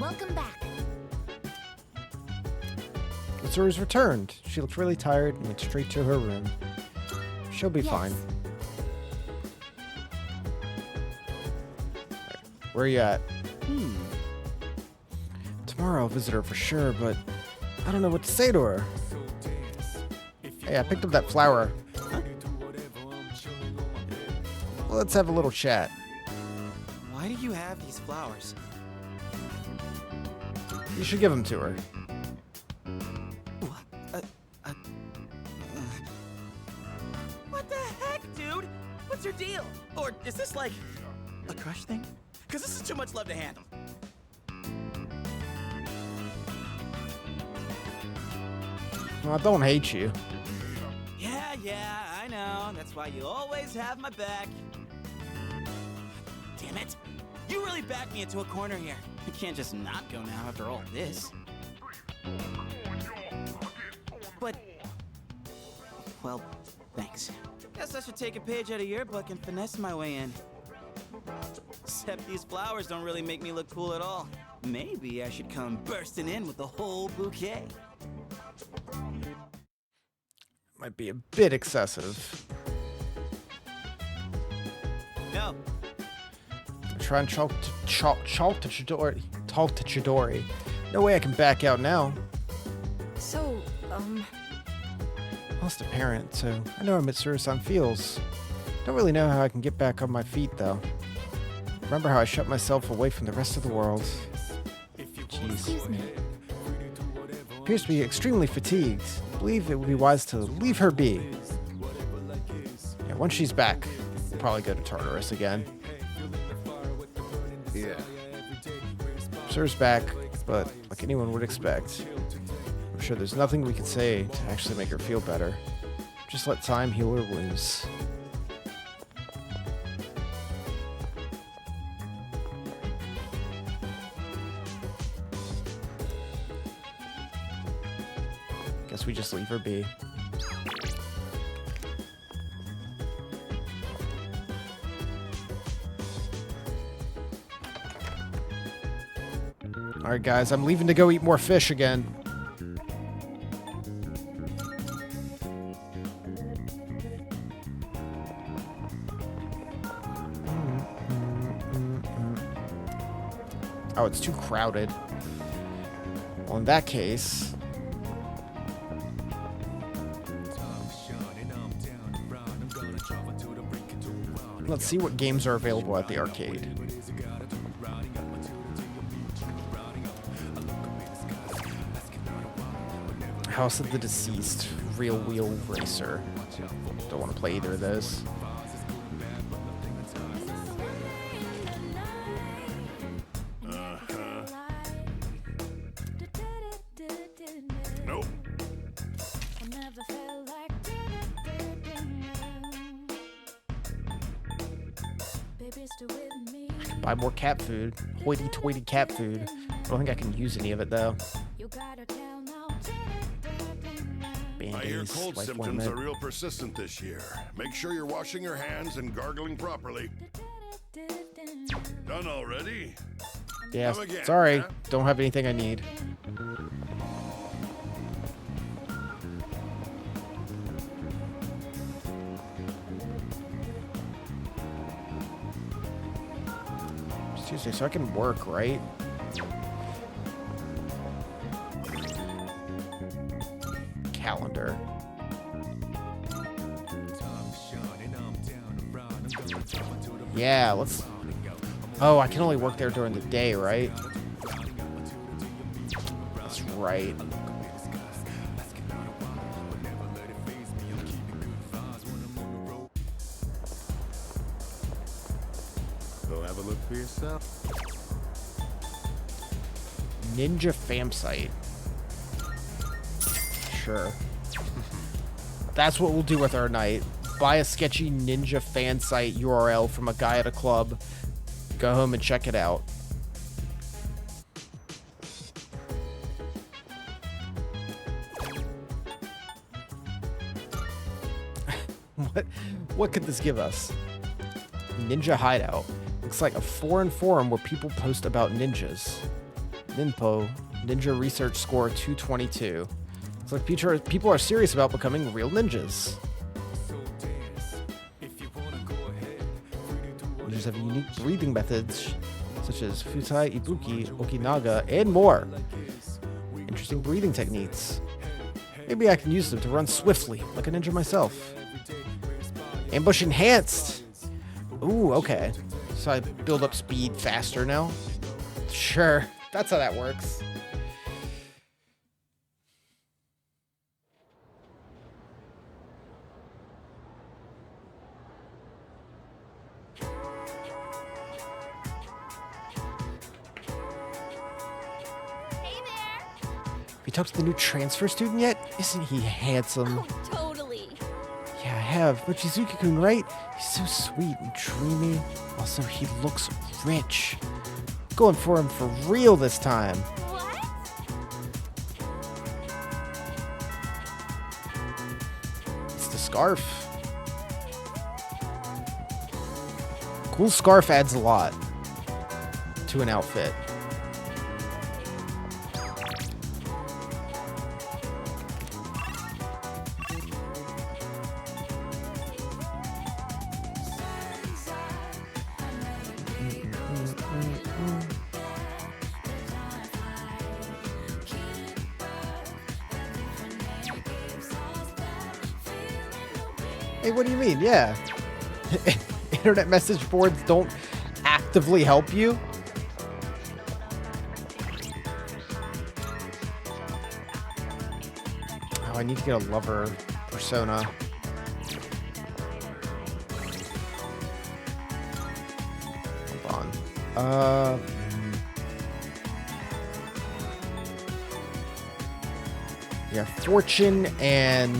Welcome back. Mitsuru returned. She looked really tired and went straight to her room. She'll be fine. Where are you at? Tomorrow I'll visit her for sure, but I don't know what to say to her. Hey, I picked up that flower. Let's have a little chat. Why do you have these flowers? You should give them to her. What the heck, dude? What's your deal? Or is this like a crush thing? Because this is too much love to handle. Well, I don't hate you. Yeah, I know. That's why you always have my back. Damn it. You really backed me into a corner here. I can't just not go now after all this. But, well, thanks. Guess I should take a page out of your book and finesse my way in. Except these flowers don't really make me look cool at all. Maybe I should come bursting in with the whole bouquet. Might be a bit excessive. No. Try and talk to Chidori. No way I can back out now. So, Lost a parent, so I know how Mitsuru-san feels. Don't really know how I can get back on my feet, though. Remember how I shut myself away from the rest of the world. Jeez. Excuse me. Appears to be extremely fatigued. I believe it would be wise to leave her be. Yeah, once she's back, we'll probably go to Tartarus again. Yeah. Sir's back. but like anyone would expect, I'm sure there's nothing we can say to actually make her feel better. Just let time heal her wounds. Guess we just leave her be. Alright guys, I'm leaving to go eat more fish again. Oh, it's too crowded. Well, in that case... let's see what games are available at the arcade. House of the Deceased, Real Wheel Racer. Don't want to play either of those. Nope. I can buy more cat food. Hoity-toity cat food. I don't think I can use any of it though. I hear cold symptoms are real persistent this year. Make sure you're washing your hands and gargling properly. Done already? Yeah, Come again, sorry. huh? Don't have anything I need. It's Tuesday, so I can work, right? Calendar. Yeah, let's... Oh, I can only work there during the day, right? That's right. Go have a look for yourself. Ninja fam site. Sure. That's what we'll do with our night. Buy a sketchy ninja fan site URL from a guy at a club. Go home and check it out. What could this give us? Ninja Hideout. Looks like a foreign forum where people post about ninjas. Ninpo. Ninja research score 222. It's like people are serious about becoming real ninjas. Ninjas have unique breathing methods, such as Futai, Ibuki, Okinaga, and more. Interesting breathing techniques. Maybe I can use them to run swiftly, like a ninja myself. Ambush enhanced! Ooh, okay. So I build up speed faster now? Sure, that's how that works. Have you talked to the new transfer student yet? Isn't he handsome? Oh, totally. Yeah, I have. Mochizuki-kun, right? He's so sweet and dreamy. Also, he looks rich. Going for him for real this time. What? It's the scarf. Cool scarf adds a lot to an outfit. Hey, what do you mean? Yeah. Internet message boards don't actively help you? Oh, I need to get a lover persona. Hold on. We have Fortune and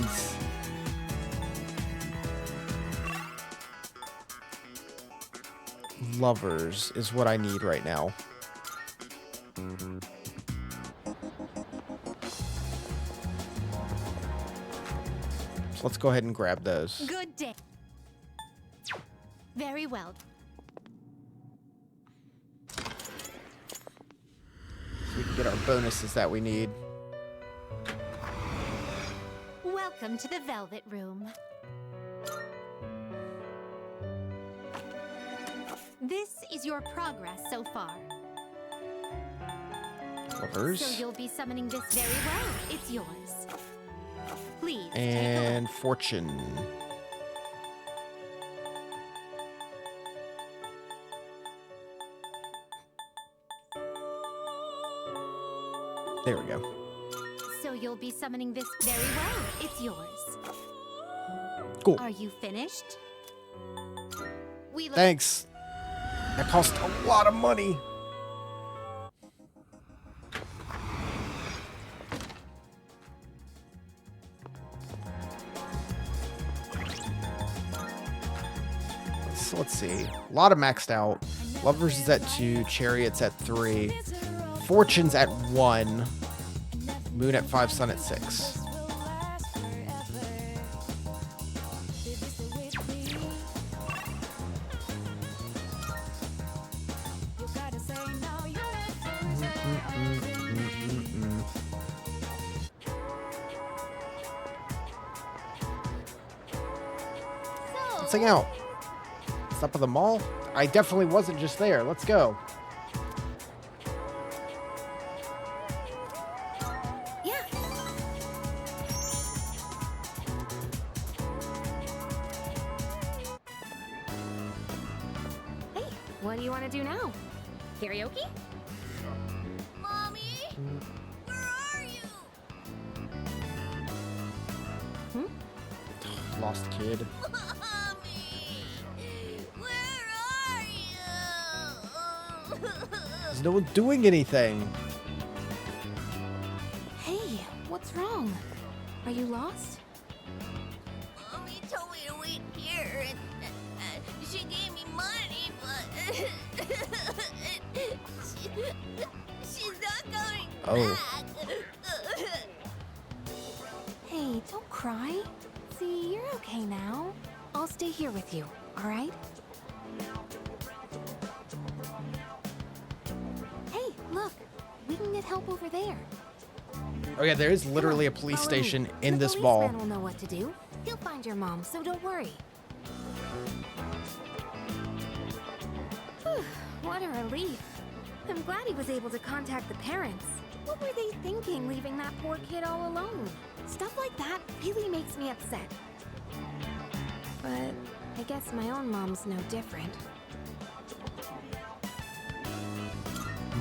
Lovers is what I need right now. So let's go ahead and grab those. Good day. Very well. So we can get our bonuses that we need. Welcome to the Velvet Room. This is your progress so far. Lovers. So you'll be summoning this very well. It's yours. Please. And Fortune. There we go. So you'll be summoning this very well. It's yours. Cool. Are you finished? Thanks. That cost a lot of money. So let's see. A lot of maxed out. Lovers is at 2, Chariot's at 3, Fortune's at 1, Moon at 5, Sun at 6. Let's hang out. Stop at the mall? I definitely wasn't just there. Let's go. Yeah. Hey, what do you want to do now? Karaoke? Mommy? Where are you? Lost kid. There's no one doing anything. Hey, what's wrong? Are you lost? Mommy told me to wait here, and she gave me money, but she's not coming back. Hey, don't cry. See, you're okay now. I'll stay here with you, all right? Hey, look. We can get help over there. Oh yeah, there is literally a police station in this mall. The policeman will know what to do. He'll find your mom, so don't worry. Whew, what a relief. I'm glad he was able to contact the parents. What were they thinking, leaving that poor kid all alone? Stuff like that really makes me upset. But I guess my own mom's no different.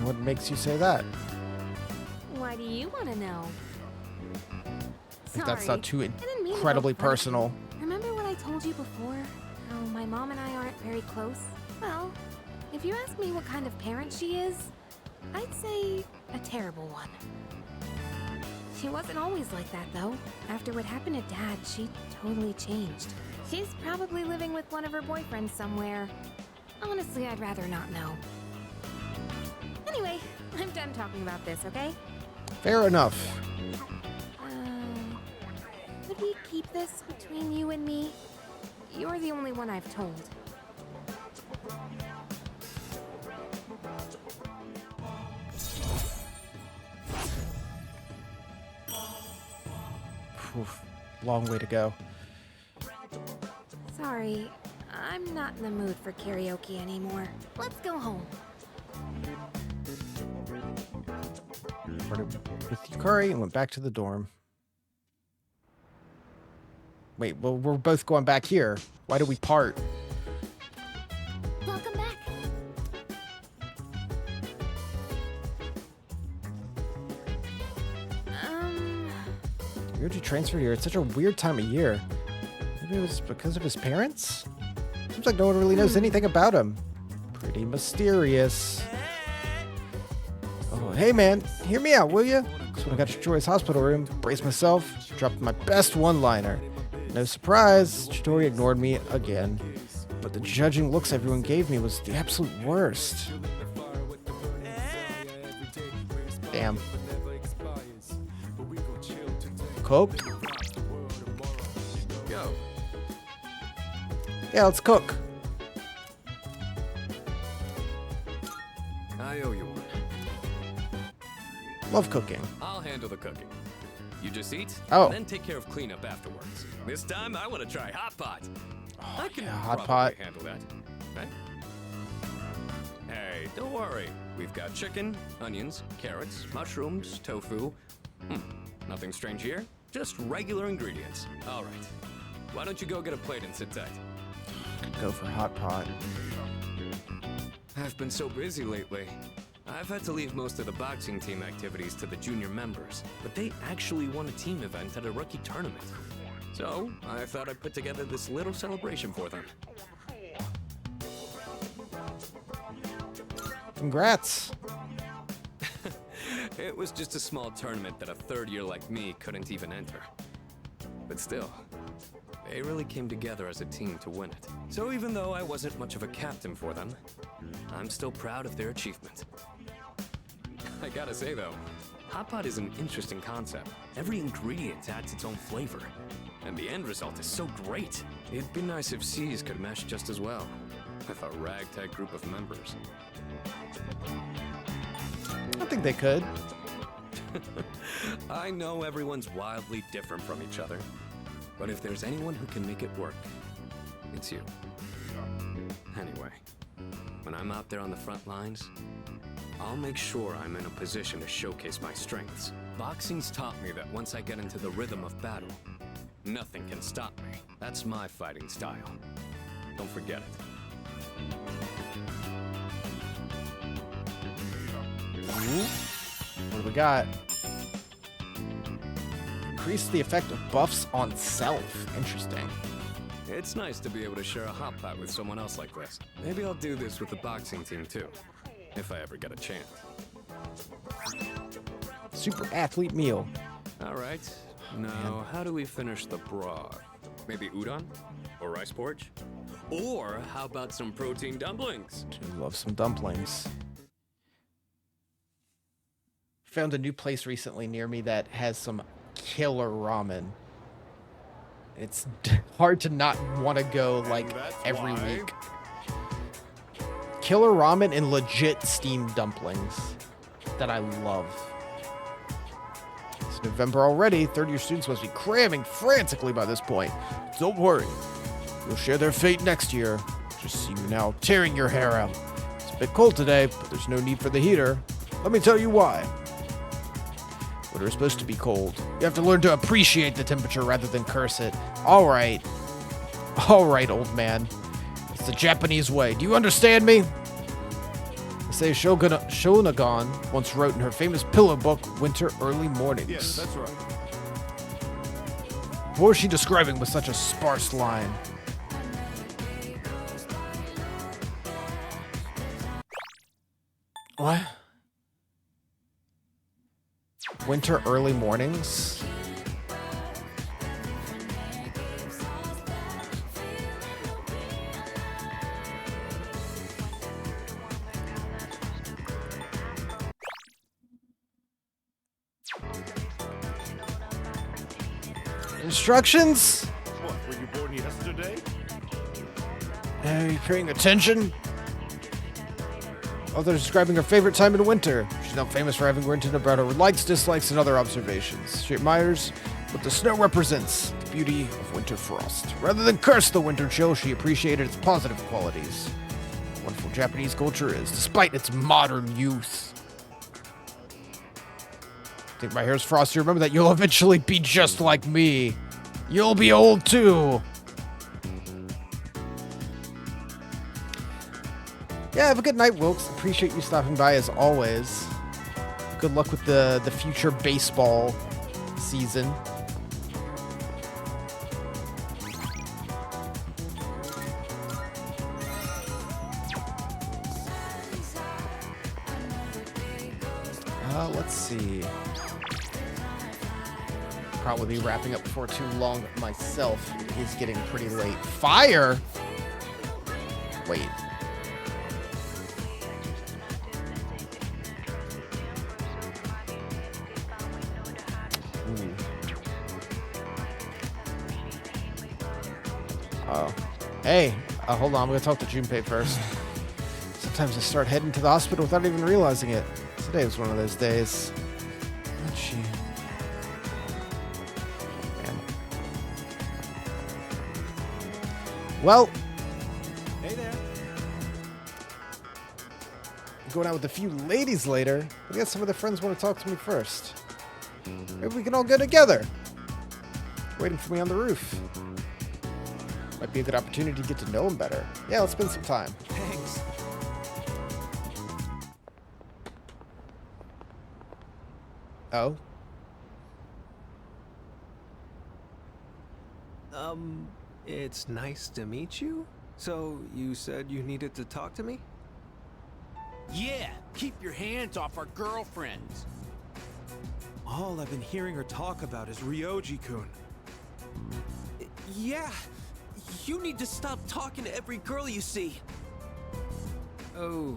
What makes you say that? Why do you want to know? If that's not too I didn't mean to go incredibly funny. personal. Remember what I told you before? How my mom and I aren't very close? Well, if you ask me what kind of parent she is, I'd say a terrible one. She wasn't always like that, though. After what happened to Dad, she totally changed. She's probably living with one of her boyfriends somewhere. Honestly, I'd rather not know. Anyway, I'm done talking about this, okay? Fair enough. Could we keep this between you and me? You're the only one I've told. Oof, long way to go. Sorry, I'm not in the mood for karaoke anymore. Let's go home. Parted with Yukari and went back to the dorm. Wait, well, we're both going back here. Why did we part? Welcome back. Weird you transferred here. It's such a weird time of year. Maybe it was because of his parents? Seems like no one really knows anything about him. Pretty mysterious. Oh, hey man, hear me out, will you? when I got to Chidori's hospital room, braced myself, dropped my best one-liner. No surprise, Chidori ignored me again. But the judging looks everyone gave me was the absolute worst. Damn. Coke? Go. Yeah, let's cook. I owe you one. Love cooking. I'll handle the cooking. You just eat, Oh. and then take care of cleanup afterwards. This time, I want to try hot pot. I can hot probably pot. handle that, right? Hey, don't worry. We've got chicken, onions, carrots, mushrooms, tofu. Nothing strange here. Just regular ingredients. All right. Why don't you go get a plate and sit tight? Go for hot pot. I've been so busy lately. I've had to leave most of the boxing team activities to the junior members, but they actually won a team event at a rookie tournament. So, I thought I'd put together this little celebration for them. Congrats. It was just a small tournament that a third year like me couldn't even enter. But still, they really came together as a team to win it. So even though I wasn't much of a captain for them, I'm still proud of their achievement. I gotta say though, hot pot is an interesting concept. Every ingredient adds its own flavor, and the end result is so great. It'd be nice if C's could mesh just as well, with a ragtag group of members. I think they could. I know everyone's wildly different from each other, but if there's anyone who can make it work, it's you. Anyway, when I'm out there on the front lines, I'll make sure I'm in a position to showcase my strengths. Boxing's taught me that once I get into the rhythm of battle, nothing can stop me. That's my fighting style. Don't forget it. What do we got? Increase the effect of buffs on self. Interesting. It's nice to be able to share a hot pot with someone else like this. Maybe I'll do this with the boxing team too, if I ever get a chance. Super athlete meal. All right. Now, how do we finish the broth? Maybe udon? Or rice porridge? Or how about some protein dumplings? I love some dumplings. Found a new place recently near me that has some killer ramen. It's hard to not want to go like every week. Killer ramen and legit steamed dumplings that I love. It's November already. Third-year students must be cramming frantically by this point. Don't worry. You'll share their fate next year. Just see you now tearing your hair out. It's a bit cold today, but there's no need for the heater. Let me tell you why. Winter is supposed to be cold. You have to learn to appreciate the temperature rather than curse it. All right. All right, old man. It's the Japanese way. Do you understand me? They say Shonagon once wrote in her famous pillow book, Winter Early Mornings. Yes, that's right. What was she describing with such a sparse line? What? Winter early mornings? Instructions? What, were you born yesterday? Are you paying attention? Author describing her favorite time in winter. She's now famous for having written about her likes, dislikes, and other observations. She admires what the snow represents, the beauty of winter frost. Rather than curse the winter chill, she appreciated its positive qualities. Wonderful Japanese culture is, despite its modern youth. Think my hair's frosty? Remember that you'll eventually be just like me. You'll be old too. Yeah, have a good night, Wilkes. Appreciate you stopping by as always. Good luck with the future baseball season. Let's see. probably be wrapping up before too long myself. It is getting pretty late. Fire? Wait. Ooh. Oh. Hey, hold on. I'm going to talk to Junpei first. Sometimes I start heading to the hospital without even realizing it. Today was one of those days. Where'd she? Man. Well. Hey there. Going out with a few ladies later. I guess some of their friends want to talk to me first. Maybe we can all go together. Waiting for me on the roof. Might be a good opportunity to get to know them better. Yeah, let's spend some time. Thanks. Oh? It's nice to meet you? So, you said you needed to talk to me? Yeah, keep your hands off our girlfriends. All I've been hearing her talk about is Ryoji-kun. Yeah, you need to stop talking to every girl you see. Oh,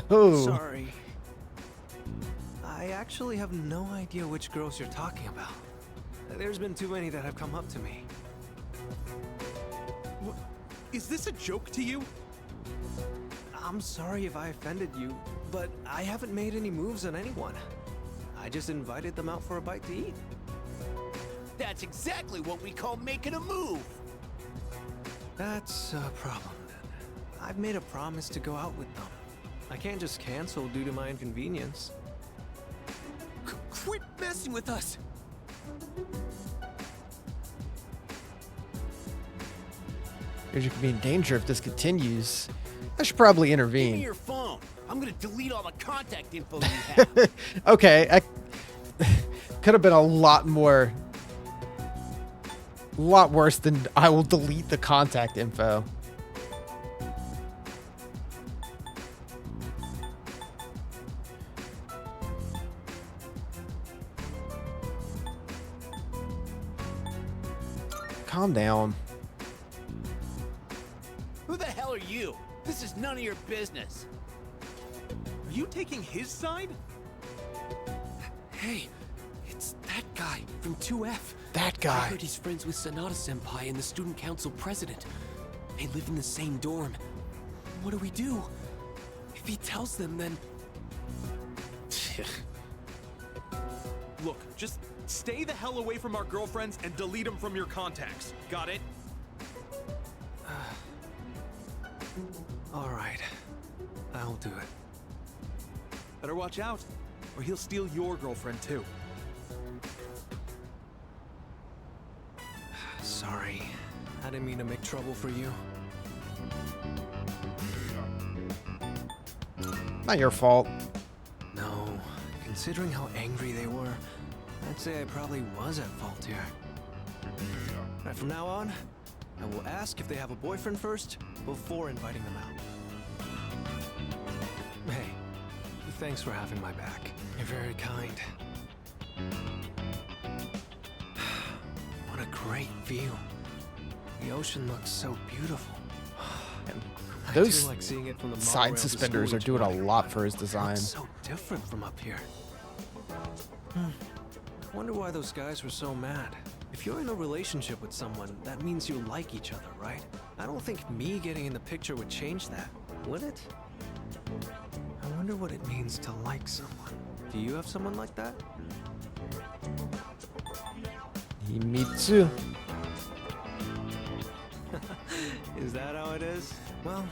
Oh. sorry. I actually have no idea which girls you're talking about. There's been too many that have come up to me. Is this a joke to you? I'm sorry if I offended you, but I haven't made any moves on anyone. I just invited them out for a bite to eat. That's exactly what we call making a move. That's a problem then. I've made a promise to go out with them. I can't just cancel due to my inconvenience. Quit messing with us. You could be in danger if this continues. I should probably Give me intervene. your phone. I'm gonna delete all the contact info you have. Okay, I could have been a lot worse than I will delete the contact info. Calm down. Who the hell are you? This is none of your business. Are you taking his side? Hey, it's that guy from 2F. That I guy. heard he's friends with Sonata-senpai and the student council president. They live in the same dorm. What do we do? If he tells them, then... Look, just stay the hell away from our girlfriends and delete them from your contacts. Got it? All right, I'll do it. Better watch out, or he'll steal your girlfriend too. Sorry, I didn't mean to make trouble for you. Not your fault. No, considering how angry they were, I'd say I probably was at fault here. Right, from now on, I will ask if they have a boyfriend first before inviting them out. Hey, thanks for having my back. You're very kind. What a great view. The ocean looks so beautiful. I Those do like seeing it from the side monorail to suspenders school are each doing a morning. lot for his It design. looks so different from up here. I wonder why those guys were so mad. If you're in a relationship with someone, that means you like each other, right? I don't think me getting in the picture would change that, would it? I wonder what it means to like someone. Do you have someone like that? Me too. Is that how it is? Well,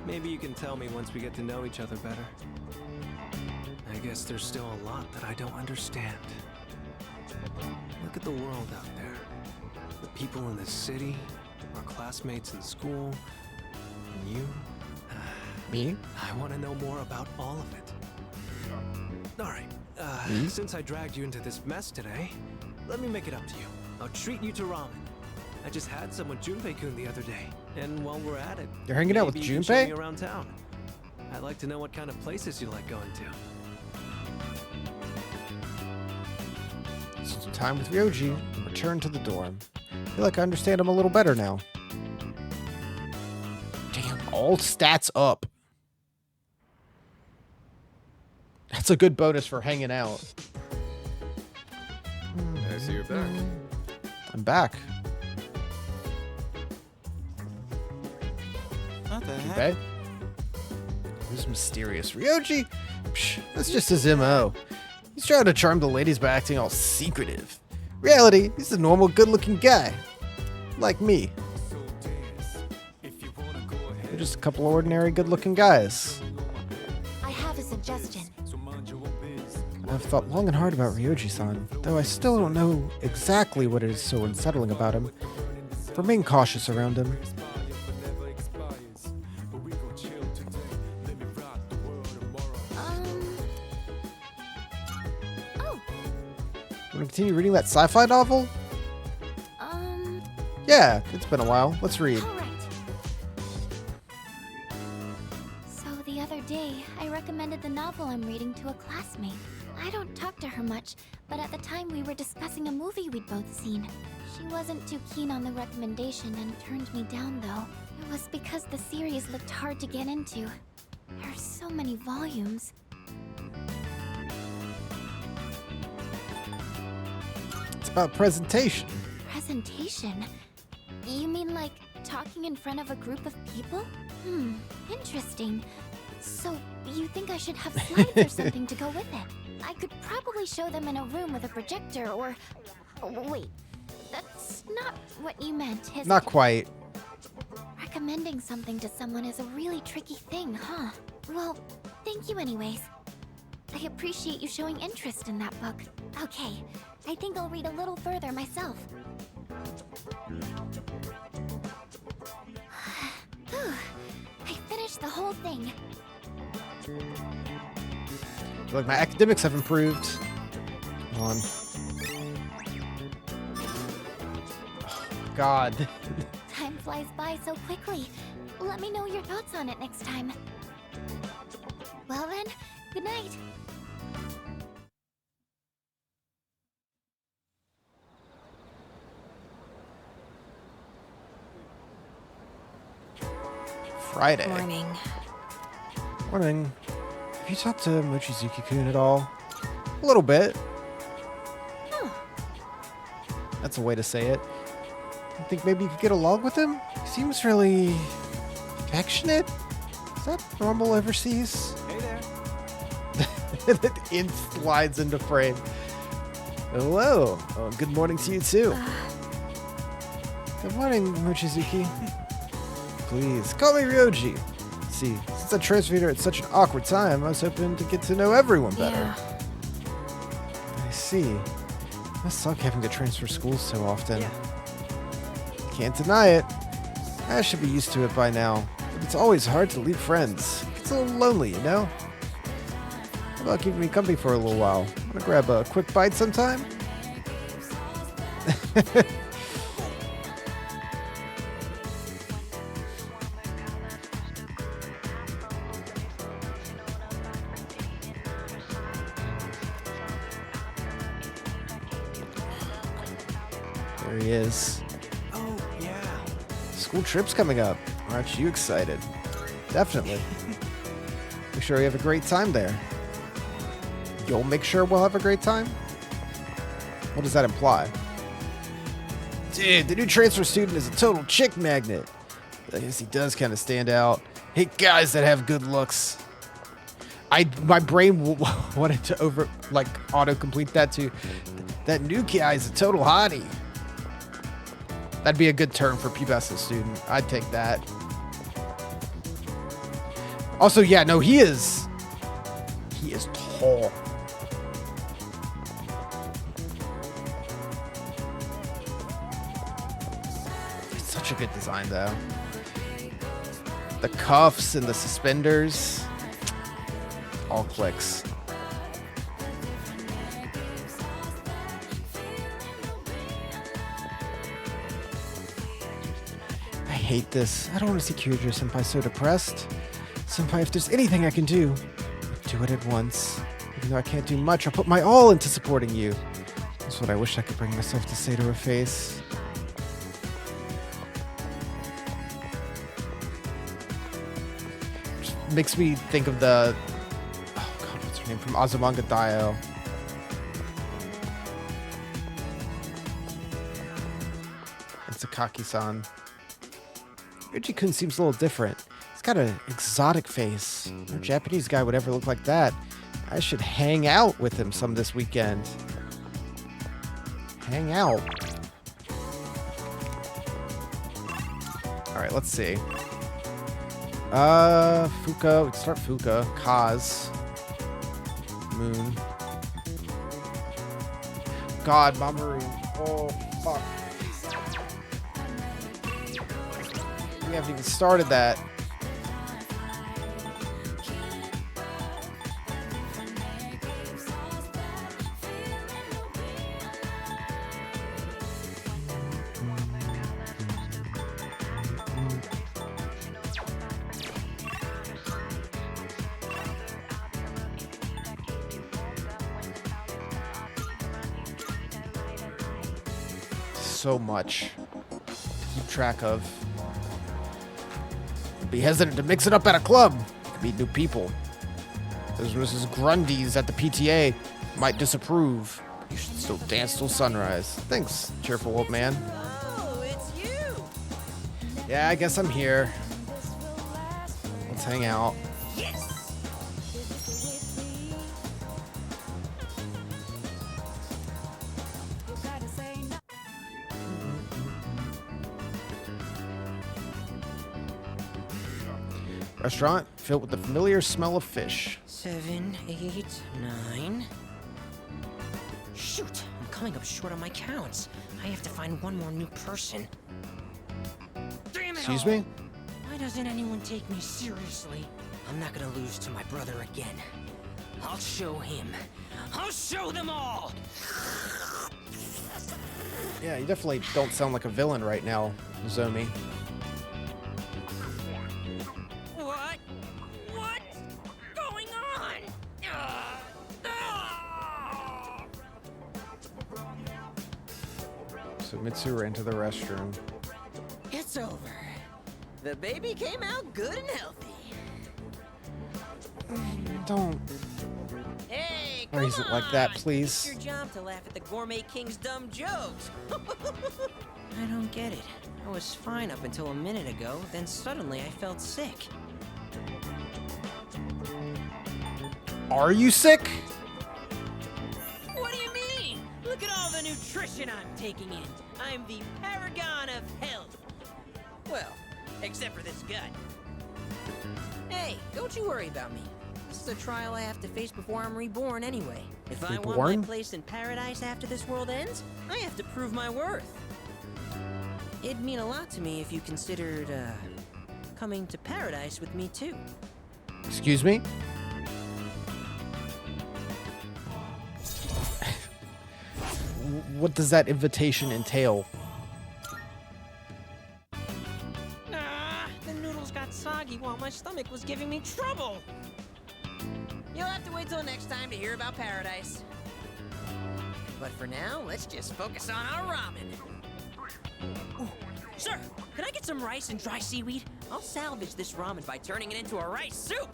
maybe you can tell me once we get to know each other better. I guess there's still a lot that I don't understand. Look at the world out there. The people in this city, our classmates in school, and you. Me? I want to know more about all of it. Alright, since I dragged you into this mess today, let me make it up to you. I'll treat you to ramen. I just had some with Junpei-kun the other day, and while we're at it, You're hanging out with maybe you can show Junpei? me around town. I'd like to know what kind of places you like going to. This is time with Ryoji, and return to the dorm. I feel like I understand him a little better now. Damn, all stats up. That's a good bonus for hanging out. I see you're back. I'm back. What the heck? Okay. Who's mysterious? Ryoji? Psh, that's just his MO. He's trying to charm the ladies by acting all secretive. Reality, he's a normal, good-looking guy. Like me. We're just a couple ordinary, good-looking guys. I have a suggestion. I've thought long and hard about Ryoji-san, though I still don't know exactly what is so unsettling about him. Remain cautious around him. Want to continue reading that sci-fi novel? Yeah, it's been a while. Let's read. All right. So the other day, I recommended the novel I'm reading to a classmate. I don't talk to her much, but at the time we were discussing a movie we'd both seen. She wasn't too keen on the recommendation and turned me down, though. It was because the series looked hard to get into. There are so many volumes. It's about presentation. Presentation? You mean like talking in front of a group of people? Interesting. So, you think I should have slides or something to go with it? I could probably show them in a room with a projector or... Oh, wait, that's not what you meant, is Not it? quite. Recommending something to someone is a really tricky thing, huh? Well, thank you anyways. I appreciate you showing interest in that book. Okay, I think I'll read a little further myself. Whew, I finished the whole thing. I feel like my academics have improved. Come on. Oh, God. Time flies by so quickly. Let me know your thoughts on it next time. Well then, good night. Friday. Morning. Morning. Have you talked to Mochizuki-kun at all? A little bit. That's a way to say it. I think maybe you could get along with him? He seems really affectionate. Is that normal overseas? Hey there. It slides into frame. Hello. Oh, good morning to you too. Good morning, Mochizuki. Please, call me Ryoji. See, since I transferred here at such an awkward time, I was hoping to get to know everyone better. Yeah. I see. Must suck having to transfer schools so often. Can't deny it. I should be used to it by now, but it's always hard to leave friends. It's a little lonely, you know? How about keeping me company for a little while? Wanna grab a quick bite sometime? There he is. Oh, yeah. School trip's coming up. Aren't you excited? Definitely. Make sure you have a great time there. You'll make sure we'll have a great time? What does that imply? Dude, the new transfer student is a total chick magnet. I guess he does kind of stand out. Hate guys that have good looks. My brain wanted to autocomplete that to that new guy is a total hottie. That'd be a good term for pubescent student. I'd take that. Also, yeah, no, he is tall. It's such a good design, though. The cuffs and the suspenders, all clicks. I hate this. I don't want to see Kyojo-senpai so depressed. Senpai, if there's anything I can do, do it at once. Even though I can't do much, I'll put my all into supporting you. That's what I wish I could bring myself to say to her face. Just makes me think of the... Oh god, what's her name? From Azumanga Daioh. It's Akaki-san. Reggie-kun seems a little different. He's got an exotic face. No Japanese guy would ever look like that. I should hang out with him some this weekend. Hang out. Alright, let's see. Fuka. We can start Fuka. Kaz. Moon. God, Mamoru. Oh, fuck. We haven't even started that. So much to keep track of. Be hesitant to mix it up at a club. Could meet new people. Those Mrs. Grundy's at the PTA might disapprove. You should still dance till sunrise. Thanks, cheerful old man. Oh, it's you. Yeah, I guess I'm here. Let's hang out. Yes. Restaurant filled with the familiar smell of fish. 7, 8, 9. Shoot, I'm coming up short on my counts. I have to find one more new person. Damn it Excuse all. me? Why doesn't anyone take me seriously? I'm not gonna lose to my brother again. I'll show him. I'll show them all. Yeah, you definitely don't sound like a villain right now, Zomi. What's going on? So Mitsu ran to the restroom. It's over. The baby came out good and healthy. Don't Hey, raise come it like that, on. please. It's your job to laugh at the gourmet king's dumb jokes. I don't get it. I was fine up until a minute ago, then suddenly I felt sick. Are you sick? What do you mean? Look at all the nutrition I'm taking in. I'm the paragon of health. Well, except for this gut. Hey, don't you worry about me. This is a trial I have to face before I'm reborn anyway. If I want Reborn? my place in paradise after this world ends, I have to prove my worth. It'd mean a lot to me if you considered, coming to paradise with me too. Excuse me? What does that invitation entail? The noodles got soggy while my stomach was giving me trouble. You'll have to wait till next time to hear about paradise. But for now, let's just focus on our ramen. Ooh, sir, can I get some rice and dry seaweed? I'll salvage this ramen by turning it into a rice soup.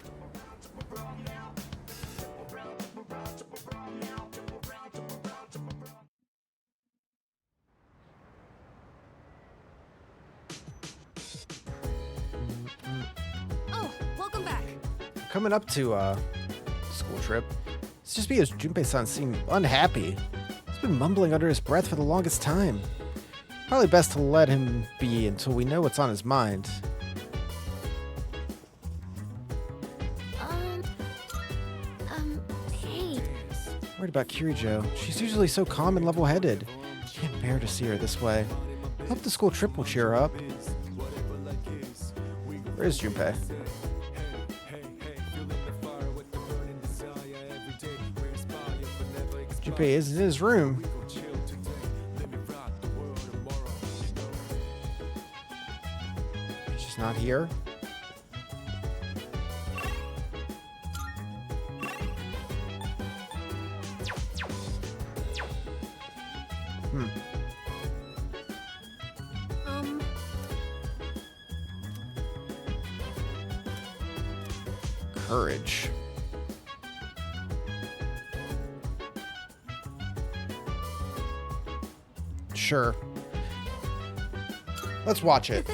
Oh, welcome back. Coming up to school trip. It's just because Junpei-san seemed unhappy. He's been mumbling under his breath for the longest time. Probably best to let him be until we know what's on his mind. Hey. Worried about Kirijo. She's usually so calm and level-headed. Can't bear to see her this way. Hope the school trip will cheer her up. Where is Junpei? Junpei is in his room. She's not here. Courage. Sure. Let's watch it.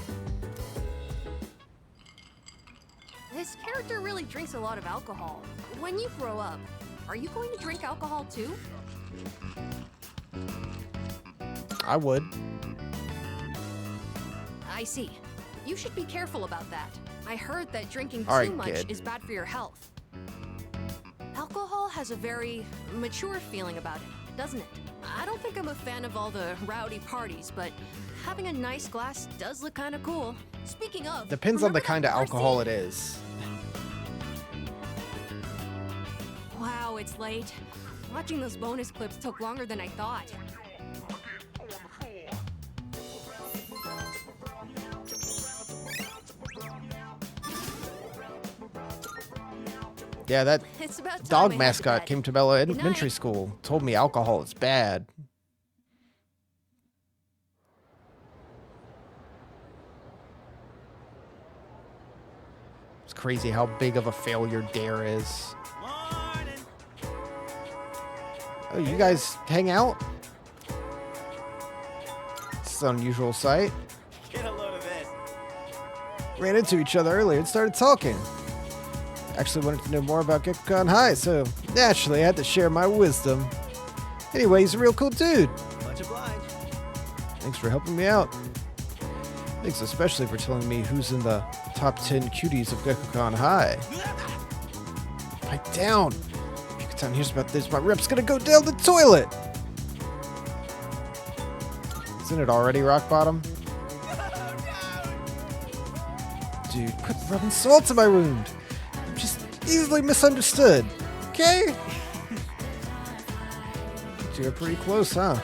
This character really drinks a lot of alcohol. When you grow up, are you going to drink alcohol too? I would. I see. You should be careful about that. I heard that drinking All right, too much kid. is bad for your health. Alcohol has a very mature feeling about it, doesn't it? I don't think I'm a fan of all the rowdy parties, but having a nice glass does look kind of cool. Speaking of, Depends on the kind of alcohol it is. wow, it's late. Watching those bonus clips took longer than I thought. Yeah, that It's about time I dog head to mascot bed. came to Bella Good Elementary night. School. Told me alcohol is bad. It's crazy how big of a failure Dare is. Oh, you guys hang out? It's an unusual sight. Get a load of this. Ran into each other earlier and started talking. Actually wanted to know more about Gekko High, so naturally I had to share my wisdom. Anyway, he's a real cool dude. Much obliged. Thanks for helping me out. Thanks especially for telling me who's in the top 10 cuties of Gekko High. Pipe down. If Gekko hears about this, my rep's gonna go down the toilet. Isn't it already rock bottom? Dude, quit rubbing salt in my wound. I'm just easily misunderstood. Okay? You're pretty close, huh?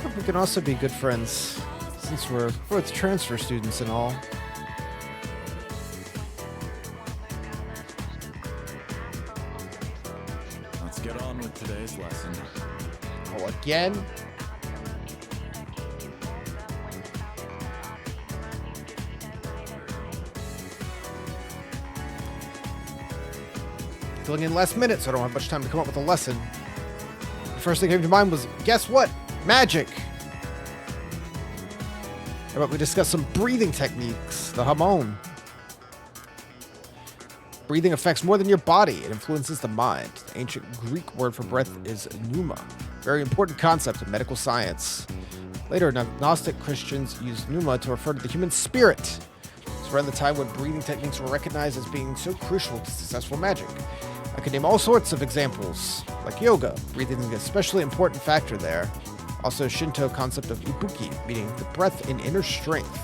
Hope we can also be good friends, since we're both transfer students and all. Let's get on with today's lesson. Oh, again? Filling in last minute, so I don't have much time to come up with a lesson. The first thing that came to mind was, guess what? Magic! How about we discuss some breathing techniques, the hamon. Breathing affects more than your body. It influences the mind. The ancient Greek word for breath is pneuma. Very important concept in medical science. Later, Gnostic Christians used pneuma to refer to the human spirit. It's around the time when breathing techniques were recognized as being so crucial to successful magic. I could name all sorts of examples, like yoga. Breathing is an especially important factor there. Also, Shinto concept of ibuki, meaning the breath in inner strength.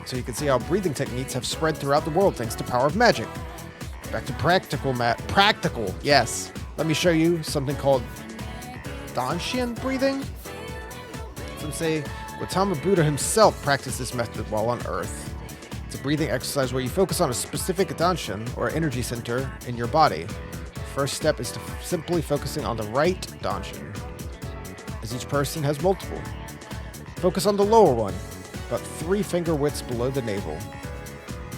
So you can see how breathing techniques have spread throughout the world thanks to power of magic. Back to practical, yes. Let me show you something called Danshin breathing. Some say Gautama Buddha himself practiced this method while on Earth. It's a breathing exercise where you focus on a specific danshin, or energy center, in your body. The first step is to simply focusing on the right danshin, as each person has multiple. Focus on the lower one, about 3 finger widths below the navel.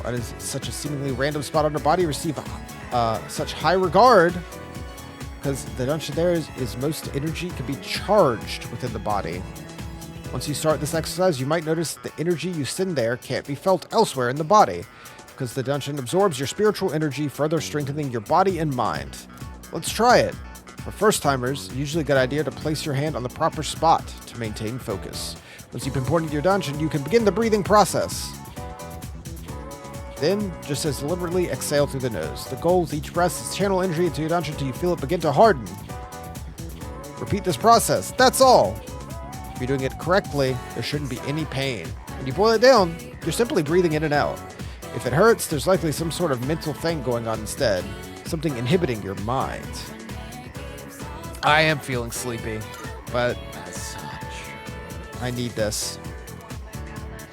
Why does such a seemingly random spot on the body receive such high regard? Because the danshin there is most energy can be charged within the body. Once you start this exercise, you might notice the energy you send there can't be felt elsewhere in the body, because the danshin absorbs your spiritual energy, further strengthening your body and mind. Let's try it. For first-timers, usually a good idea to place your hand on the proper spot to maintain focus. Once you've pinpointed your danshin, you can begin the breathing process. Then, just as deliberately exhale through the nose. The goal with each breath is to channel energy into your danshin until you feel it begin to harden. Repeat this process. That's all. If you're doing it correctly, there shouldn't be any pain. When you boil it down, you're simply breathing in and out. If it hurts, there's likely some sort of mental thing going on instead. Something inhibiting your mind. I am feeling sleepy, but as such, I need this.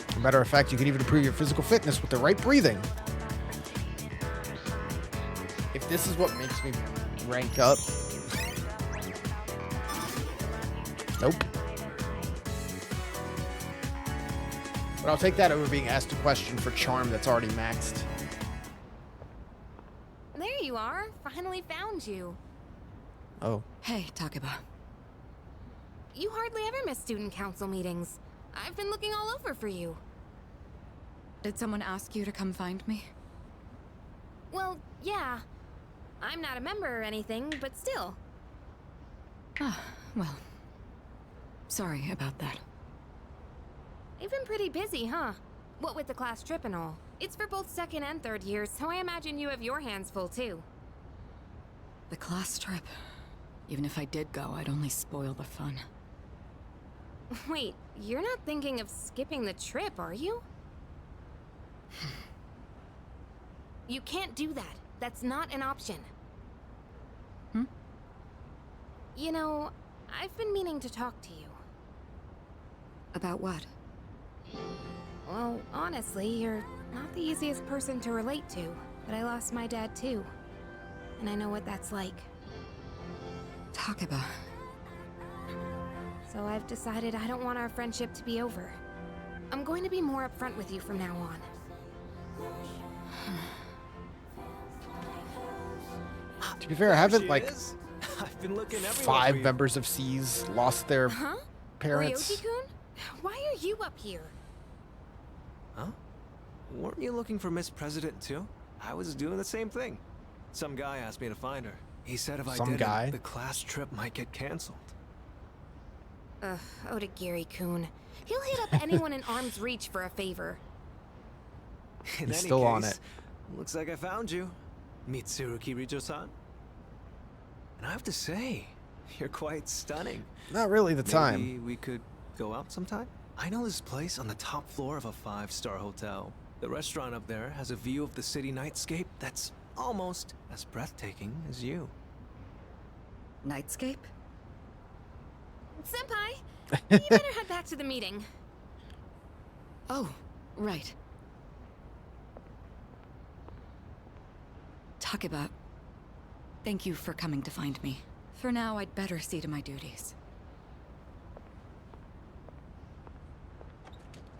As a matter of fact, you can even improve your physical fitness with the right breathing. If this is what makes me rank up, Nope. But I'll take that over being asked a question for charm that's already maxed. There you are. Finally found you. Oh. Hey, Takeba. You hardly ever miss student council meetings. I've been looking all over for you. Did someone ask you to come find me? Well, yeah. I'm not a member or anything, but still. Ah, well. Sorry about that. You've been pretty busy, huh? What with the class trip and all. It's for both second and third years, so I imagine you have your hands full too. The class trip. Even if I did go, I'd only spoil the fun. Wait, you're not thinking of skipping the trip, are you? You can't do that. That's not an option. You know, I've been meaning to talk to you. About what? Well, honestly, you're not the easiest person to relate to, but I lost my dad too. And I know what that's like. Takeba. So I've decided I don't want our friendship to be over. I'm going to be more upfront with you from now on. To be fair, haven't like I've been looking 5 members of C's lost their parents? Ryoji-kun? Why are you up here? Huh? Weren't you looking for Miss President too? I was doing the same thing. Some guy asked me to find her. He said if I didn't, the class trip might get canceled. Ugh, Odagiri-kun. He'll hit up anyone in arm's reach for a favor. In He's any still case, on it. Looks like I found you, Mitsuru Kirijo-san. And I have to say, you're quite stunning. Not really the time. Maybe we could go out sometime? I know this place on the top floor of a 5-star hotel. The restaurant up there has a view of the city nightscape that's almost as breathtaking as you. Nightscape? Senpai, you better head back to the meeting. Oh, right. Takeba, thank you for coming to find me. For now, I'd better see to my duties.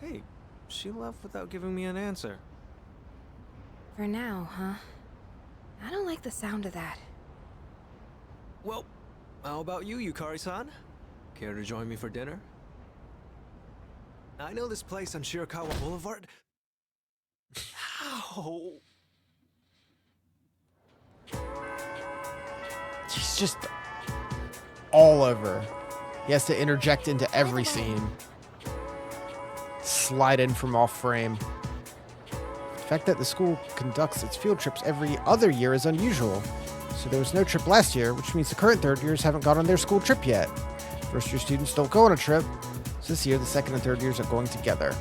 Hey, she left without giving me an answer. For now, huh? I don't like the sound of that. Well, how about you, Yukari-san? Care to join me for dinner? I know this place on Shirakawa Boulevard. Ow! He's just all over. He has to interject into every scene. Slide in from off frame. The fact that the school conducts its field trips every other year is unusual. So there was no trip last year, which means the current third years haven't gone on their school trip yet. First year students don't go on a trip, so this year the second and third years are going together.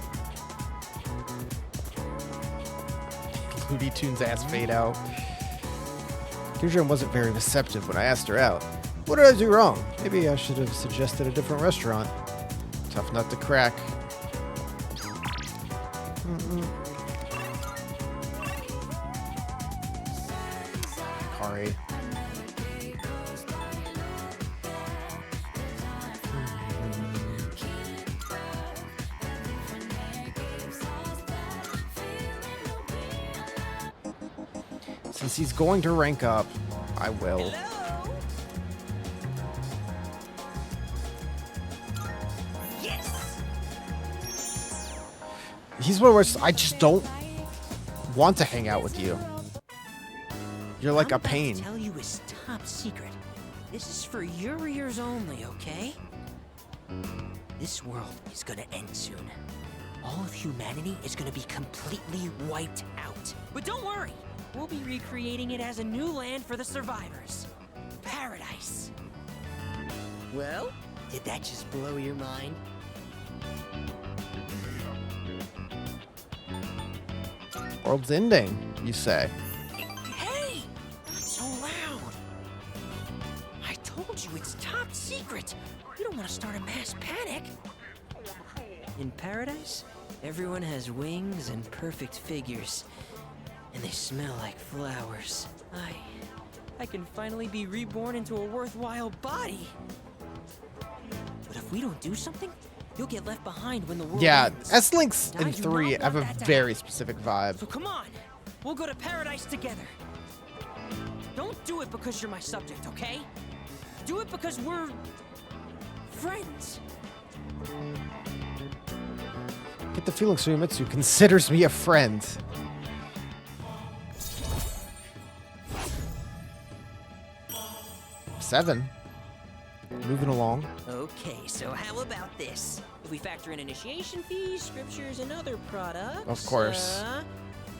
Looney Tunes ass fade out. Kirjun wasn't very receptive when I asked her out. What did I do wrong? Maybe I should have suggested a different restaurant. Tough nut to crack. Kari. Since he's going to rank up, I will. Yes. He's one where I just don't want to hang out with you. You're like a pain. Tell you is top secret. This is for your ears only, okay? This world is gonna end soon. All of humanity is gonna be completely wiped out. But don't worry, we'll be recreating it as a new land for the survivors. Paradise. Well, did that just blow your mind? World's ending, you say. Hey! Not so loud! I told you it's top secret! You don't want to start a mass panic! In paradise, everyone has wings and perfect figures. And they smell like flowers. I can finally be reborn into a worthwhile body! But if we don't do something, you'll get left behind when the world Yeah, ends. S-Links I and do 3 not have a want that to very happen. specific vibe. So come on, we'll go to paradise together. Don't do it because you're my subject, okay? Do it because we're friends. Get the feeling Suimitsu considers me a friend. Seven. Moving along. Okay, so how about this? If we factor in initiation fees, scriptures, and other products... Of course.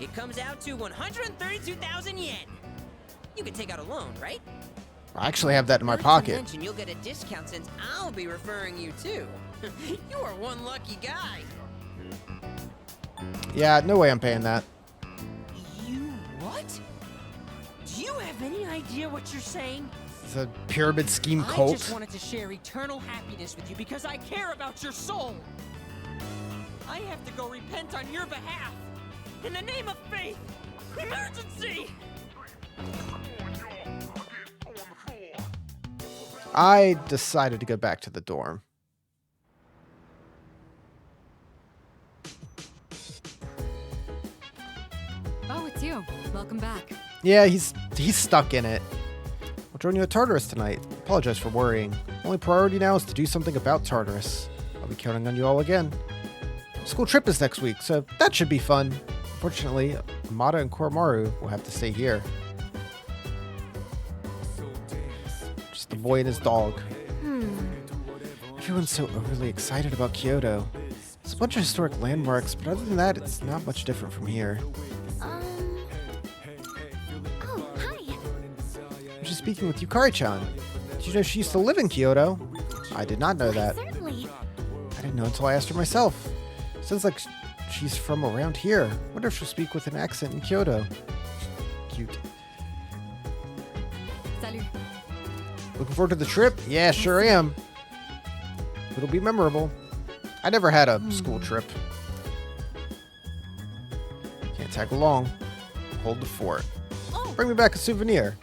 It comes out to 132,000 yen. You can take out a loan, right? I actually have that in my Not to pocket. mention you'll get a discount since I'll be referring you too. You are one lucky guy. Yeah, no way I'm paying that. You what? Do you have any idea what you're saying? It's a pyramid scheme I cult. just wanted to share eternal happiness with you because I care about your soul. I have to go repent on your behalf. In the name of faith. Emergency! I decided to go back to the dorm. Oh, it's you. Welcome back. Yeah, he's stuck in it. I'll join you at Tartarus tonight. Apologize for worrying. Only priority now is to do something about Tartarus. I'll be counting on you all again. School trip is next week, so that should be fun. Unfortunately, Amada and Koromaru will have to stay here. Just the boy and his dog. Everyone's so overly excited about Kyoto. There's a bunch of historic landmarks, but other than that, it's not much different from here. Oh, hi. I was just speaking with Yukari-chan. Did you know she used to live in Kyoto? I did not know that. Certainly. I didn't know until I asked her myself. Sounds like she's from around here. Wonder if she'll speak with an accent in Kyoto. Cute. Salut. Looking forward to the trip? Yeah, sure am. It'll be memorable. I never had a school trip. Can't tag along. Hold the fort. Bring me back a souvenir.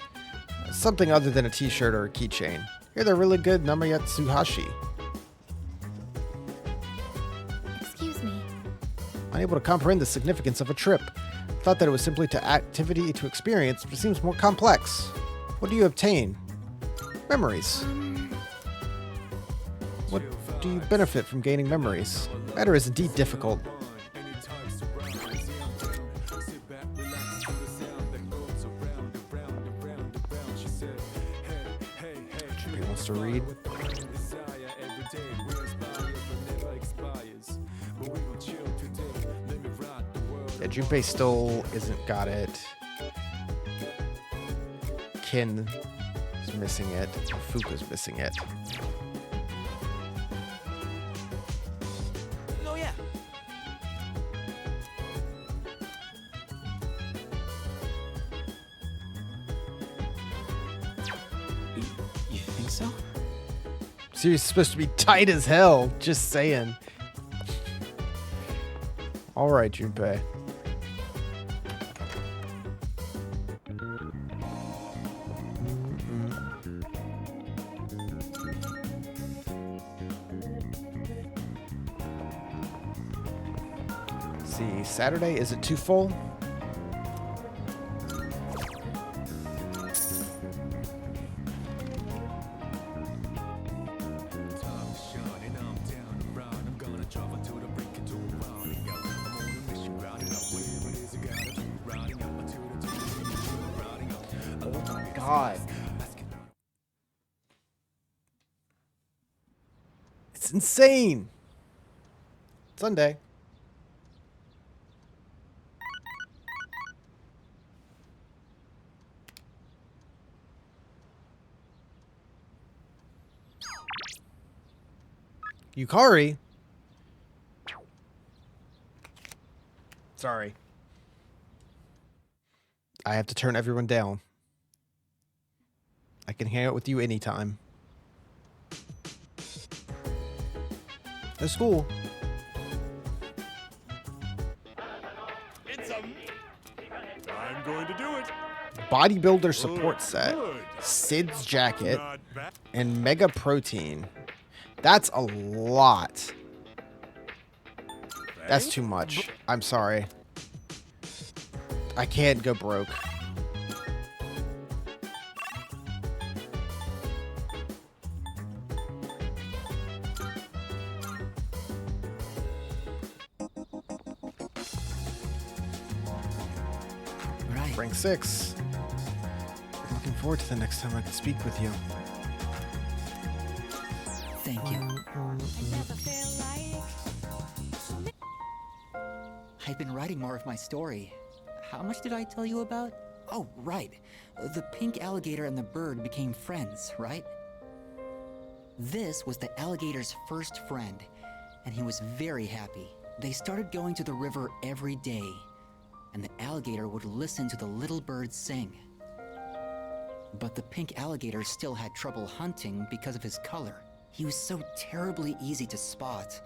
Something other than a t-shirt or a keychain. Here they're really good Namayatsuhashi. Excuse me. Unable to comprehend the significance of a trip. Thought that it was simply to activity to experience, but it seems more complex. What do you obtain? Memories. What do you benefit from gaining memories? The matter is indeed difficult. He wants to read. Yeah, Junpei still isn't got it. Kin is missing it. Fuka's missing it. Oh yeah. You think so? Series is supposed to be tight as hell. Just saying. All right, Junpei. See, Saturday, is it too full? Oh my god. It's insane. Sunday. Yukari? Sorry. I have to turn everyone down. I can hang out with you anytime. At school. I'm going to do it. Bodybuilder support set. Sid's jacket. And Mega Protein. That's a lot. That's too much. I'm sorry. I can't go broke. Right. Rank 6. Looking forward to the next time I can speak with you. Thank you. I've been writing more of my story. How much did I tell you about? Oh, right. The pink alligator and the bird became friends, right? This was the alligator's first friend, and he was very happy. They started going to the river every day, and the alligator would listen to the little bird sing. But the pink alligator still had trouble hunting because of his color. He was so terribly easy to spot,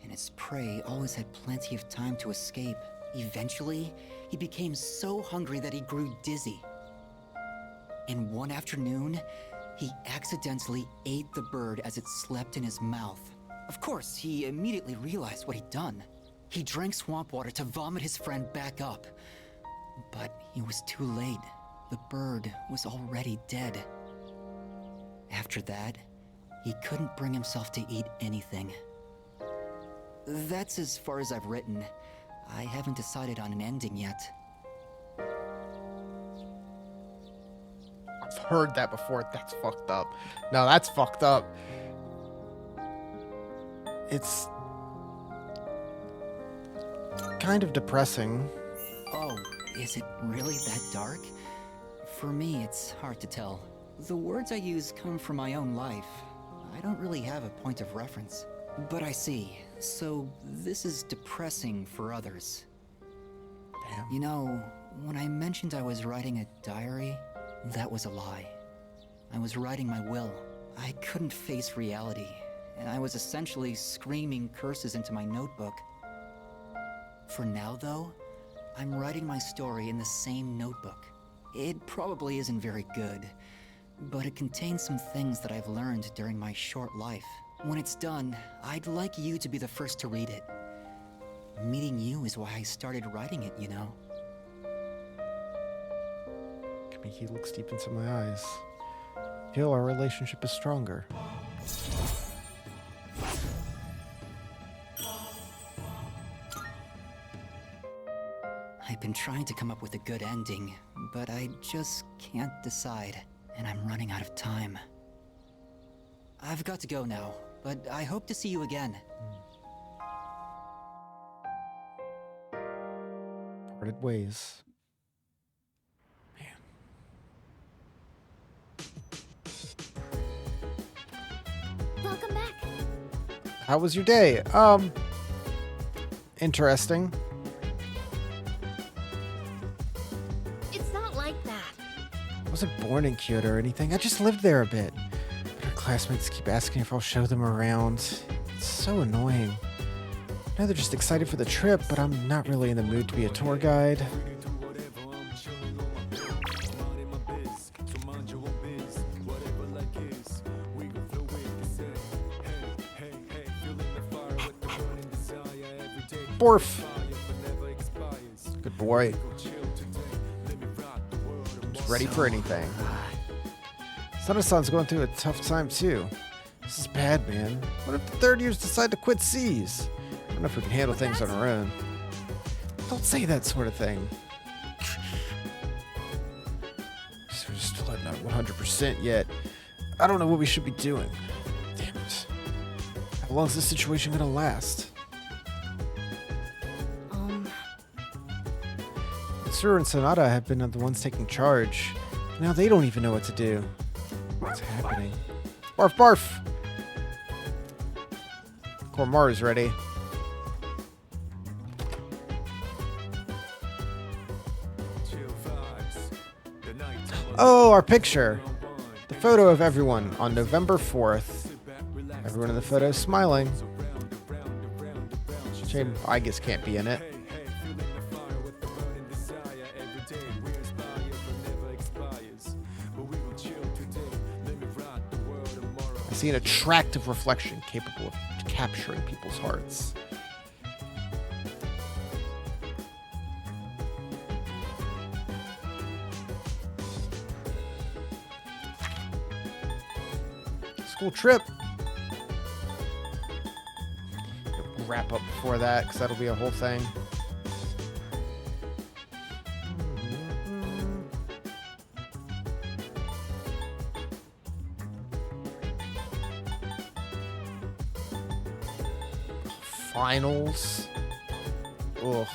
and his prey always had plenty of time to escape. Eventually, he became so hungry that he grew dizzy. And one afternoon, he accidentally ate the bird as it slept in his mouth. Of course, he immediately realized what he'd done. He drank swamp water to vomit his friend back up. But he was too late. The bird was already dead. After that, he couldn't bring himself to eat anything. That's as far as I've written. I haven't decided on an ending yet. I've heard that before. That's fucked up. No, that's fucked up. It's kind of depressing. Oh, is it really that dark? For me, it's hard to tell. The words I use come from my own life. I don't really have a point of reference. But I see. So, this is depressing for others. Damn. You know, when I mentioned I was writing a diary, that was a lie. I was writing my will. I couldn't face reality, and I was essentially screaming curses into my notebook. For now, though, I'm writing my story in the same notebook. It probably isn't very good, but it contains some things that I've learned during my short life. When it's done, I'd like you to be the first to read it. Meeting you is why I started writing it, you know? He looks deep into my eyes. I feel our relationship is stronger. I've been trying to come up with a good ending, but I just can't decide, and I'm running out of time. I've got to go now, but I hope to see you again. Parted ways. Welcome back. How was your day? Interesting. It's not like that. I wasn't born in Kyoto or anything. I just lived there a bit. But our classmates keep asking if I'll show them around. It's so annoying. I know they're just excited for the trip, but I'm not really in the mood to be a tour guide. Borf. Good boy. He's ready for anything. Sana-san's going through a tough time too. This is bad, man. What if the third years decide to quit C's? I don't know if we can handle things on our own. Don't say that sort of thing. We're still not 100% yet. I don't know what we should be doing. Damn it. How long is this situation gonna last? Mitsuru and Sonata have been the ones taking charge. Now they don't even know what to do. What's happening? Barf, barf! Kormaru's ready. Oh, our picture. The photo of everyone on November 4th. Everyone in the photo is smiling. Shame Aigis can't be in it. I See an attractive reflection capable of capturing people's hearts. School trip. Wrap up before that, because that'll be a whole thing. Finals. Ugh.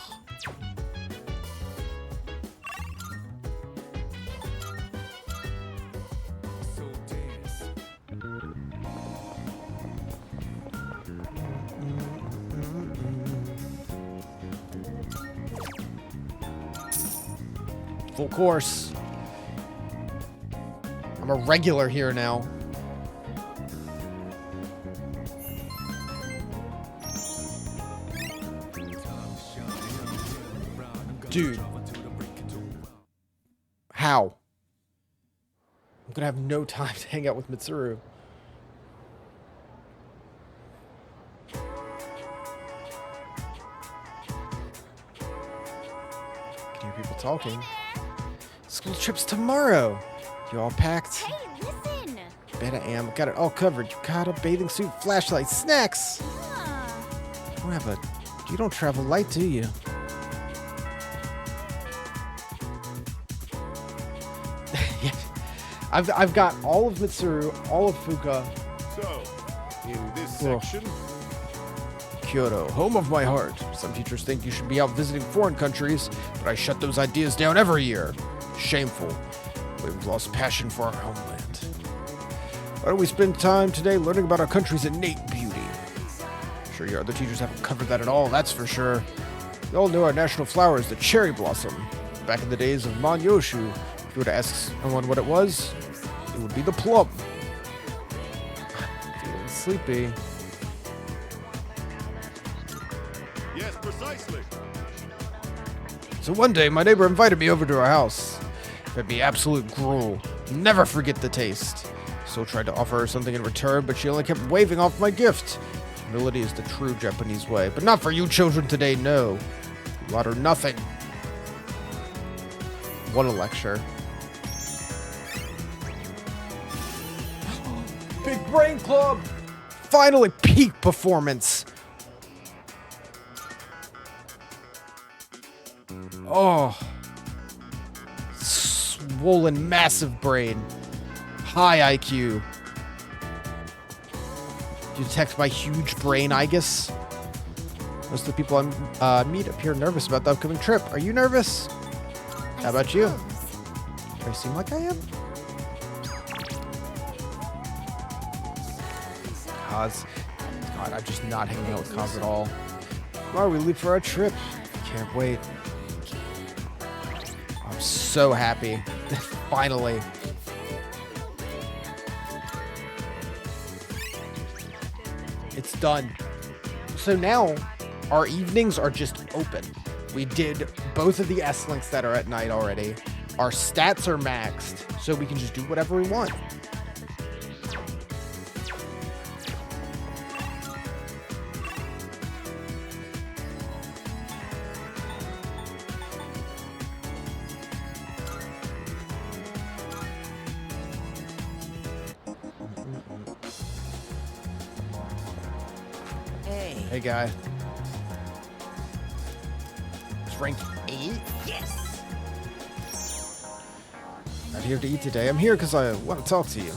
Full course. I'm a regular here now. Dude. How? I'm gonna have no time to hang out with Mitsuru. Can hear people talking. School trip's tomorrow. You all packed? Hey, listen! Bet I am. Got it all covered. Yukata, bathing suit, flashlight, snacks. You don't travel light, do you? Yeah. I've got all of Mitsuru, all of Fuka. So, in this section, Kyoto, home of my heart. Some teachers think you should be out visiting foreign countries, but I shut those ideas down every year. Shameful. We've lost passion for our homeland. Why don't we spend time today learning about our country's innate beauty? Sure, your other teachers haven't covered that at all, that's for sure. We all know our national flower is the cherry blossom. Back in the days of Manyoshu, if you were to ask someone what it was, it would be the plum. Feeling sleepy. yes, precisely. So one day, my neighbor invited me over to her house. Fed me absolute gruel. Never forget the taste. So tried to offer her something in return, but she only kept waving off my gift. Humility is the true Japanese way, but not for you children today, no. Lot or nothing. What a lecture. Big Brain Club! Finally, peak performance. Oh. Swollen, massive brain. High IQ. You detect my huge brain, I guess. Most of the people I meet appear nervous about the upcoming trip. Are you nervous? How about you? Do I seem like I am? Kaz. God, I'm just not hanging out with Kaz at all. Tomorrow we leave for our trip. Can't wait. I'm so happy. Finally. It's done. So now, our evenings are just open. We did both of the S-links that are at night already. Our stats are maxed, so we can just do whatever we want. Hey, guy. It's rank 8? Yes! Not here to eat today. I'm here because I want to talk to you.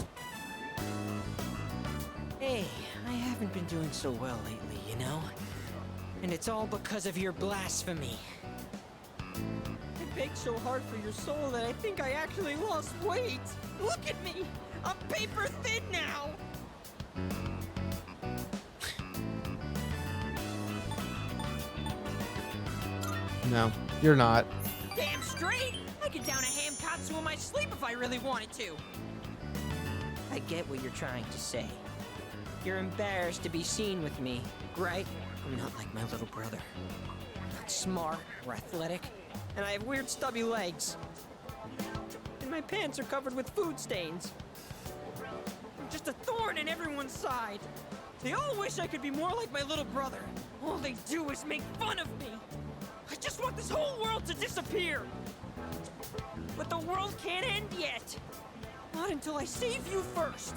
Hey, I haven't been doing so well lately, you know? And it's all because of your blasphemy. I baked so hard for your soul that I think I actually lost weight. Look at me! I'm paper thin now! No, you're not. Damn straight! I could down a ham katsu in my sleep if I really wanted to! I get what you're trying to say. You're embarrassed to be seen with me, right? I'm not like my little brother. I'm not smart or athletic, and I have weird stubby legs. And my pants are covered with food stains. I'm just a thorn in everyone's side. They all wish I could be more like my little brother. All they do is make fun of me. I just want this whole world to disappear. But the world can't end yet. Not until I save you first.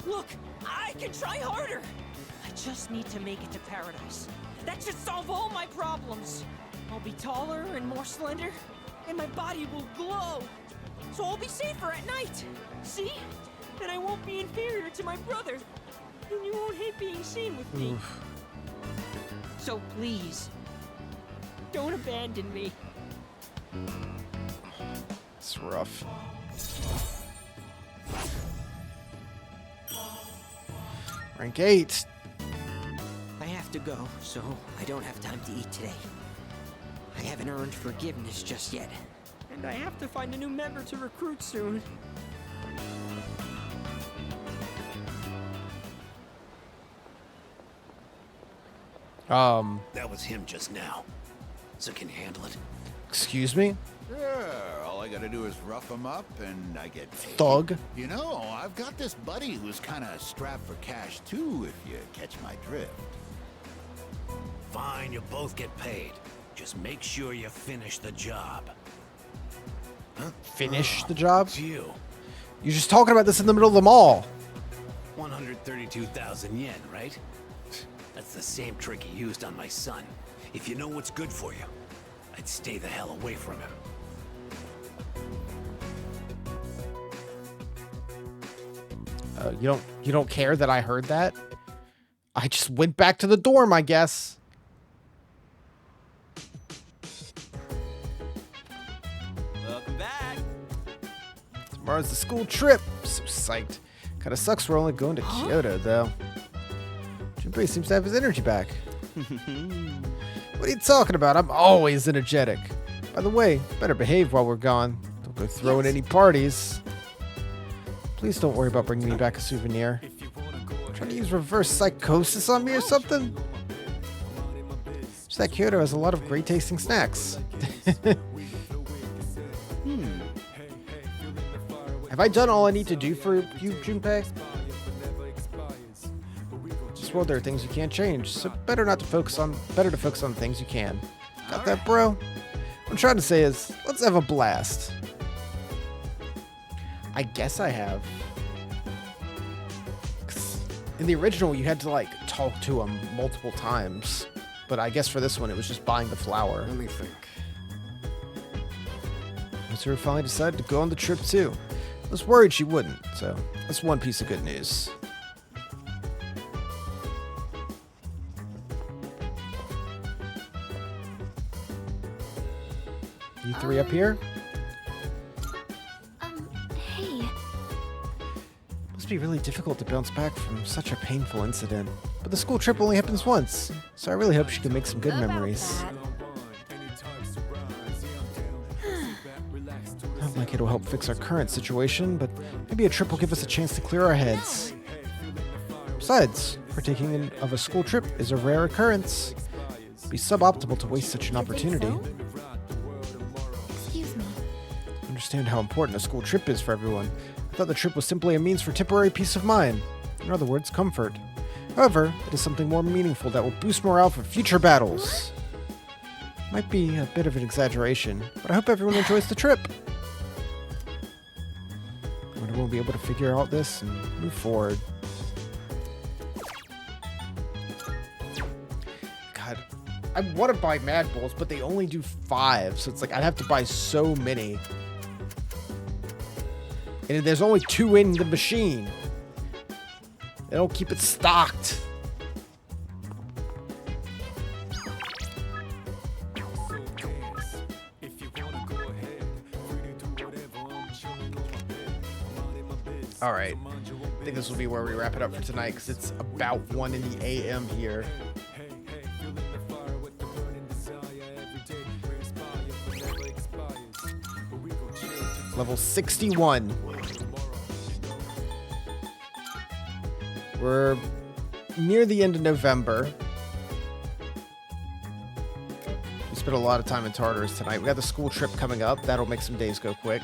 Look, I can try harder. I just need to make it to paradise. That should solve all my problems. I'll be taller and more slender, and my body will glow. So I'll be safer at night. See? And I won't be inferior to my brother. And you won't hate being seen with me. So please, don't abandon me. It's rough. Rank 8. I have to go, so I don't have time to eat today. I haven't earned forgiveness just yet. And I have to find a new member to recruit soon. That was him just now. So can you handle it? Excuse me? Sure, all I gotta do is rough him up and I get paid. Thug. You know, I've got this buddy who's kinda strapped for cash too, if you catch my drift. Fine, you both get paid. Just make sure you finish the job. Huh? Finish the job? It's you. You're just talking about this in the middle of the mall. 132,000 yen, right? That's the same trick he used on my son. If you know what's good for you, I'd stay the hell away from him. You don't care that I heard that? I just went back to the dorm, I guess. Welcome back. Tomorrow's the school trip. So psyched. Kinda sucks we're only going to Kyoto, though. Junpei seems to have his energy back. What are you talking about? I'm always energetic. By the way, better behave while we're gone. Don't go throwing any parties. Please don't worry about bringing me back a souvenir. Trying to use reverse psychosis on me or something? Just that Kyoto has a lot of great tasting snacks. Have I done all I need to do for you, Junpei? This world, there are things you can't change, so better to focus on things you can. Got that, bro? What I'm trying to say is, let's have a blast. I guess I have. 'Cause in the original, you had to like talk to him multiple times, but I guess for this one, it was just buying the flower. Let me think. Mr. finally decided to go on the trip too. I was worried she wouldn't, so that's one piece of good news. You three up here? Hey. Must be really difficult to bounce back from such a painful incident. But the school trip only happens once, so I really hope she can make some good memories. Not like it'll help fix our current situation, but maybe a trip will give us a chance to clear our heads. Besides, partaking of a school trip is a rare occurrence. It'd be suboptimal to waste such an opportunity. Excuse me. I understand how important a school trip is for everyone. I thought the trip was simply a means for temporary peace of mind. In other words, comfort. However, it is something more meaningful that will boost morale for future battles. Might be a bit of an exaggeration, but I hope everyone enjoys the trip. I wonder we'll be able to figure out this and move forward. God, I want to buy Mad Bulls, but they only do 5, so it's like I'd have to buy so many. And there's only 2 in the machine. They don't keep it stocked. All right. I think this will be where we wrap it up for tonight because it's about 1 in the a.m. here. Level 61. We're near the end of November. We spent a lot of time in Tartarus tonight. We got the school trip coming up. That'll make some days go quick.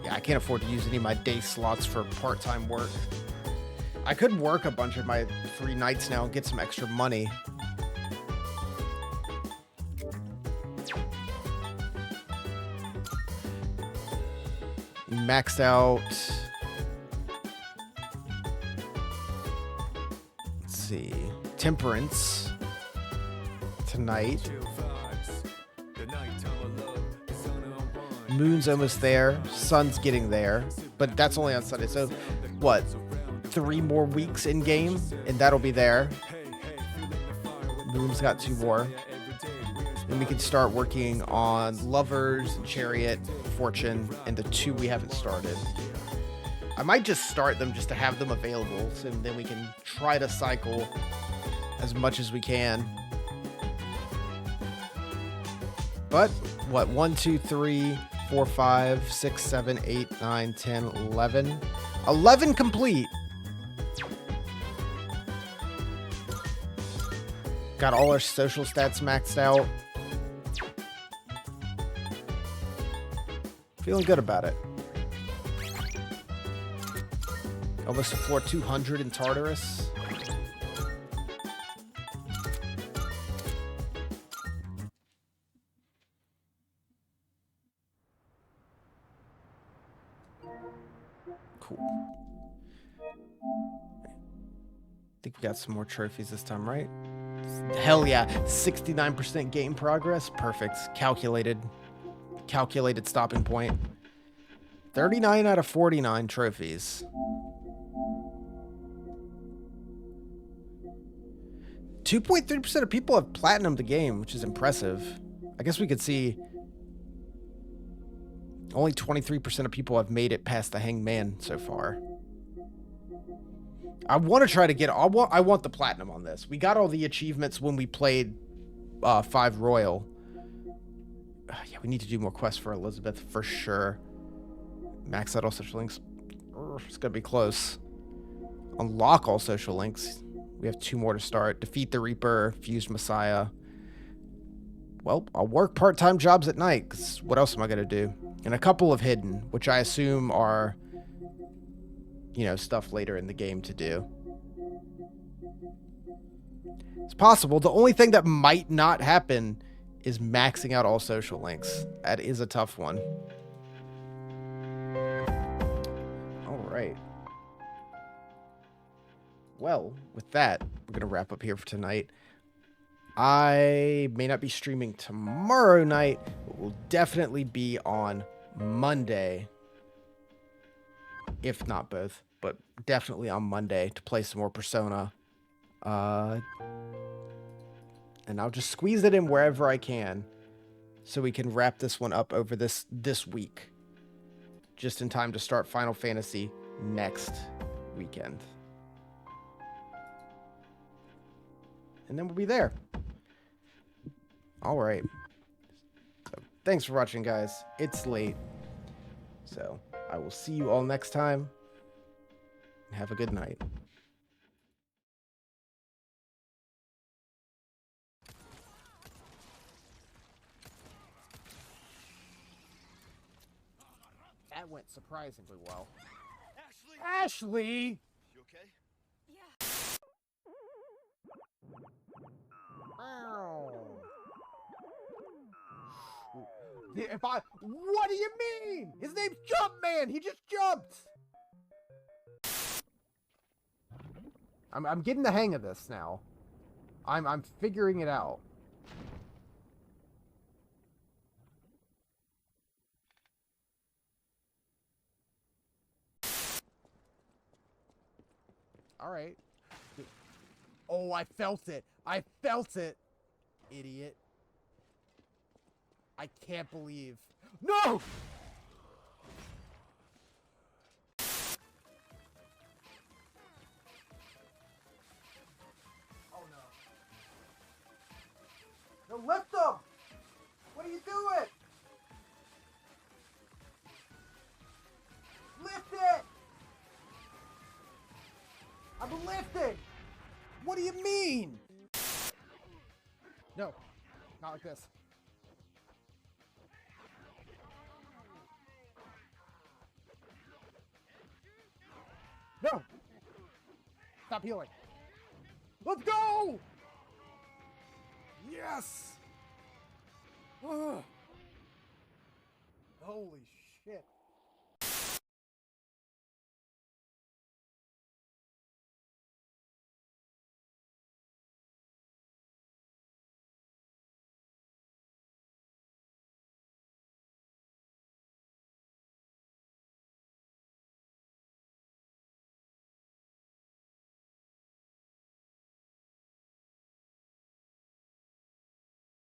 Yeah, I can't afford to use any of my day slots for part-time work. I could work a bunch of my free nights now and get some extra money. Maxed out. Let's see. Temperance tonight. Moon's almost there. Sun's getting there. But that's only on Sunday. So, what? 3 more weeks in game, and that'll be there. Moon's got 2 more. Then we can start working on Lovers, Chariot, Fortune, and the 2 we haven't started. I might just start them just to have them available, so then we can try to cycle as much as we can. But, what? 1, 2, 3, 4, 5, 6, 7, 8, 9, 10, 11. 11 complete. Got all our social stats maxed out. Feeling good about it. Almost to floor 200 in Tartarus. Cool. I think we got some more trophies this time, right? Hell yeah. 69% game progress. Perfect. Calculated stopping point. 39 out of 49 trophies. .3% of people have platinumed the game, which is impressive. I guess we could see only 23% of people have made it past the Hangman so far. I want to try to get... I want the platinum on this. We got all the achievements when we played 5 Royal. Yeah, we need to do more quests for Elizabeth for sure. Max out all social links. It's going to be close. Unlock all social links. We have 2 more to start. Defeat the Reaper. Fused Messiah. Well, I'll work part-time jobs at night, because what else am I going to do? And a couple of hidden, which I assume are... you know, stuff later in the game to do. It's possible. The only thing that might not happen is maxing out all social links. That is a tough one. All right. Well, with that, we're going to wrap up here for tonight. I may not be streaming tomorrow night, but will definitely be on Monday. If not both, but definitely on Monday to play some more Persona. And I'll just squeeze it in wherever I can so we can wrap this one up over this week. Just in time to start Final Fantasy next weekend. And then we'll be there. All right. So, thanks for watching, guys. It's late. So... I will see you all next time. Have a good night. That went surprisingly well. Ashley! You okay? What do you mean? His name's Jumpman. He just jumped. I'm getting the hang of this now. I'm figuring it out. All right. Oh, I felt it. I felt it. Idiot. I can't believe. No! Oh no. No, lift them! What are you doing? Lift it! I'm lifting! What do you mean? No, not like this. No! Stop healing. Let's go! Yes! Ugh. Holy shit.